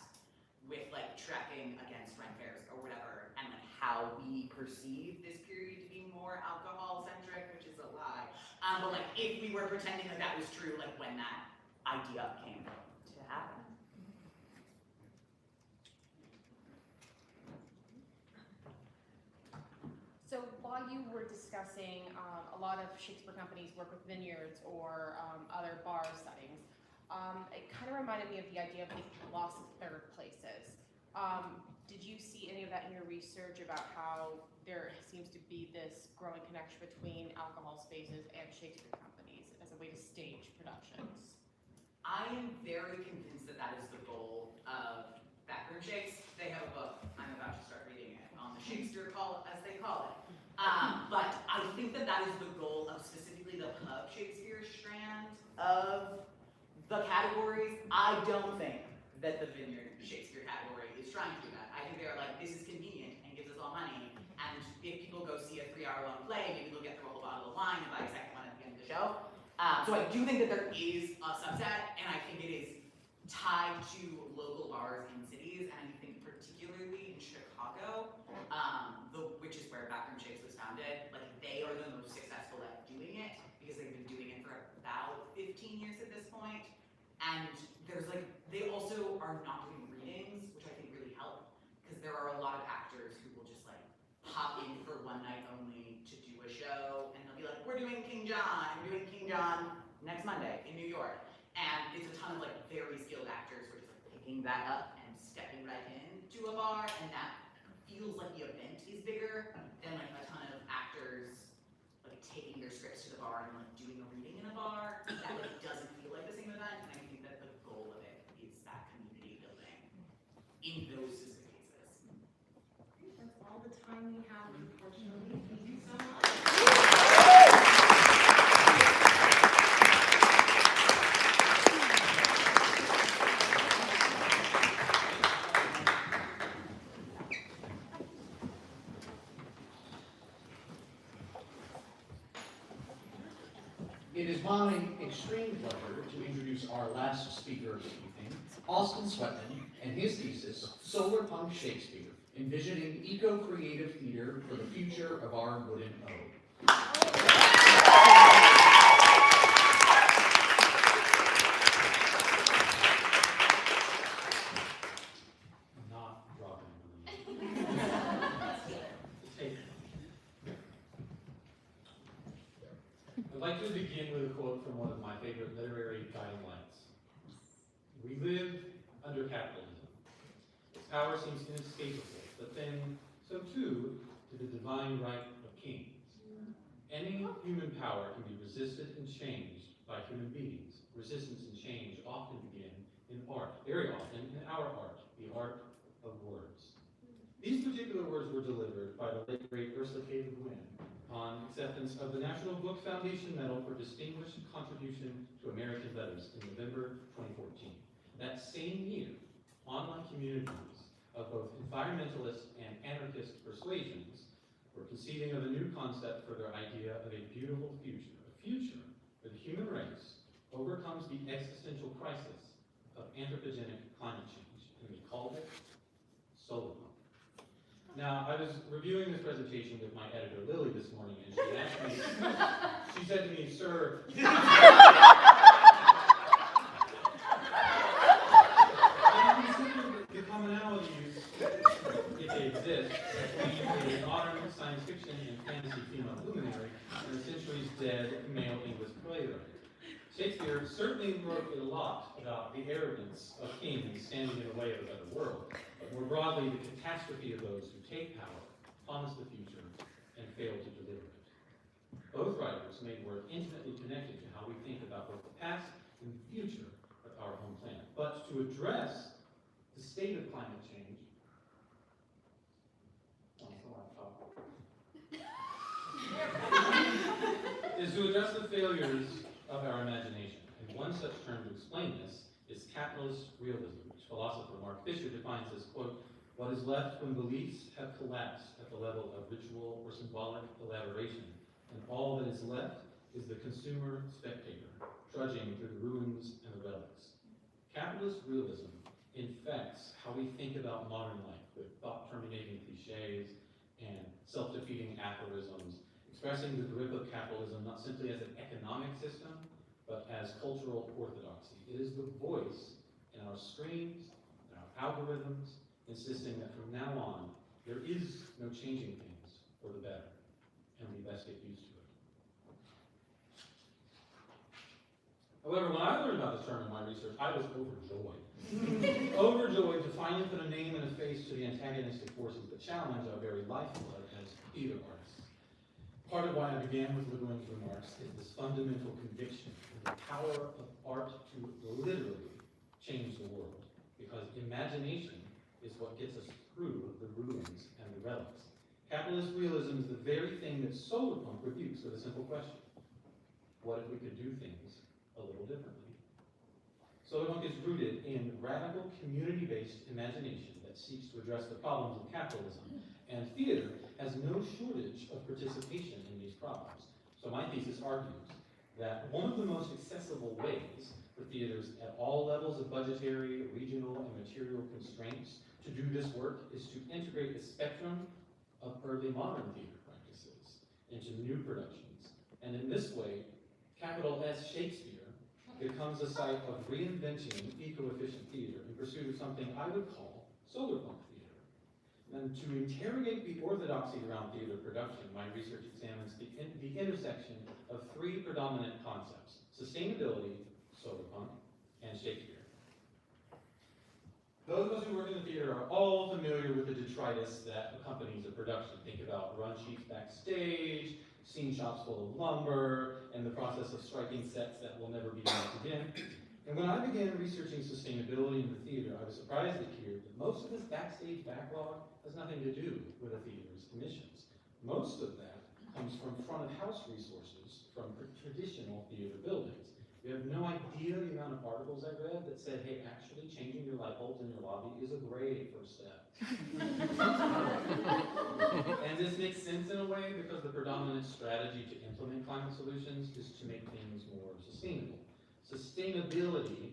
with like tracking against Ren Fairs or whatever, and like how we perceive this period to be more alcohol-centric, which is a lie. But like if we were pretending that that was true, like when that idea came to happen. you were discussing a lot of Shakespeare companies work with vineyards or other bar settings, it kind of reminded me of the idea of the loss of third places. Did you see any of that in your research about how there seems to be this growing connection between alcohol spaces and Shakespeare companies as a way to stage productions? I am very convinced that that is the goal of Backroom Shakes. They have a book, I'm about to start reading it, on the Shakespeare call, as they call it. But I think that that is the goal of specifically the pub Shakespeare strand of the categories. I don't think that the vineyard Shakespeare category is trying to do that. I think they're like, this is convenient and gives us all money. And if people go see a 3-hour-long play, maybe they'll get through a whole bottle of wine and buy a second one at the end of the show. So I do think that there is a subset, and I think it is tied to local bars in cities, and I think particularly in Chicago, which is where Backroom Shakes was founded, like they are the most successful at doing it because they've been doing it for about 15 years at this point. And there's like, they also are not doing readings, which I think really help, because there are a lot of actors who will just like pop in for one night only to do a show, and they'll be like, we're doing King John, I'm doing King John next Monday in New York. And it's a ton of like very skilled actors who are just like picking that up and stepping right into a bar, and that feels like the event is bigger than like a ton of actors like taking their scripts to the bar and like doing a reading in a bar. That like doesn't feel like the same event, and I think that the goal of it is that community building in those specific cases. That's all the time we have, unfortunately. Thank you so much. It is my extreme pleasure to introduce our last speaker of the evening, Austin Sweatman, and his thesis, Solar Punk Shakespeare, Envisioning Eco-Creative Theater for the Future of Our Wooden Ode. Not dropping. I'd like to begin with a quote from one of my favorite literary guiding lights. We live under capitalism. Its power seems inescapable, but then so too to the divine right of kings. Any human power can be resisted and changed by human beings. Resistance and change often begin in art, very often in our art, the art of words. These particular words were delivered by the late great Ursula K. Le Guin on acceptance of the National Book Foundation Medal for Distinguished Contribution to American Letters in November 2014. That same year, online communities of both environmentalist and anarchist persuasions were conceiving of a new concept for their idea of a beautiful future, a future where the human race overcomes the existential crisis of anthropogenic climate change, and we called it solar punk. Now, I was reviewing this presentation with my editor, Lily, this morning, and she asked me, she said to me, sir, the commonalities, if they exist, between a modern science fiction and fantasy female luminary and a centuries dead male English playwright. Shakespeare certainly wrote a lot about the arrogance of kings standing in the way of a better world, but more broadly, the catastrophe of those who take power, promise the future, and fail to deliver it. Both writers made work intimately connected to how we think about both the past and the future of our home planet. But to address the state of climate change, is to address the failures of our imagination. And one such term to explain this is capitalist realism, which philosopher Mark Fisher defines as, quote, what is left when beliefs have collapsed at the level of ritual or symbolic elaboration, and all that is left is the consumer spectator, trudging through the ruins and the relics. Capitalist realism infects how we think about modern life, with thought-terminating cliches and self-defeating aphorisms, expressing the grip of capitalism not simply as an economic system, but as cultural orthodoxy. It is the voice in our screens, in our algorithms, insisting that from now on, there is no changing things for the better. and we best get used to it. However, when I learned about this term in my research, I was overjoyed. Overjoyed to finally put a name and a face to the antagonistic forces that challenge our very lifeblood as theater artists. Part of why I began with Le Guin's remarks is this fundamental conviction of the power of art to literally change the world, because imagination is what gets us through the ruins and the relics. Capitalist realism is the very thing that solar punk rebukes with a simple question. What if we could do things a little differently? Solar punk is rooted in radical community-based imagination that seeks to address the problems of capitalism, and theater has no shortage of participation in these problems. So my thesis argues that one of the most accessible ways for theaters at all levels of budgetary, regional, and material constraints to do this work is to integrate a spectrum of early modern theater practices into new productions. And in this way, capital S Shakespeare becomes a site of reinventing eco-efficient theater in pursuit of something I would call solar punk theater. And to interrogate the orthodoxy around theater production, my research examines the intersection of three predominant concepts: sustainability, solar punk, and Shakespeare. Those of us who work in the theater are all familiar with the detritus that accompanies a production. Think about run sheets backstage, scene shops full of lumber, and the process of striking sets that will never be used again. And when I began researching sustainability in the theater, I was surprised to hear that most of this backstage backlog has nothing to do with a theater's emissions. Most of that comes from front of house resources from traditional theater buildings. You have no idea the amount of articles I read that said, hey, actually changing your light bulbs in your lobby is a great first step. And this makes sense in a way because the predominant strategy to implement climate solutions is to make things more sustainable. Sustainability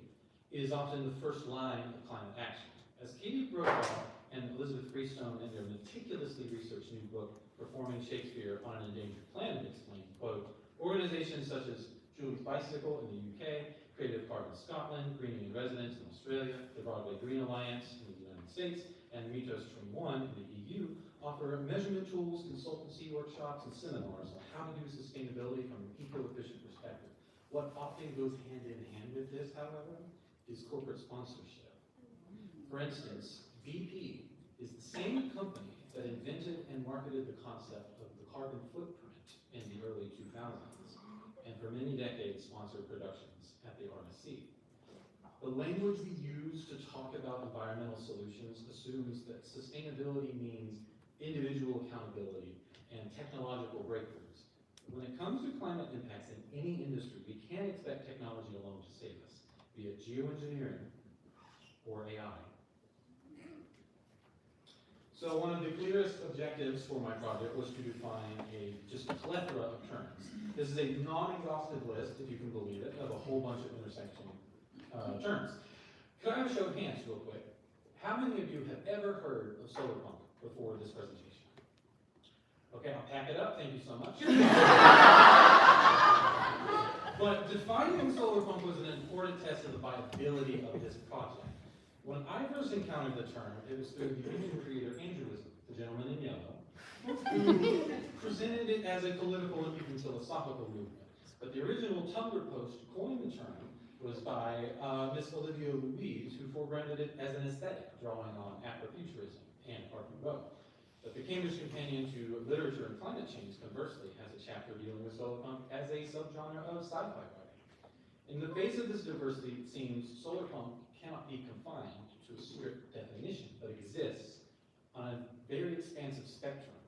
is often the first line of climate action. As Katie Brokaw and Elizabeth Freestone in their meticulously researched new book, Performing Shakespeare on an Endangered Planet, explain, quote, organizations such as Julie's Bicycle in the UK, Creative Carbon Scotland, Greening in Residence in Australia, the Broadway Green Alliance in the United States, and Mitos from One in the EU offer measurement tools, consultancy workshops, and seminars on how to do sustainability from an eco-efficient perspective. What often goes hand in hand with this, however, is corporate sponsorship. For instance, BP is the same company that invented and marketed the concept of the carbon footprint in the early 2000s. And for many decades sponsored productions at the RSC. The language we use to talk about environmental solutions assumes that sustainability means individual accountability and technological breakthroughs. When it comes to climate impacts in any industry, we can't expect technology alone to save us, be it geoengineering or AI. So one of the clearest objectives for my project was to define just a plethora of terms. This is a non-exhaustive list, if you can believe it, of a whole bunch of intersection terms. Could I have a show of hands real quick? How many of you have ever heard of solar punk before this presentation? Okay, I'll pack it up, thank you so much. But defining solar punk was an important test of the viability of this project. When I first encountered the term, it was through the YouTube creator Andrew, the gentleman in yellow, who presented it as a political and even philosophical movement. But the original Tumblr post to coin the term was by Miss Olivia Louise, who foregrounded it as an aesthetic, drawing on Afrofuturism and Art Nouveau. But the Cambridge Companion to Literature and Climate Change, conversely, has a chapter dealing with solar punk as a subgenre of sci-fi writing. In the face of this diversity, it seems solar punk cannot be confined to a strict definition, but exists on a very expansive spectrum.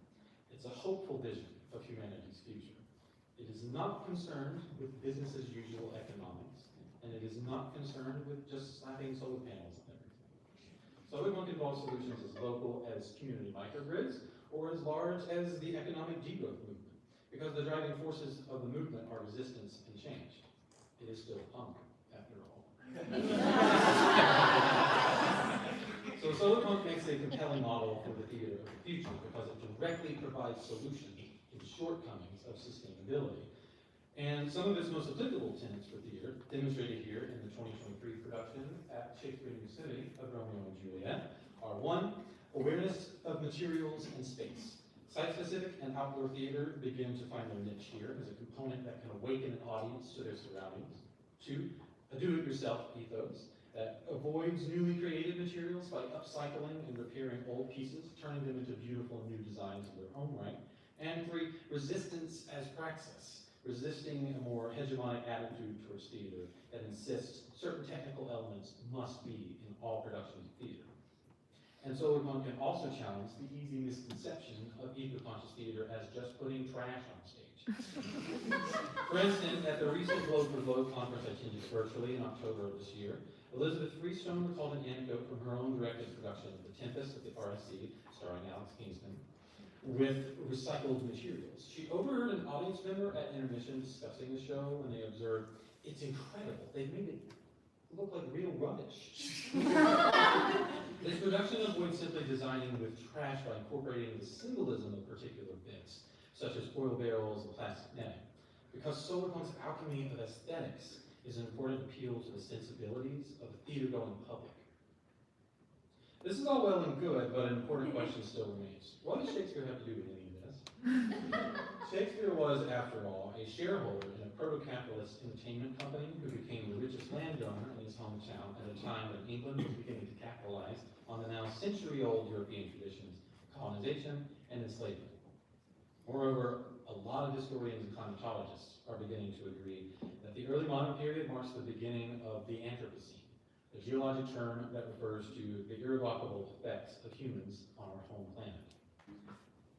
It's a hopeful vision of humanity's future. It is not concerned with business as usual economics, and it is not concerned with just slapping solar panels on everything. Solar punk involves solutions as local as community microgrids, or as large as the economic degrowth movement, because the driving forces of the movement are resistance and change. It is still punk, after all. So solar punk makes a compelling model for the theater of the future because it directly provides solutions to the shortcomings of sustainability. And some of its most applicable tenets for theater, demonstrated here in the 2023 production at Shakespeare New City of Romeo and Juliet, are 1, awareness of materials and space. Site-specific and outdoor theater begin to find their niche here as a component that can awaken an audience to their surroundings. 2, a do-it-yourself ethos that avoids newly created materials by upcycling and repairing old pieces, turning them into beautiful new designs in their own right. And 3, resistance as praxis, resisting a more hegemonic attitude towards theater that insists certain technical elements must be in all productions of theater. And so one can also challenge the easy misconception of eco-conscious theater as just putting trash on stage. For instance, at the recent Globe for Globe conference I attended virtually in October of this year, Elizabeth Freestone recalled an anecdote from her own directed production of The Tempest at the RSC, starring Alex Kingston, with recycled materials. She overheard an audience member at intermission discussing the show, and they observed, "It's incredible. They've made it look like real rubbish." This production avoids simply designing with trash by incorporating the symbolism of particular bits, such as oil barrels and plastic netting. Because Solarpunk's alchemy of aesthetics is an important appeal to the sensibilities of the theater-going public. This is all well and good, but an important question still remains. What does Shakespeare have to do with any of this? Shakespeare was, after all, a shareholder in a proto-capitalist entertainment company who became the richest landowner in his hometown at a time when England was beginning to capitalize on the now century-old European traditions of colonization and enslavement. Moreover, a lot of historians and climatologists are beginning to agree that the early modern period marks the beginning of the Anthropocene, a geologic term that refers to the irrevocable effects of humans on our home planet.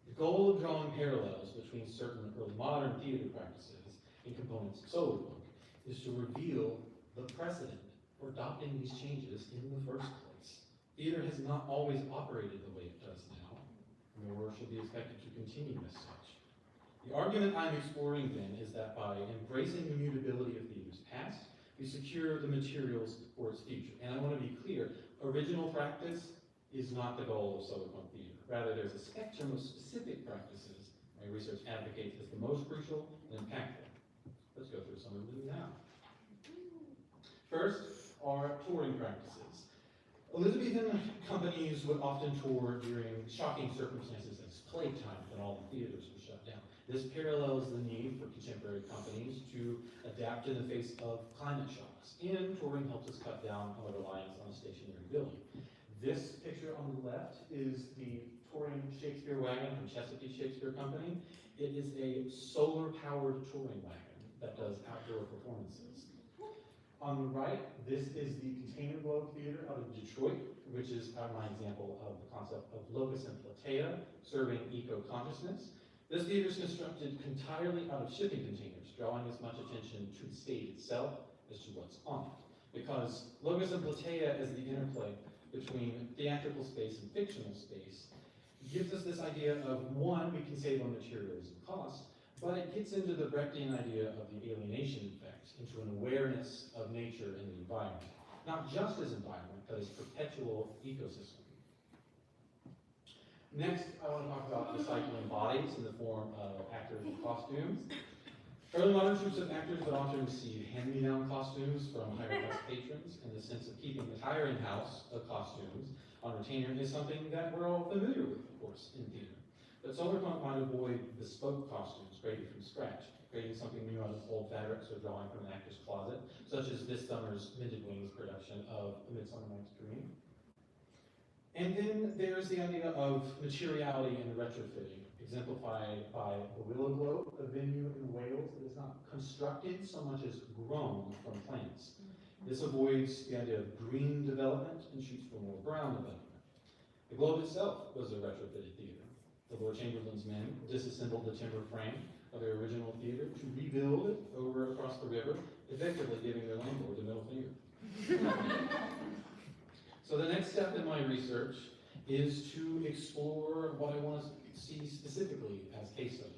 The goal of drawing parallels between certain early modern theater practices and components of Solarpunk is to reveal the precedent for adopting these changes in the first place. Theater has not always operated the way it does now, nor should be expected to continue as such. The argument I'm exploring then is that by embracing the mutability of theater's past, we secure the materials for its future. And I want to be clear, original practice is not the goal of Solarpunk theater. Rather, there's a spectrum of specific practices my research advocates as the most crucial and impactful. Let's go through some of them now. First are touring practices. Elizabethan companies would often tour during shocking circumstances as plague time when all the theaters were shut down. This parallels the need for contemporary companies to adapt in the face of climate shocks, and touring helps us cut down on the reliance on a stationary building. This picture on the left is the touring Shakespeare wagon from Chesapeake Shakespeare Company. It is a solar-powered touring wagon that does outdoor performances. On the right, this is the Container Globe Theater out of Detroit, which is my example of the concept of locus and platea, serving eco-consciousness. This theater is constructed entirely out of shipping containers, drawing as much attention to the stage itself as to what's on it. Because locus and platea as the interplay between theatrical space and fictional space gives us this idea of, one, we can save on materials and costs, but it gets into the Brechtian idea of the alienation effect, into an awareness of nature and the environment. Not just as environment, but as perpetual ecosystem. Next, I want to talk about recycling bodies in the form of actors and costumes. Early modern troops of actors would often receive hand-me-down costumes from higher-class patrons, and the sense of keeping the hiring house of costumes on retainer is something that we're all familiar with, of course, in theater. But Solarpunk might avoid bespoke costumes created from scratch, creating something new out of old fabrics or drawing from an actor's closet, such as this summer's Minted Wings production of A Midsummer Night's Dream. And then there's the idea of materiality and retrofitting, exemplified by the Willow Globe, a venue in Wales that is not constructed so much as grown from plants. This avoids the idea of green development and shoots for more brown development. The Globe itself was a retrofitted theater. The Lord Chamberlain's men disassembled the timber frame of their original theater to rebuild it over across the river, effectively giving their landlord the middle finger. So the next step in my research is to explore what I want to see specifically as case studies.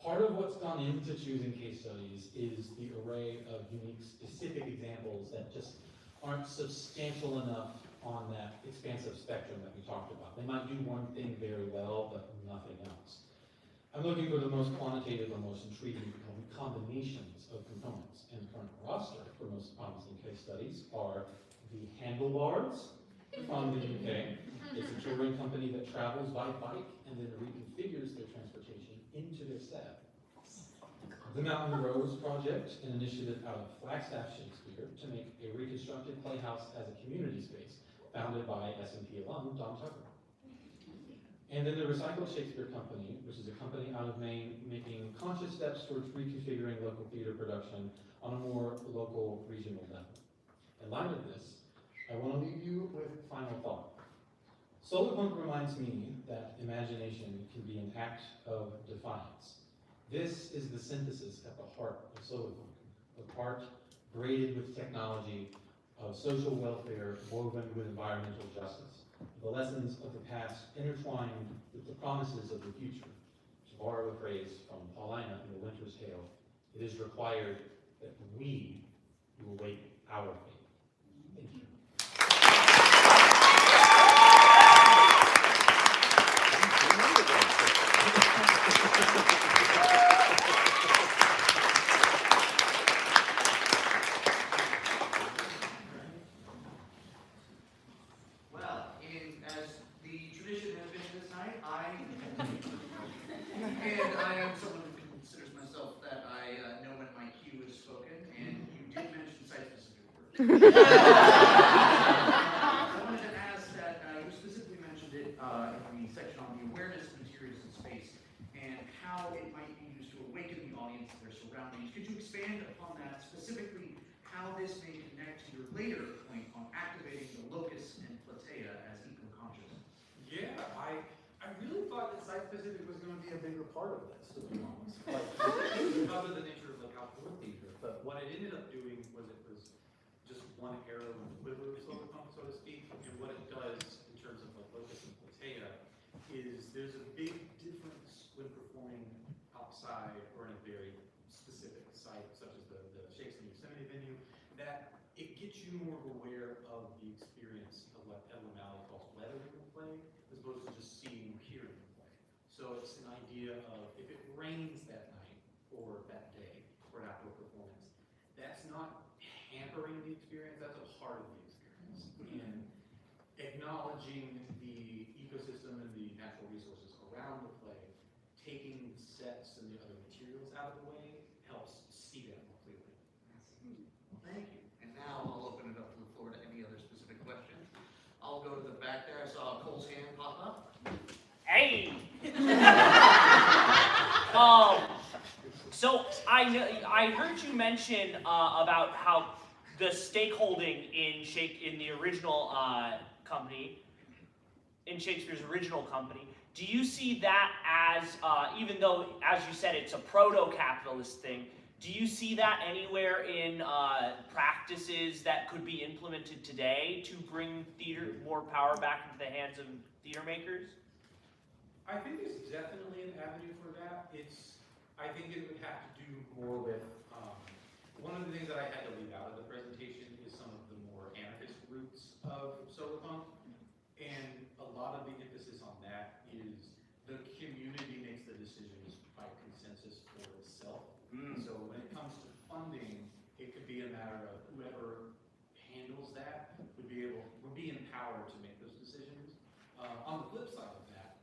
Part of what's gone into choosing case studies is the array of unique specific examples that just aren't substantial enough on that expansive spectrum that we talked about. They might do one thing very well, but nothing else. I'm looking for the most quantitative or most intriguing combinations of components, and the current roster for most promising case studies are the handlebars from the UK, It's a touring company that travels by bike and then reconfigures their transportation into their set. The Mountain Rose Project, an initiative out of Flagstaff, Shakespeare, to make a reconstructed playhouse as a community space, founded by S&P alum Don Tucker. And then the Recycled Shakespeare Company, which is a company out of Maine making conscious steps towards reconfiguring local theater production on a more local, regional level. In light of this, I want to leave you with a final thought. Solar punk reminds me that imagination can be an act of defiance. This is the synthesis at the heart of solar punk, of art braided with technology, of social welfare woven with environmental justice, the lessons of the past intertwined with the promises of the future. To borrow a phrase from Paulina in The Winter's Tale, it is required that we will await our fate. Thank you. Well, as the tradition has been this night, I am someone who considers myself that I know when my cue is spoken, and you did mention site-specific work. I wanted to ask that you specifically mentioned it in the section on the awareness of materials in space and how it might be used to awaken the audience to their surroundings. Could you expand upon that, specifically how this may connect to your later point on activating the locus and platea as eco-conscious? Yeah, I really thought that site-specific was going to be a bigger part of this, to be honest. Like, because of the nature of like outdoor theater. But what it ended up doing was it was just one arrow in the quiver of solar punk, so to speak. And what it does in terms of like locus and platea is there's a big difference when performing outside or in a very specific site, such as the Shakespeare Yosemite venue, that it gets you more aware of the experience of what Madeleine calls lettering the play, as opposed to just seeing or hearing the play. So it's an idea of if it rains that night or that day for an outdoor performance, that's not hampering the experience, that's a part of the experience. And acknowledging the ecosystem and the natural resources around the play, taking sets and the other materials out of the way, helps see that more clearly. Well, thank you. And now I'll open it up to the floor to any other specific questions. I'll go to the back there. I saw Cole's hand pop up. Hey! So I heard you mention about how the stakeholding in the original company, in Shakespeare's original company, do you see that as, even though, as you said, it's a proto-capitalist thing, do you see that anywhere in practices that could be implemented today to bring theater more power back into the hands of theater makers? I think there's definitely an avenue for that. I think it would have to do more with, one of the things that I had to leave out of the presentation is some of the more anarchist roots of solar punk. And a lot of the emphasis on that is the community makes the decisions by consensus for itself. So when it comes to funding, it could be a matter of whoever handles that would be empowered to make those decisions. On the flip side of that,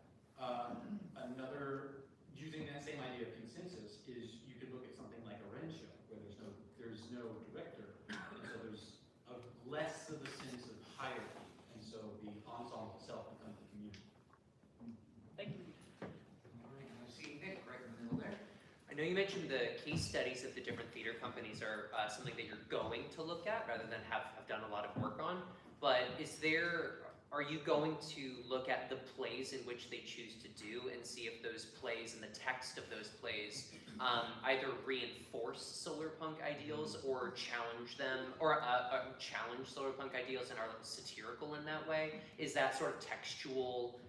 using that same idea of consensus is you could look at something like a Wren show where there's no director, and so there's less of a sense of hierarchy, and so the ensemble itself becomes the community. Thank you. All right, I see Nick right in the middle there. I know you mentioned the case studies of the different theater companies are something that you're going to look at rather than have done a lot of work on, but are you going to look at the plays in which they choose to do and see if those plays and the text of those plays either reinforce solar punk ideals or challenge them, or challenge solar punk ideals and are satirical in that way? Is that sort of textual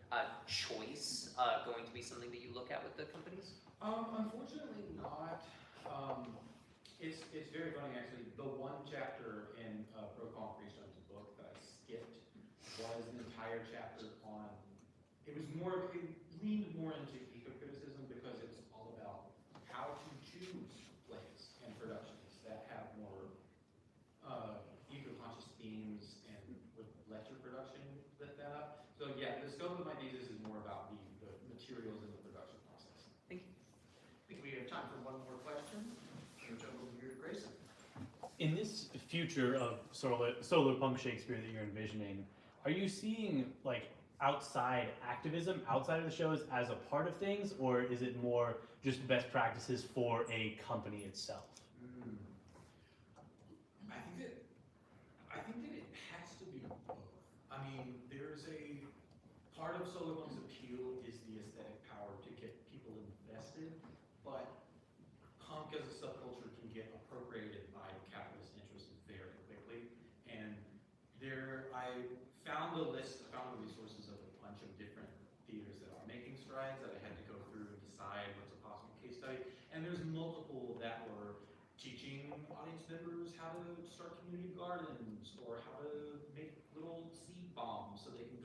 choice going to be something that you look at with the companies? Unfortunately not. It's very funny actually. The one chapter in Procon Freestone's book that I skipped was an entire chapter on, it leaned more into eco-criticism because it's all about how to choose plays and productions that have more eco-conscious themes and with lecture production lift that up. So yeah, materials in the production process. I think we have time for one more question. So jump over here to Grayson. In this future of solar punk Shakespeare that you're envisioning, are you seeing like outside activism outside of the shows as a part of things, or is it more just best practices for a company itself? I think that it has to be both. I mean, there's a part of solar punk's appeal is the aesthetic power to get people invested, but punk as a subculture can get appropriated by capitalist interests very quickly. And I found the resources of a bunch of different theaters that are making strides that I had to go through and decide what's a possible case study. And there's multiple that were teaching audience members how to start community gardens or how to make little seed bombs so they can